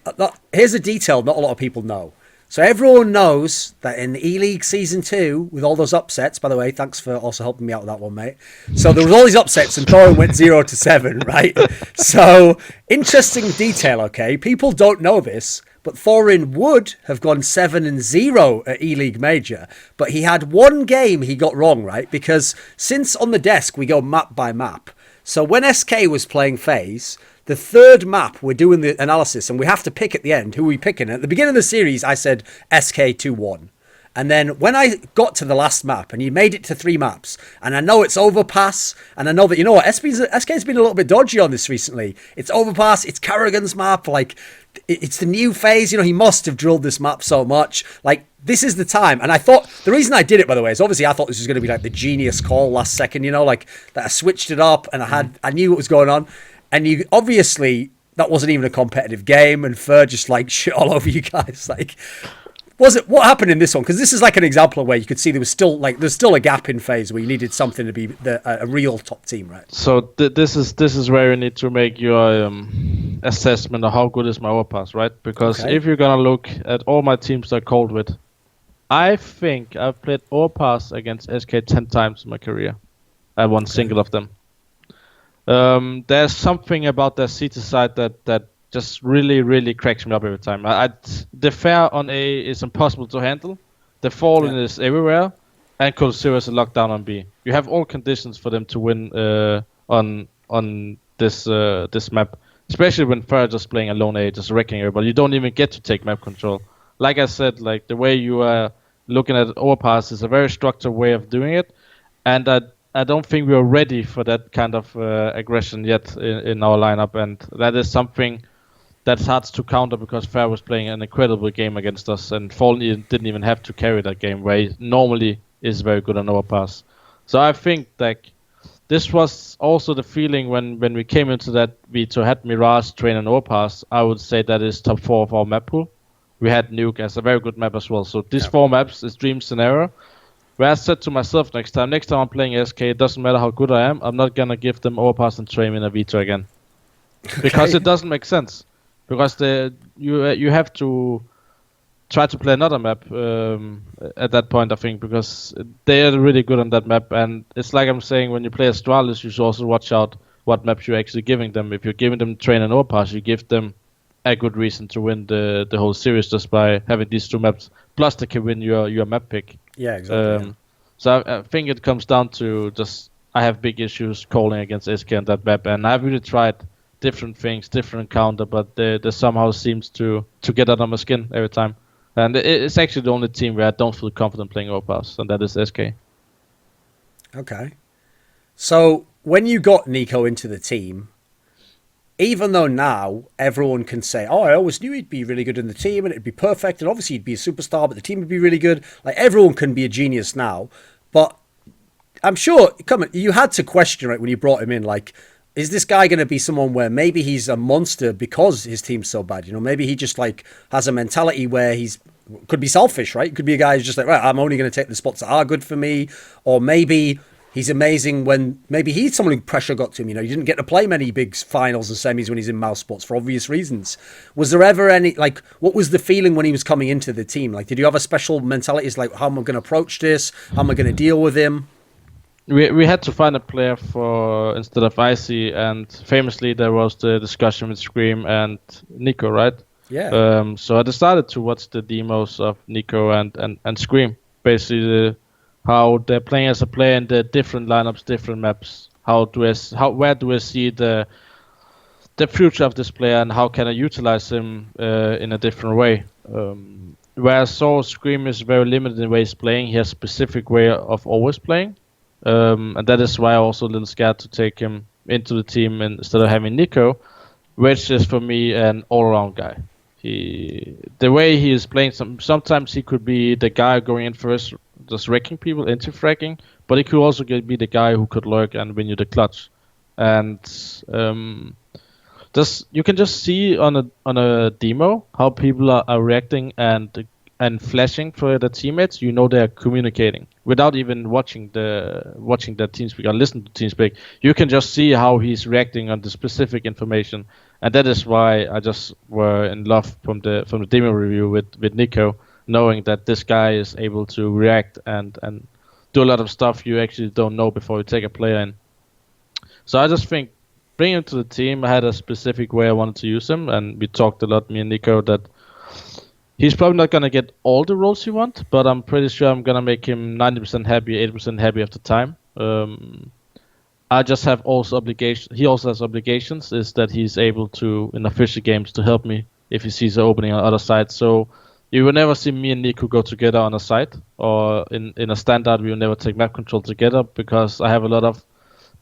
here's a detail not a lot of people know. So everyone knows that in the E-League Season 2, with all those upsets, by the way, thanks for also helping me out with that one, mate. So there was all these upsets and Thorin went 0-7, right? So, interesting detail, okay? People don't know this, but Thorin would have gone 7-0 at E-League Major, but he had one game he got wrong, right? Because since on the desk we go map by map, so when SK was playing FaZe, the third map, we're doing the analysis, and we have to pick at the end who we picking. At the beginning of the series, I said SK 2-1. And then when I got to the last map, and you made it to 3 maps, and I know it's overpass, and I know that, you know what, SK's been a little bit dodgy on this recently. It's overpass, it's karrigan's map, like, it's the new FaZe, you know, he must have drilled this map so much. Like, this is the time. And I thought, the reason I did it, by the way, is obviously I thought this was going to be like the genius call last second, you know, like, that I switched it up, and I knew what was going on. And you obviously, that wasn't even a competitive game, and Fer just like shit all over you guys. Like, what happened in this one? Because this is like an example of where you could see there's still a gap in FaZe where you needed something to be a real top team, right? So this is where you need to make your assessment of how good is my overpass, right? Because if you're gonna look at all my teams I called with, I think I've played overpass against SK 10 times in my career. I won single of them. There's something about their CT side that just really cracks me up every time. The fair on A is impossible to handle. The fallen is everywhere, and Coldzera is a lockdown on B. You have all conditions for them to win on this map, especially when Fer just playing alone A, just wrecking everybody. You don't even get to take map control. Like I said, like the way you are looking at overpass is a very structured way of doing it, and I don't think we are ready for that kind of aggression yet in our lineup, and that is something that's hard to counter because Fer was playing an incredible game against us, and Fallen didn't even have to carry that game, where he normally is very good on overpass. So I think that this was also the feeling when we came into that V2 had Mirage, Train, and overpass. I would say that is top 4 of our map pool. We had Nuke as a very good map as well. So these 4 maps is dream scenario. Where I said to myself next time I'm playing SK, it doesn't matter how good I am, I'm not gonna give them overpass and Train in a V2 again. Because it doesn't make sense. Because you have to try to play another map at that point, I think, because they are really good on that map. And it's like I'm saying, when you play Astralis, you should also watch out what maps you're actually giving them. If you're giving them Train and overpass, you give them a good reason to win the whole series just by having these 2 maps. Plus they can win your map pick. Yeah, exactly. So I think it comes down to just I have big issues calling against SK on that map, and I've really tried different things, different counter, but they somehow seems to get under my skin every time. And it's actually the only team where I don't feel confident playing overpass, and that is SK. Okay. So when you got NiKo into the team, even though now everyone can say, oh, I always knew he'd be really good in the team and it'd be perfect, and obviously he'd be a superstar, but the team would be really good. Like, everyone can be a genius now. But I'm sure, you had to question, right, when you brought him in, like, is this guy going to be someone where maybe he's a monster because his team's so bad? You know, maybe he just, like, has a mentality where could be selfish, right? Could be a guy who's just like, right, I'm only going to take the spots that are good for me. Or maybe he's amazing when maybe he's someone who pressure got to him. You know, you didn't get to play many big finals and semis when he's in mouse spots for obvious reasons. Was there ever any, like, what was the feeling when he was coming into the team? Like, did you have a special mentality? It's like, how am I going to approach this? How am I going to deal with him? We had to find a player for instead of aizy, and famously there was the discussion with Scream and NiKo, right? Yeah. So I decided to watch the demos of NiKo and Scream, basically how they're playing as a player in the different lineups, different maps. Where do I see the future of this player, and how can I utilize him in a different way? Where I saw Scream is very limited in the way he's playing. He has a specific way of always playing. And that is why I'm also a little scared to take him into the team instead of having NiKo, which is for me an all-around guy. The way he is playing, sometimes he could be the guy going in first, just wrecking people, anti-fracking, but he could also be the guy who could lurk and win you the clutch. And you can just see on a demo how people are reacting and flashing for the teammates. You know, they're communicating without even watching the TeamSpeak or listen to TeamSpeak. You can just see how he's reacting on the specific information, and that is why I just were in love from the demo review with NiKo, knowing that this guy is able to react and do a lot of stuff you actually don't know before you take a player in. So I just think bringing him to the team, I had a specific way I wanted to use him, and we talked a lot, me and NiKo, that he's probably not going to get all the roles he wants, but I'm pretty sure I'm going to make him 90% happy, 80% happy of the time. I just have also obligations. He also has obligations, is that he's able to, in official games, to help me if he sees an opening on the other side. So you will never see me and NiKo go together on a site, or in a standard we will never take map control together, because I have a lot of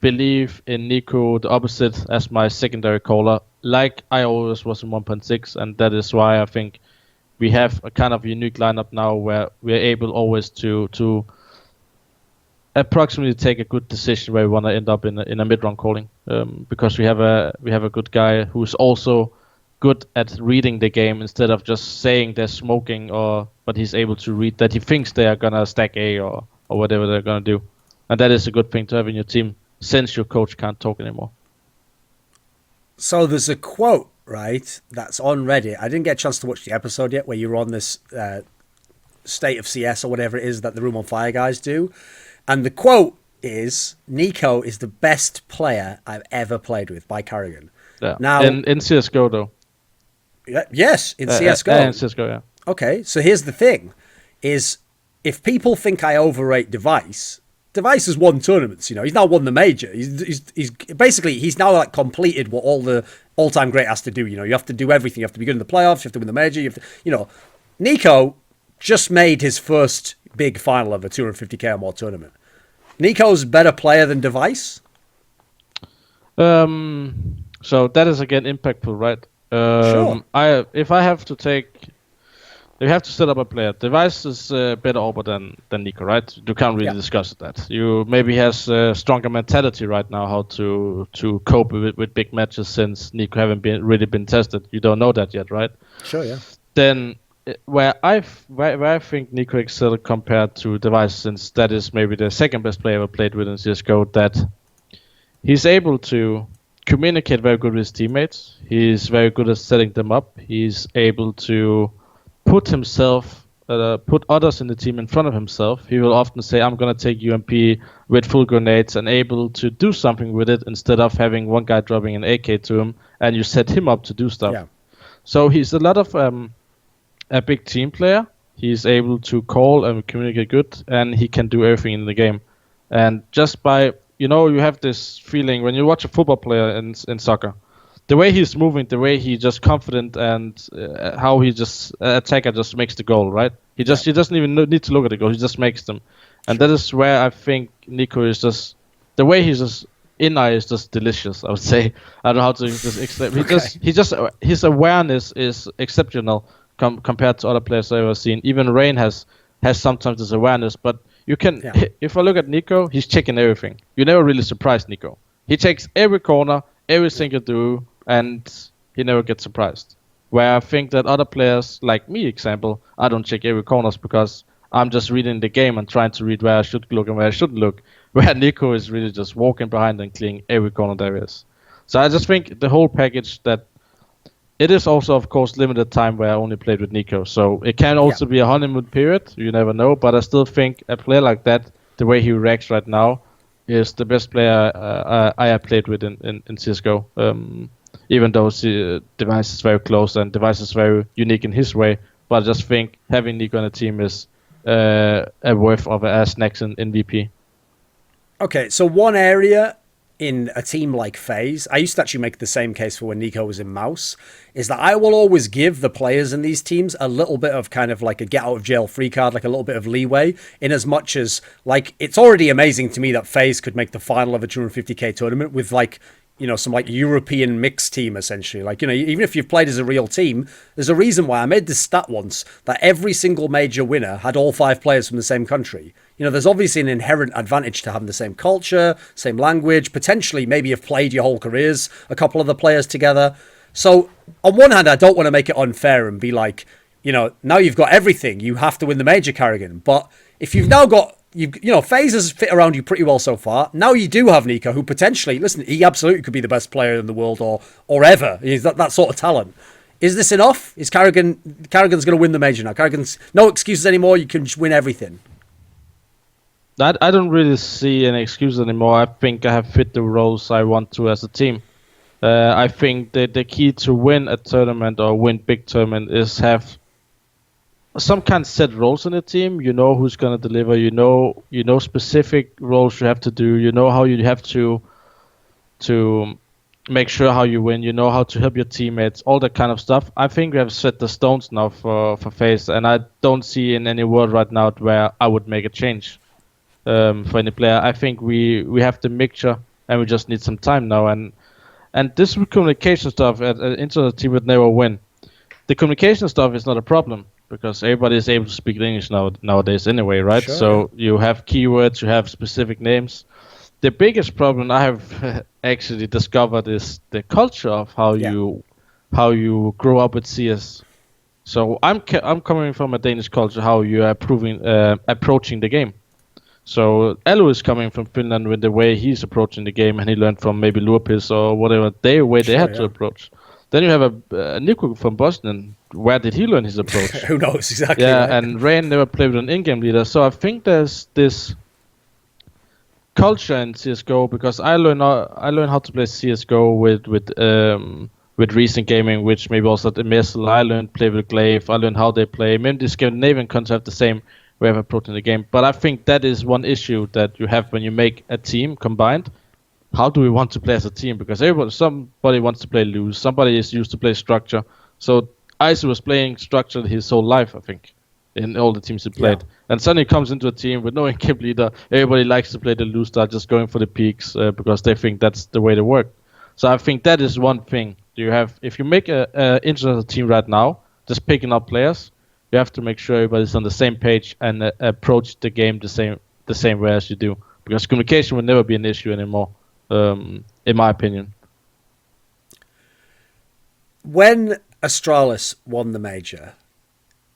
belief in NiKo, the opposite, as my secondary caller, like I always was in 1.6, and that is why I think we have a kind of unique lineup now where we're able always to approximately take a good decision where we want to end up in a mid-round calling, because we have a good guy who's also good at reading the game instead of just saying they're smoking, but he's able to read that he thinks they are gonna stack A or whatever they're gonna do, and that is a good thing to have in your team since your coach can't talk anymore. So there's a quote, right, that's on Reddit. I didn't get a chance to watch the episode yet, where you were on this State of CS or whatever it is that the Room on Fire guys do. And the quote is, NiKo is the best player I've ever played with, by karrigan. Yeah. Now, in CSGO, though. Yes, in CSGO. In CSGO, yeah. Okay, so here's the thing, is if people think I overrate Device has won tournaments, you know. He's now won the major. He's basically, he's now like completed what all the all-time great has to do, you know. You have to do everything. You have to be good in the playoffs, you have to win the major, you know. NiKo just made his first big final of a 250k or more tournament. NiKo's a better player than Device? So that is again impactful, right? Sure. If you have to set up a player, Device is better over than NiKo, right? You can't really discuss that. You maybe has a stronger mentality right now how to cope with big matches, since NiKo haven't really been tested. You don't know that yet, right? Sure, yeah. Then where I think NiKo excelled compared to Device, since that is maybe the second best player I ever played with in CSGO, that he's able to communicate very good with his teammates. He's very good at setting them up. He's able to put others in the team in front of himself. He will often say, I'm going to take UMP with full grenades, and able to do something with it instead of having one guy dropping an AK to him and you set him up to do stuff. Yeah. So he's a lot of a big team player. He's able to call and communicate good, and he can do everything in the game. And just by you know, you have this feeling when you watch a football player in soccer, the way he's moving, the way he just confident, and how he just attacker just makes the goal, right? He doesn't even need to look at the goal. He just makes them, and that is where I think NiKo is just the way he's just in eye is just delicious. I would say I don't know how to just explain. His awareness is exceptional compared to other players I've ever seen. Even Rain has sometimes this awareness, but you can if I look at NiKo, he's checking everything. You never really surprise NiKo. He checks every corner, every single do, and he never gets surprised. Where I think that other players, like me, example, I don't check every corners because I'm just reading the game and trying to read where I should look and where I shouldn't look. Where NiKo is really just walking behind and clearing every corner there is. So I just think the whole package that it is also, of course, limited time where I only played with NiKo. So it can also be a honeymoon period. You never know. But I still think a player like that, the way he reacts right now, is the best player I have played with in CSGO. Even though Device is very close and Device is very unique in his way. But I just think having NiKo on the team is a worth of a snacks in VP. Okay, so one area in a team like FaZe, I used to actually make the same case for when NiKo was in mouz, is that I will always give the players in these teams a little bit of kind of like a get out of jail free card, like a little bit of leeway, in as much as, like, it's already amazing to me that FaZe could make the final of a 250k tournament with, like, you know, some like European mixed team, essentially. Like, you know, even if you've played as a real team, there's a reason why I made this stat once that every single major winner had all 5 players from the same country. You know, there's obviously an inherent advantage to having the same culture, same language, potentially maybe you've played your whole careers, a couple of the players together. So on one hand, I don't want to make it unfair and be like, you know, now you've got everything, you have to win the major, karrigan. But if you've now got, you know, FaZe has fit around you pretty well so far. Now you do have NiKo, who potentially, listen, he absolutely could be the best player in the world or ever. He's that sort of talent. Is this enough? Is karrigan's going to win the major now? Karrigan's no excuses anymore. You can just win everything. I don't really see any excuse anymore. I think I have fit the roles I want to as a team. I think that the key to win a tournament or win big tournament is have some kind of set roles in the team. You know who's gonna deliver. You know specific roles you have to do. You know how you have to make sure how you win. You know how to help your teammates. All that kind of stuff. I think we have set the stones now for FaZe, and I don't see in any world right now where I would make a change for any player. I think we have the mixture, and we just need some time now. And this communication stuff at an internet team would never win. The communication stuff is not a problem, because everybody is able to speak English nowadays anyway, right? Sure. So you have keywords, you have specific names. The biggest problem I have actually discovered is the culture of how you grow up with CS. So I'm coming from a Danish culture, how you are approaching the game. So Elu is coming from Finland with the way he's approaching the game, and he learned from maybe Lurpis or whatever they had to approach. Then you have a NiKo from Boston. Where did he learn his approach? Who knows exactly? Yeah, right? and Rain never played with an in-game leader. So I think there's this culture in CS:GO, because I learned how to play CS:GO with recent gaming, which maybe also at MSL. I learned play with Glaive. I learned how they play. Maybe the Scandinavian countries have the same way of approaching the game. But I think that is one issue that you have when you make a team combined. How do we want to play as a team? Because somebody wants to play loose. Somebody is used to play structure. So aizy was playing structure his whole life, I think, in all the teams he played. Yeah. And suddenly comes into a team with no in-game leader. Everybody likes to play the loose start, just going for the peaks because they think that's the way to work. So I think that is one thing. If you make a international team right now, just picking up players, you have to make sure everybody's on the same page and approach the game the same way as you do. Because communication will never be an issue anymore, in my opinion. When Astralis won the major,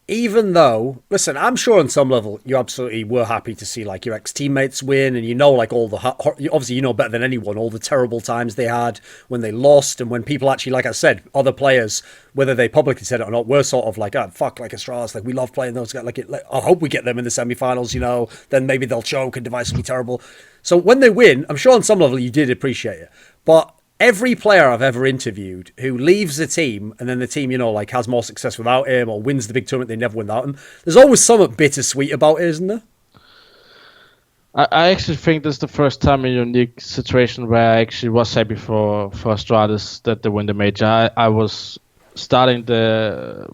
even though, listen, I'm sure on some level you absolutely were happy to see like your ex-teammates win, and you know, like all the, obviously you know better than anyone, all the terrible times they had when they lost, and when people actually, like I said, other players, whether they publicly said it or not, were sort of like, oh, fuck, like Astralis, like we love playing those guys, like I hope we get them in the semi-finals, you know, then maybe they'll choke and Device will be terrible. So when they win, I'm sure on some level you did appreciate it, but every player I've ever interviewed who leaves the team and then the team, you know, like has more success without him or wins the big tournament, they never win without him, there's always something bittersweet about it, isn't there? I actually think this is the first time in a unique situation where I actually was happy for Astralis that they win the major. I was starting the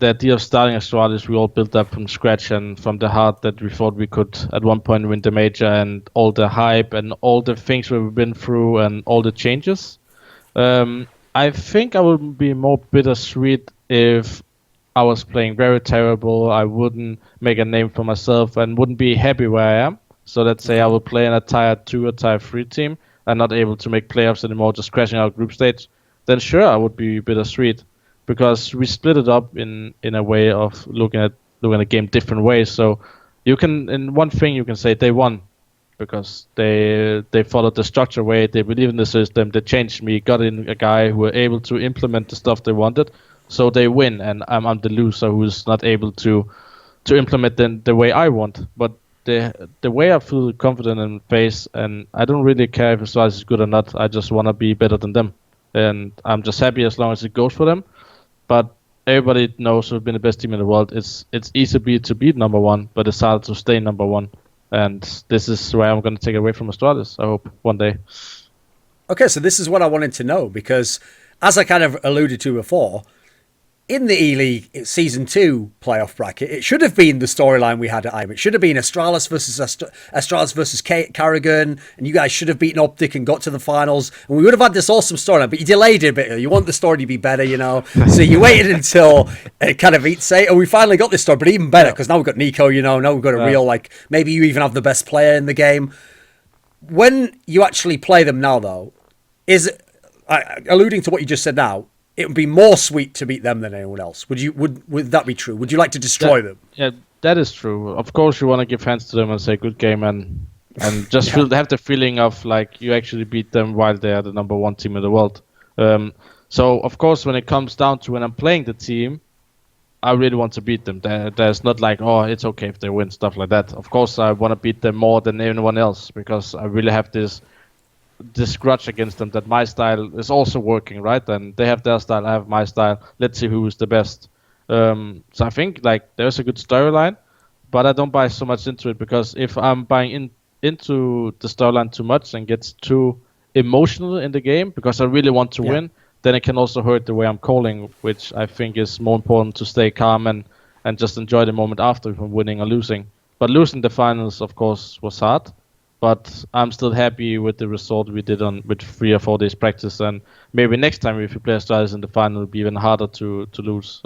idea of starting Astralis, we all built up from scratch and from the heart that we thought we could at one point win the major, and all the hype and all the things we've been through and all the changes. I think I would be more bittersweet if I was playing very terrible. I wouldn't make a name for myself and wouldn't be happy where I am. So let's say I would play in a tier 2 or tier 3 team and not able to make playoffs anymore, just crashing out group stage. Then sure, I would be bittersweet, because we split it up in a way of looking at the game different ways. So you can, in one thing you can say they won because they followed the structure way, they believe in the system, they changed me, got in a guy who were able to implement the stuff they wanted. So they win, and I'm the loser who's not able to implement the way I want. But the way I feel confident in FaZe, and I don't really care if Astralis is good or not. I just want to be better than them, and I'm just happy as long as it goes for them. But everybody knows who've been the best team in the world. It's easy to beat number one, but it's hard to stay number one. And this is where I'm going to take away from Astralis, I hope, one day. Okay, so this is what I wanted to know, because as I kind of alluded to before, in the E-League Season 2 playoff bracket, it should have been the storyline we had at IME. It should have been Astralis versus karrigan, and you guys should have beaten Optic and got to the finals, and we would have had this awesome storyline, but you delayed it a bit. You want the story to be better, you know, so you waited until it kind of eats it, and we finally got this story, but even better, because now we've got NiKo, you know, now we've got a real, like, maybe you even have the best player in the game. When you actually play them now, though, is it, alluding to what you just said now, it would be more sweet to beat them than anyone else. Would that be true? Would you like to destroy them? Yeah, that is true. Of course, you want to give hands to them and say good game, and just have the feeling of like you actually beat them while they are the number one team in the world. So of course, when it comes down to when I'm playing the team, I really want to beat them. There's not like, oh, it's okay if they win, stuff like that. Of course, I want to beat them more than anyone else, because I really have this grudge against them that my style is also working, right? And they have their style, I have my style. Let's see who is the best. So I think like there's a good storyline, but I don't buy so much into it, because if I'm buying into the storyline too much and gets too emotional in the game because I really want to win, then it can also hurt the way I'm calling, which I think is more important to stay calm and just enjoy the moment after from winning or losing. But losing the finals, of course, was hard. But I'm still happy with the result we did with 3 or 4 days practice, and maybe next time if we play Astralis in the final, it'll be even harder to lose,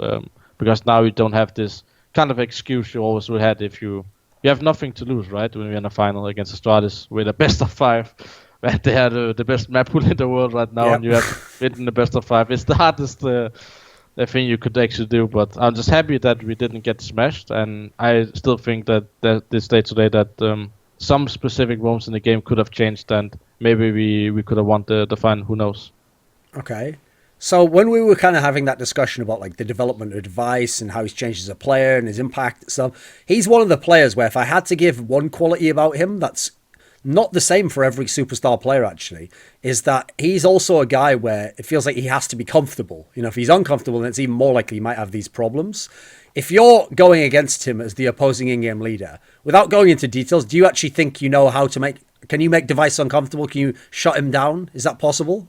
because now you don't have this kind of excuse you always would had if you have nothing to lose, right? When we're in a final against Astralis with a best of 5, and they are the best map pool in the world right now, and you have written the best of 5. It's the hardest thing you could actually do, but I'm just happy that we didn't get smashed, and I still think that this day today that some specific moments in the game could have changed, and maybe we could have won the final. Who knows? Okay. So when we were kind of having that discussion about like the development of Device and how he's changed as a player and his impact and stuff, he's one of the players where if I had to give one quality about him that's not the same for every superstar player actually, is that he's also a guy where it feels like he has to be comfortable. You know, if he's uncomfortable, then it's even more likely he might have these problems. If you're going against him as the opposing in-game leader, without going into details, do you actually think you know how to make... Can you make Device uncomfortable? Can you shut him down? Is that possible?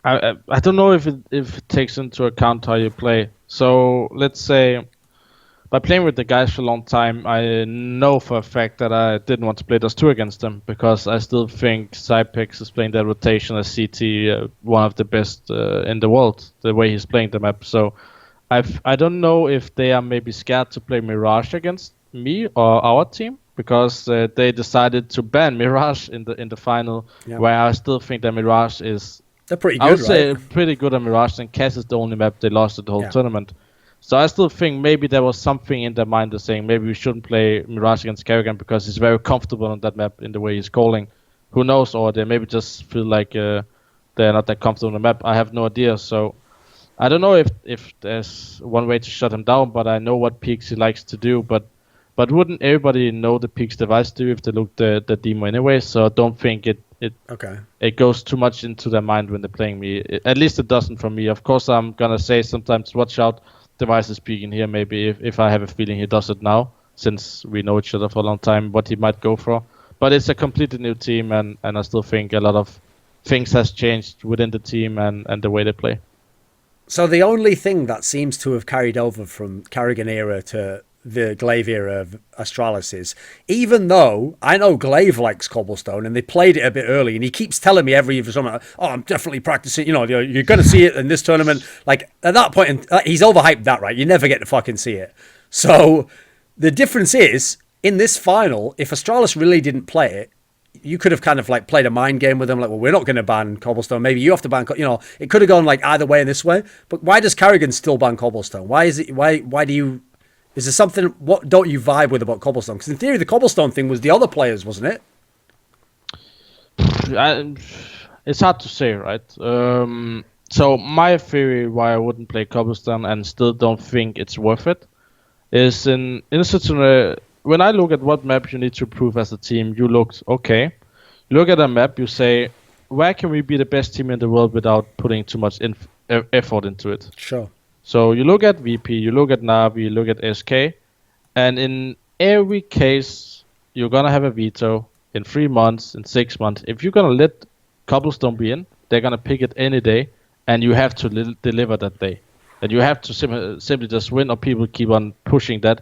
I don't know if it takes into account how you play. So let's say by playing with the guys for a long time, I know for a fact that I didn't want to play those 2 against them, because I still think Cypex is playing that rotation as CT, one of the best in the world, the way he's playing the map. So I don't know if they are maybe scared to play Mirage against me or our team, because they decided to ban Mirage in the final, where I still think that Mirage is... They're pretty good, I would say pretty good at Mirage, and Cass is the only map they lost the whole tournament. So I still think maybe there was something in their mind that's saying maybe we shouldn't play Mirage against karrigan because he's very comfortable on that map in the way he's calling. Who knows? Or they maybe just feel like they're not that comfortable on the map. I have no idea. So I don't know if there's one way to shut him down, but I know what peaks he likes to do. But wouldn't everybody know the peaks Device do if they look the demo anyway? So I don't think it goes too much into their mind when they're playing me. At least it doesn't for me. Of course, I'm gonna say sometimes watch out. Device is peeking here, maybe if I have a feeling he does it now. since we know each other for a long time, what he might go for. But it's a completely new team, and I still think a lot of things has changed within the team and the way they play. So the only thing that seems to have carried over from karrigan era to the Glaive era of Astralis is, even though I know Glaive likes cobblestone and they played it a bit early, and he keeps telling me every summer, oh, I'm definitely practicing, you know, you're going to see it in this tournament. Like, at that point, he's overhyped that, right? You never get to fucking see it. So the difference is, in this final, if Astralis really didn't play it, you could have kind of like played a mind game with them, like, well, we're not going to ban cobblestone. Maybe you have to ban, you know, it could have gone like either way and this way. But why does karrigan still ban cobblestone? Why is it? Why do you? Is there something? What don't you vibe with about cobblestone? Because in theory, the cobblestone thing was the other players, wasn't it? It's hard to say, right? So my theory why I wouldn't play cobblestone and still don't think it's worth it is in such a. When I look at what map you need to improve as a team, you look, okay, you look at a map, you say, where can we be the best team in the world without putting too much effort into it? Sure. So you look at VP, you look at Na'Vi, you look at SK, and in every case, you're going to have a veto in 3 months, in 6 months. If you're going to let cobblestone be in, they're going to pick it any day, and you have to deliver that day. And you have to simply just win, or people keep on pushing that.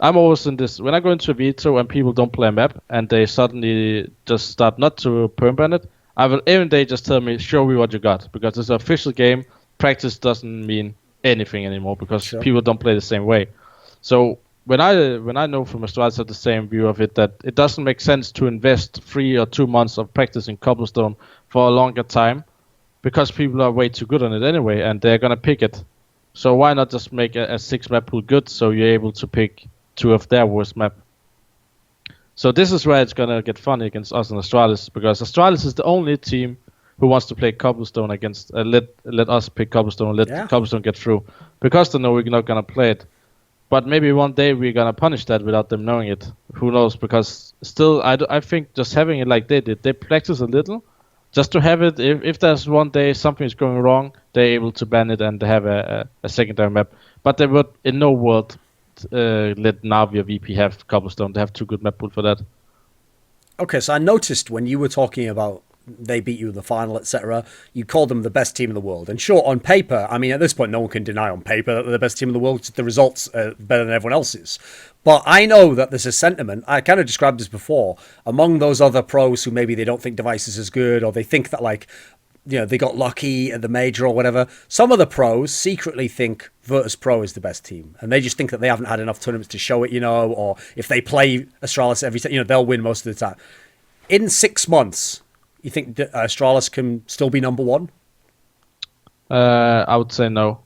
I'm always in this, when I go into a veto and people don't play a map and they suddenly just start not to permaban it, I will every day just tell me, show me what you got, because it's an official game. Practice doesn't mean anything anymore because people don't play the same way. So when I know from Astralis, I have the same view of it, that it doesn't make sense to invest 3 or 2 months of practicing cobblestone for a longer time, because people are way too good on it anyway and they're going to pick it. So why not just make a 6 map pool good so you're able to pick 2 of their worst map. So this is where it's gonna get funny against us and Astralis, because Astralis is the only team who wants to play cobblestone against let us pick cobblestone, let cobblestone get through, because they know we're not gonna play it. But maybe one day we're gonna punish that without them knowing it. Who knows? Because still, I think just having it like they did, they practice a little, just to have it. If there's one day something is going wrong, they're able to ban it and they have a secondary map. But they would in no world let Na'Vi or VP have cobblestone. They have too good map pool for that. Okay, so I noticed when you were talking about they beat you in the final, etc., you called them the best team in the world. And sure, on paper, I mean, at this point, no one can deny on paper that they're the best team in the world. The results are better than everyone else's. But I know that there's a sentiment, I kind of described this before, among those other pros who maybe they don't think Device is as good, or they think that, like, you know, they got lucky at the major or whatever. Some of the pros secretly think Virtus Pro is the best team, and they just think that they haven't had enough tournaments to show it, you know, or if they play Astralis every time, you know, they'll win most of the time. In 6 months, you think that Astralis can still be number one? I would say no.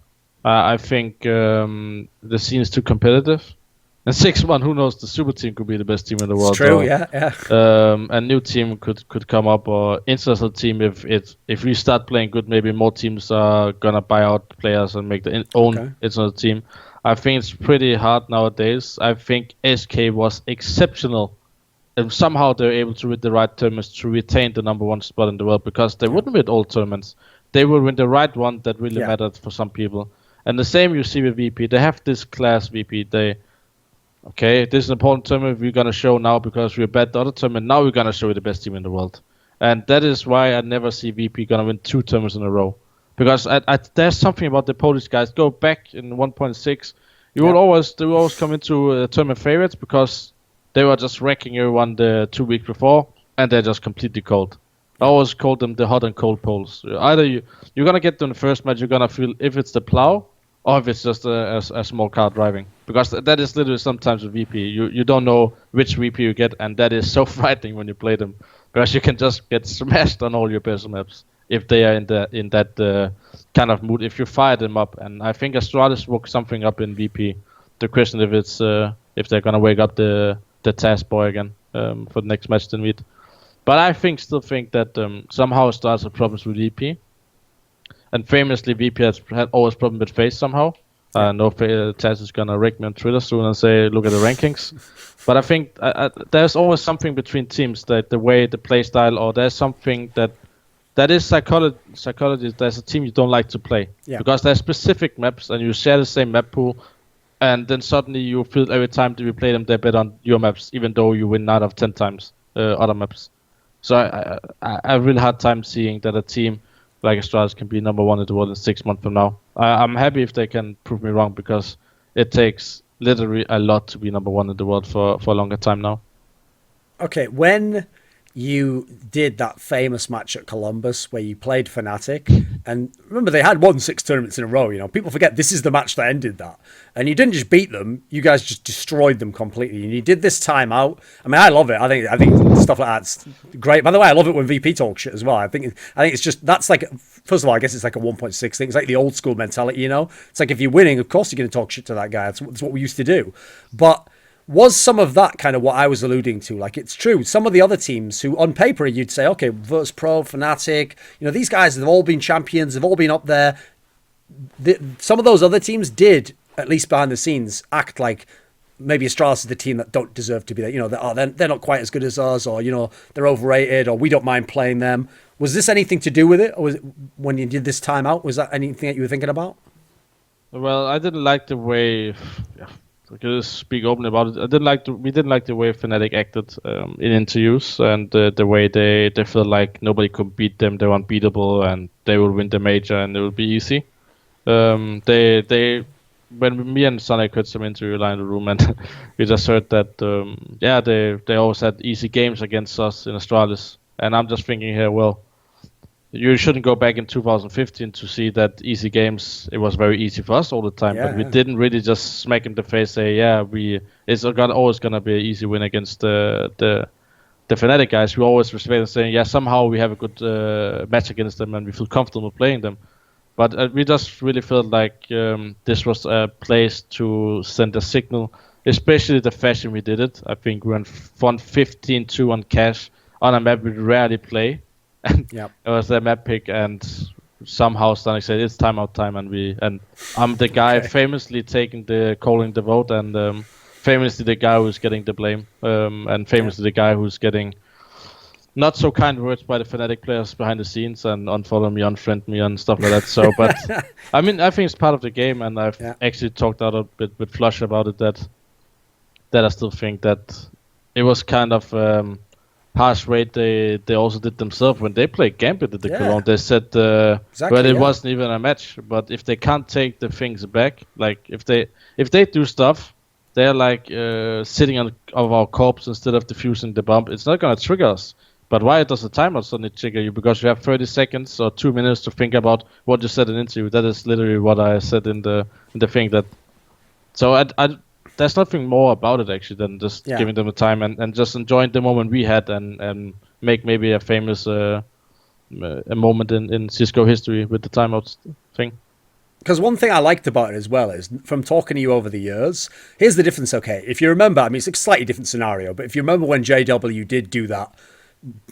I think the scene is too competitive. In 6 months, who knows? The super team could be the best team in the world. It's true, or, yeah. a new team could come up, or international team. If we start playing good, maybe more teams are gonna buy out players and make their own international team. I think it's pretty hard nowadays. I think SK was exceptional, and somehow they're able to win the right tournaments to retain the number 1 spot in the world, because they wouldn't win all tournaments. They will win the right one that really mattered for some people. And the same you see with VP. They have this class VP. Okay, this is an important tournament we're going to show now because we're bad the other tournament. Now we're going to show you the best team in the world. And that is why I never see VP going to win 2 tournaments in a row. Because there's something about the Polish guys. Go back in 1.6. They will always come into tournament favorites because they were just wrecking everyone the 2 weeks before. And they're just completely cold. I always call them the hot and cold Poles. Either you're going to get them in the first match, you're going to feel if it's the plow, or if it's just a small car driving. Because that is literally sometimes with VP. You don't know which VP you get, and that is so frightening when you play them. Because you can just get smashed on all your best maps if they are in that kind of mood, if you fire them up. And I think Astralis woke something up in VP. The question if they're going to wake up the task boy again for the next match to meet. But I still think that somehow Astralis have problems with VP. And famously, VP has had always problem with FaZe somehow. No, Taz is gonna wreck me on Twitter soon and say, "Look at the rankings." But I think there's always something between teams, that the way the play style, or there's something that is psychology. There's a team you don't like to play because there's specific maps and you share the same map pool, and then suddenly you feel every time that you play them, they bet on your maps, even though you win 9 out of 10 times other maps. So I have a really hard time seeing that a team like Astralis can be number 1 in the world in 6 months from now. I'm happy if they can prove me wrong, because it takes literally a lot to be number 1 in the world for a longer time now. Okay, when you did that famous match at Columbus where you played FNATIC, and remember they had won 6 tournaments in a row, you know, people forget this is the match that ended that, and you didn't just beat them, you guys just destroyed them completely, and you did this time out. I mean, I love it. I think stuff like that's great. By the way, I love it when VP talk shit as well. I think it's just, that's like, first of all, I guess it's like a 1.6 thing. It's like the old school mentality, you know. It's like if you're winning, of course you're going to talk shit to that guy. That's what we used to do. But was some of that kind of what I was alluding to? Like, it's true. Some of the other teams who, on paper, you'd say, okay, Virtus Pro, FNATIC, you know, these guys have all been champions, they've all been up there. Some of those other teams did, at least behind the scenes, act like maybe Astralis is the team that don't deserve to be there. You know, they're not quite as good as us, or, you know, they're overrated, or we don't mind playing them. Was this anything to do with it? Or was it, when you did this timeout, was that anything that you were thinking about? Well, I didn't like the way... I can speak openly about it. We didn't like the way FNATIC acted in interviews, and the way they felt like nobody could beat them. They were unbeatable, and they will win the major, and it will be easy. When me and Sonic heard some interview line in the room, and we just heard that they always had easy games against us in Astralis, and I'm just thinking here, well, you shouldn't go back in 2015 to see that easy games, it was very easy for us all the time, but we didn't really just smack in the face, say, it's always going to be an easy win against the FNATIC guys. We always respect saying, somehow we have a good match against them and we feel comfortable playing them. But we just really felt like this was a place to send a signal, especially the fashion we did it. I think we won 15-2 on cash on a map we rarely play. It was their map pick, and somehow Sonic said it's timeout time, and I'm the guy famously calling the vote, and famously the guy who's getting the blame, and famously the guy who's getting not so kind words by the FNATIC players behind the scenes and unfollow me, unfriend me, and stuff like that. So, but I mean, I think it's part of the game, and I've actually talked out a bit with Flush about it, that I still think that it was kind of harsh way they also did themselves when they played Gambit at the Cologne. They said it wasn't even a match, but if they can't take the things back, like if they do stuff, they're like sitting on our corpse instead of defusing the bomb, it's not gonna trigger us. But why does the timeout suddenly trigger you? Because you have 30 seconds or 2 minutes to think about what you said in the interview. That is literally what I said in the thing. That so I there's nothing more about it actually than just giving them the time and just enjoying the moment we had and make maybe a famous a moment in Cisco history with the timeouts thing. Because one thing I liked about it as well is, from talking to you over the years, here's the difference, okay? If you remember, I mean, it's a slightly different scenario, but if you remember when JW did do that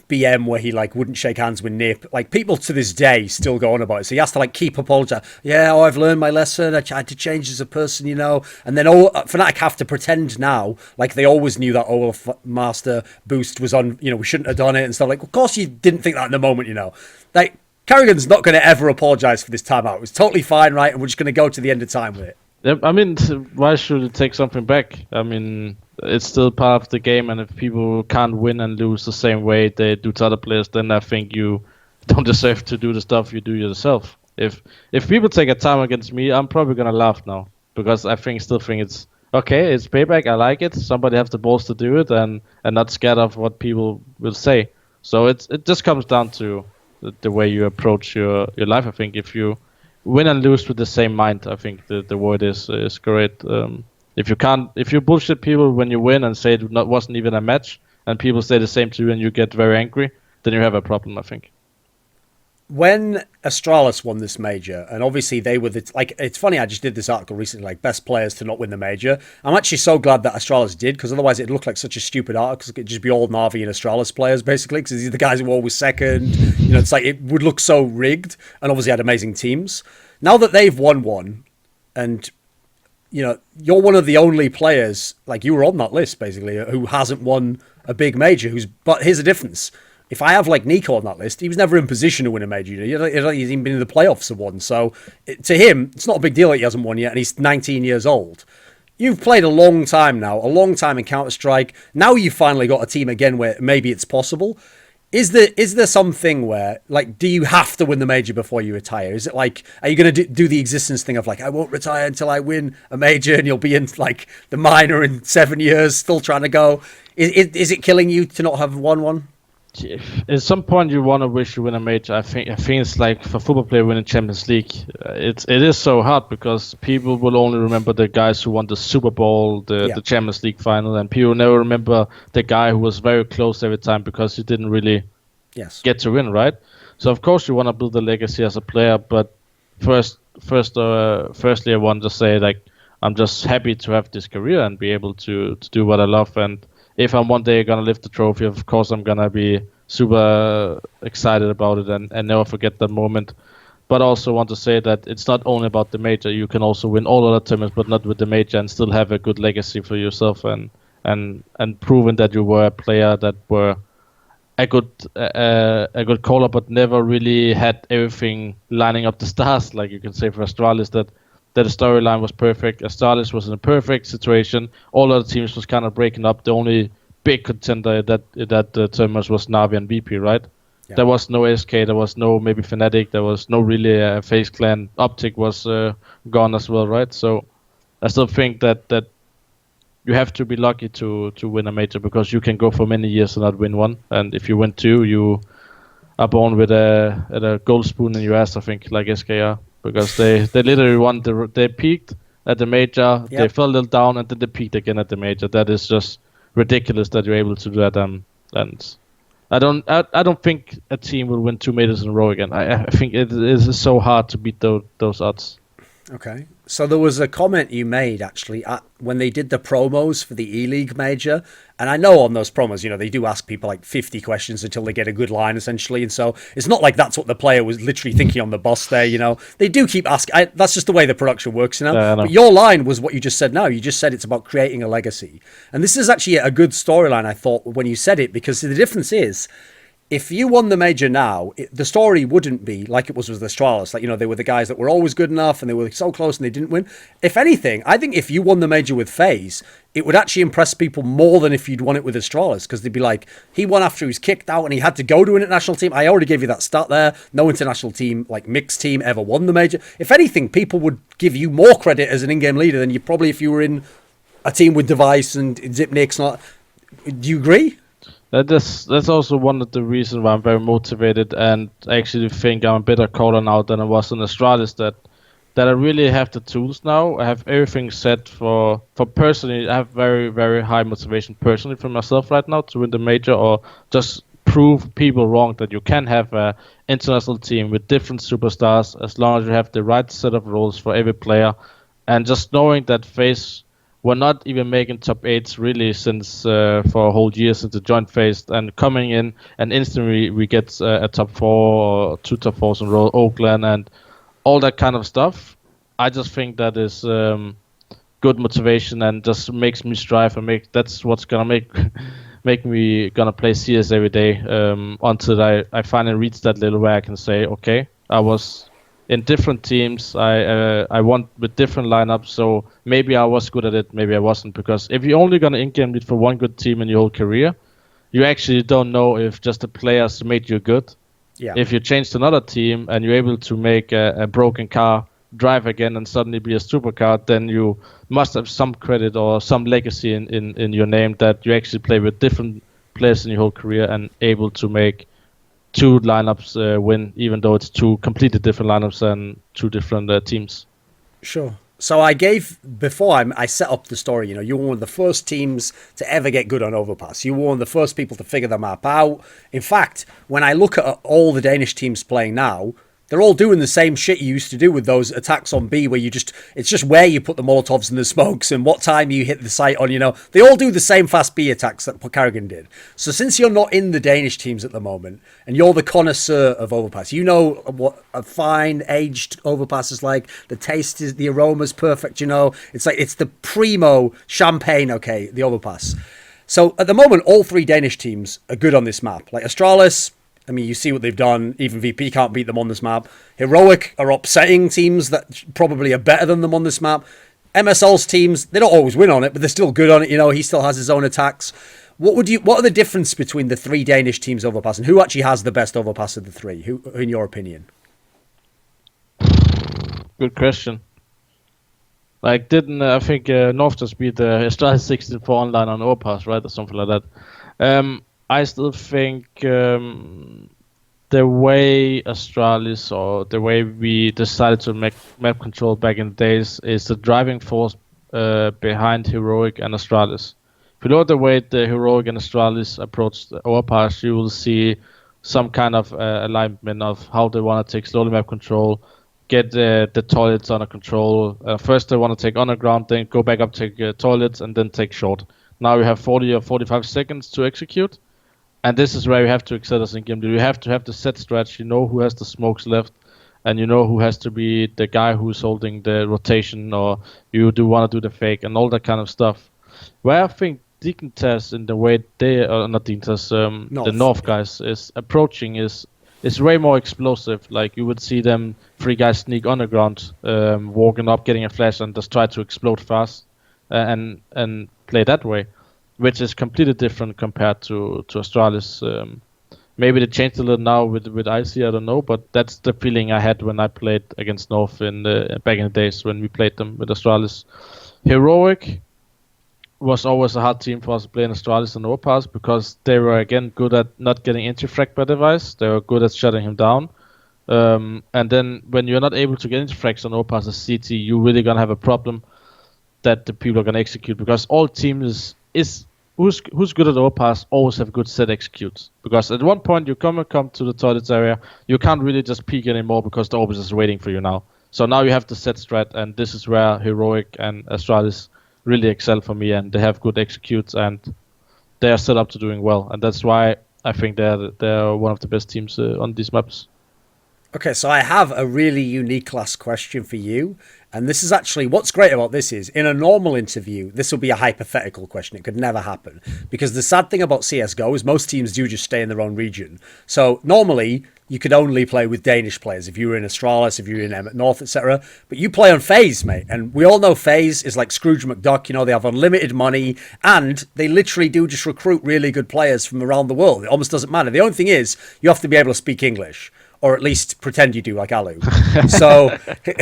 BM where he like wouldn't shake hands with Nip, like people to this day still go on about it, so he has to like keep apologizing. I've learned my lesson, I tried to change as a person, you know. And then FNATIC have to pretend now like they always knew that Master boost was on, you know, we shouldn't have done it and stuff. Like, of course you didn't think that in the moment, you know. Like, Karrigan's not going to ever apologize for this timeout. It was totally fine, right? And we're just going to go to the end of time with it. I mean, why should it take something back? I mean, it's still part of the game, and if people can't win and lose the same way they do to other players, then I think you don't deserve to do the stuff you do yourself. If people take a time against me, I'm probably gonna laugh now, because I still think it's okay, it's payback, I like it, somebody has the balls to do it and not scared of what people will say. So it just comes down to the way you approach your life. I think if you win and lose with the same mind, I think the word is great. If you bullshit people when you win and say it wasn't even a match, and people say the same to you and you get very angry, then you have a problem, I think. When Astralis won this major, and obviously they were it's funny, I just did this article recently, like best players to not win the major. I'm actually so glad that Astralis did, because otherwise it'd look like such a stupid article. It'd just be all Na'Vi and Astralis players, basically, because these are the guys who were always second. You know, it's like, it would look so rigged, and obviously had amazing teams. Now that they've won one, and you know, you're one of the only players, like you were on that list, basically, who hasn't won a big major. But here's the difference. If I have like NiKo on that list, he was never in position to win a major. He's even been in the playoffs of one. So to him, it's not a big deal that he hasn't won yet, and he's 19 years old. you've played a long time now, a long time in Counter-Strike. Now you've finally got a team again where maybe it's possible. Is there something where, like, do you have to win the major before you retire? Is it like, are you going to do the existence thing of like, I won't retire until I win a major, and you'll be in like the minor in 7 years, still trying to go? Is it killing you to not have won one? At some point you want to wish you win a major. I think it's like for football player winning Champions League. It is so hard because people will only remember the guys who won the Super Bowl, the Champions League final, and people never remember the guy who was very close every time because he didn't really get to win, right? So of course you want to build a legacy as a player, but firstly I want to say, like, I'm just happy to have this career and be able to do what I love. And if I'm one day gonna lift the trophy, of course I'm gonna be super excited about it and never forget that moment. But also want to say that it's not only about the major. You can also win all other tournaments, but not with the major, and still have a good legacy for yourself and proven that you were a player that were a good caller, but never really had everything lining up the stars, like you can say for Astralis, that the storyline was perfect. Astralis was in a perfect situation. All other teams was kind of breaking up. The only big contender that tournament was Navi and VP, right? Yeah. There was no SK, there was no maybe FNATIC, there was no really FaZe clan. Optic was gone as well, right? So I still think that you have to be lucky to win a major, because you can go for many years and not win one. And if you win two, you are born with a gold spoon in your ass, I think, like SKR. Because they literally won, they peaked at the major, they fell a little down, and then they peaked again at the major. That is just ridiculous that you're able to do that. And I don't think a team will win 2 majors in a row again. I think it is so hard to beat those odds. Okay. So there was a comment you made actually when they did the promos for the ELEAGUE major, and I know on those promos, they do ask people like 50 questions until they get a good line essentially, and so it's not like that's what the player was literally thinking on the bus there. They do keep asking. That's just the way the production works, But your line was what you just said now. You just said it's about creating a legacy, and this is actually a good storyline, I thought, when you said it, because the difference is, if you won the major now, the story wouldn't be like it was with Astralis. Like, they were the guys that were always good enough and they were so close and they didn't win. If anything, I think if you won the major with FaZe, it would actually impress people more than if you'd won it with Astralis, because they'd be like, he won after he was kicked out and he had to go to an international team. I already gave you that stat there. No international team, like mixed team, ever won the major. If anything, people would give you more credit as an in-game leader than you probably if you were in a team with Device and Zipnix. Do you agree? That's also one of the reasons why I'm very motivated, and I actually think I'm a better caller now than I was in Astralis, that I really have the tools now. I have everything set for personally. I have very, very high motivation personally for myself right now to win the major, or just prove people wrong that you can have an international team with different superstars as long as you have the right set of roles for every player. And just knowing that FaZe were not even making top 8s really since for a whole year since the joint phase, and coming in and instantly we get a top 4 or 2 top 4s in a row, Oakland and all that kind of stuff. I just think that is good motivation and just makes me strive, and that's what's gonna make me gonna play CS every day until I finally reach that level where I can say, okay, I was in different teams, I won with different lineups, so maybe I was good at it, maybe I wasn't. Because if you're only gonna in-game lead for one good team in your whole career, you actually don't know if just the players made you good. Yeah. If you change to another team and you're able to make a broken car drive again and suddenly be a supercar, then you must have some credit or some legacy in your name, that you actually play with different players in your whole career and able to make 2 lineups win, even though it's 2 completely different lineups and 2 different teams. Sure. So I gave, before I set up the story, you were one of the first teams to ever get good on overpass. You were one of the first people to figure the map out. In fact, when I look at all the Danish teams playing now, they're all doing the same shit you used to do with those attacks on B, where it's just where you put the Molotovs and the smokes and what time you hit the site on, They all do the same fast B attacks that karrigan did. So since you're not in the Danish teams at the moment, and you're the connoisseur of overpass, you know what a fine, aged overpass is like. The taste is, the aroma's perfect, It's like, it's the primo champagne, okay, the overpass. So at the moment, all 3 Danish teams are good on this map. Like Astralis, I mean, you see what they've done. Even VP can't beat them on this map. Heroic are upsetting teams that probably are better than them on this map. MSL's teams, they don't always win on it, but they're still good on it. You know, he still has his own attacks. What are the difference between the 3 Danish teams overpass, and who actually has the best overpass of the 3? Who, in your opinion? Good question. Like, didn't I think North just beat the Astralis 64 online on overpass, right, or something like that? I still think the way Astralis, or the way we decided to make map control back in the days, is the driving force behind Heroic and Astralis. If you look at the way the Heroic and Astralis approach the overpass, you will see some kind of alignment of how they want to take slowly map control, get the toilets under control. First they want to take underground, then go back up, take toilets, and then take short. Now you have 40 or 45 seconds to execute. And this is where you have to excel as in game. You have to have the set stretch. You know who has the smokes left, and you know who has to be the guy who's holding the rotation, or you do want to do the fake and all that kind of stuff. Where I think Dignitas, in the way they are not Dignitas, the North guys is approaching is way more explosive. Like, you would see them 3 guys sneak underground, walking up, getting a flash, and just try to explode fast and play that way, which is completely different compared to Astralis. Maybe they changed a little now with aizy, I don't know, but that's the feeling I had when I played against North in back in the days when we played them with Astralis. Heroic was always a hard team for us to play in Astralis and overpass, because they were again good at not getting anti-frag by device. They were good at shutting him down. And then when you're not able to get anti-frags on overpass as CT, you're really gonna have a problem that the people are gonna execute, because all teams is who's good at overpass always have good set executes, because at one point you come to the toilets area, you can't really just peek anymore because the overpass is waiting for you now. So now you have the set strat, and this is where Heroic and Astralis really excel for me, and they have good executes, and they are set up to doing well, and that's why I think they're one of the best teams on these maps. Okay, so I have a really unique last question for you. And this is actually, what's great about this is, in a normal interview, this will be a hypothetical question. It could never happen. Because the sad thing about CSGO is most teams do just stay in their own region. So normally, you could only play with Danish players if you were in Astralis, if you were in North, etc. But you play on FaZe, mate. And we all know FaZe is like Scrooge McDuck. You know, they have unlimited money. And they literally do just recruit really good players from around the world. It almost doesn't matter. The only thing is, you have to be able to speak English. Or at least pretend you do, like Alu. So,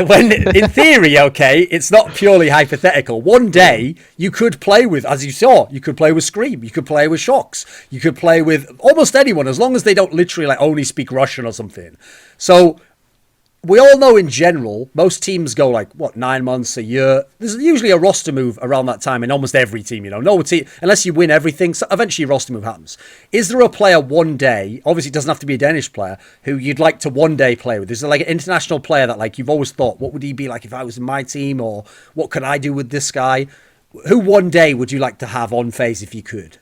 when in theory, okay, it's not purely hypothetical. One day, you could play with, as you saw, you could play with Scream, you could play with Shocks, you could play with almost anyone, as long as they don't literally like only speak Russian or something. So, we all know in general, most teams go like, 9 months, a year. There's usually a roster move around that time in almost every team, you know. No team, unless you win everything, so eventually a roster move happens. Is there a player one day, obviously it doesn't have to be a Danish player, who you'd like to one day play with? Is there like an international player that like you've always thought, what would he be like if I was in my team, or what could I do with this guy? Who one day would you like to have on FaZe if you could?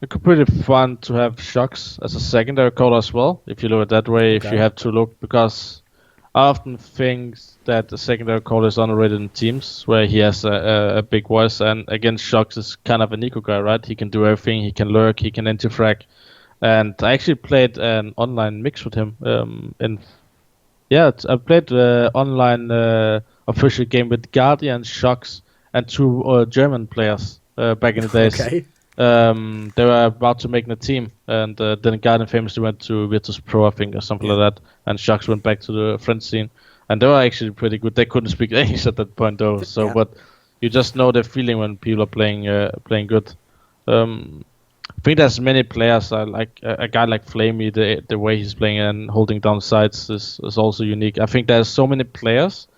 It could be pretty fun to have Shocks as a secondary caller as well, if you look at it that way, if you have to look, because I often think that the secondary caller is underrated in teams where he has a big voice, and against Shocks is kind of a NiKo guy, right? He can do everything, he can lurk, he can anti-frag. And I actually played an online mix with him. I played online official game with Guardian, Shocks, and 2 German players back in the days. Okay. They were about to make a team, and then Guardian famously went to Virtus Pro, I think, or something like that, and Shocks went back to the French scene, and they were actually pretty good. They couldn't speak English at that point though, so but you just know the feeling when people are playing good. I think there's many players I like. A guy like Flamey, the way he's playing and holding down sides is also unique. I think there's so many players,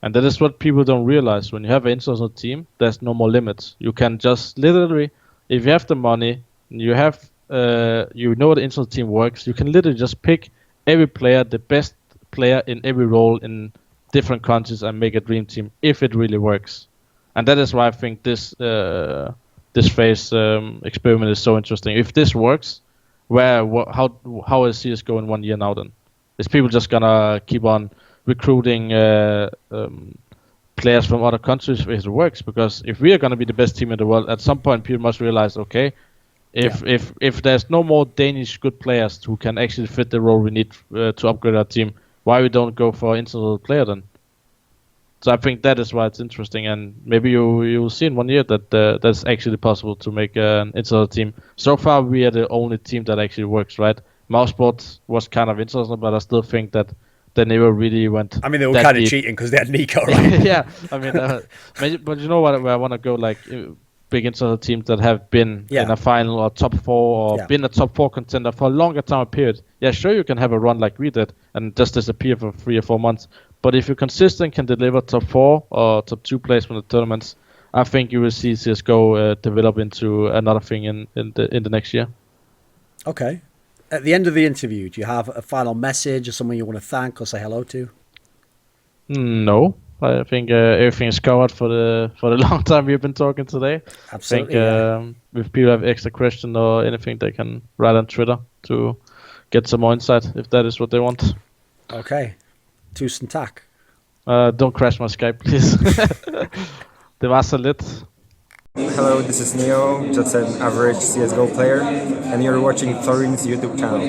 and that is what people don't realize. When you have an international team, there's no more limits. You can just literally, if you have the money, you have, you know the international team works, you can literally just pick every player, the best player in every role in different countries, and make a dream team if it really works. And that is why I think this FaZe experiment is so interesting. If this works, how is CSGO in 1 year now then? Is people just gonna keep on recruiting players from other countries if it works? Because if we are gonna be the best team in the world, at some point people must realize, okay, if there's no more Danish good players who can actually fit the role we need to upgrade our team, why we don't go for an international player then? So I think that is why it's interesting, and maybe you'll see in 1 year that that's actually possible to make an internal team. So far, we are the only team that actually works, right? Mouseboard was kind of interesting, but I still think that they never really went. I mean, they were kind of cheating because they had NiKo, right? Yeah, I mean, but you know what? Where I want to go, like big internal teams that have been in a final or top 4 or been a top 4 contender for a longer time period. Yeah, sure, you can have a run like we did and just disappear for 3 or 4 months. But if you're consistent, can deliver top 4 or top 2 placement in the tournaments, I think you will see CS:GO develop into another thing in the next year. Okay. At the end of the interview, do you have a final message or someone you want to thank or say hello to? No, I think everything is covered for the long time we've been talking today. Absolutely. I think if people have extra question or anything, they can write on Twitter to get some more insight if that is what they want. Okay. Tusind tak. Don't crash my Skype, please. Det var så lidt. Hello, this is Neo, just an average CSGO player, and you're watching Thorin's YouTube channel.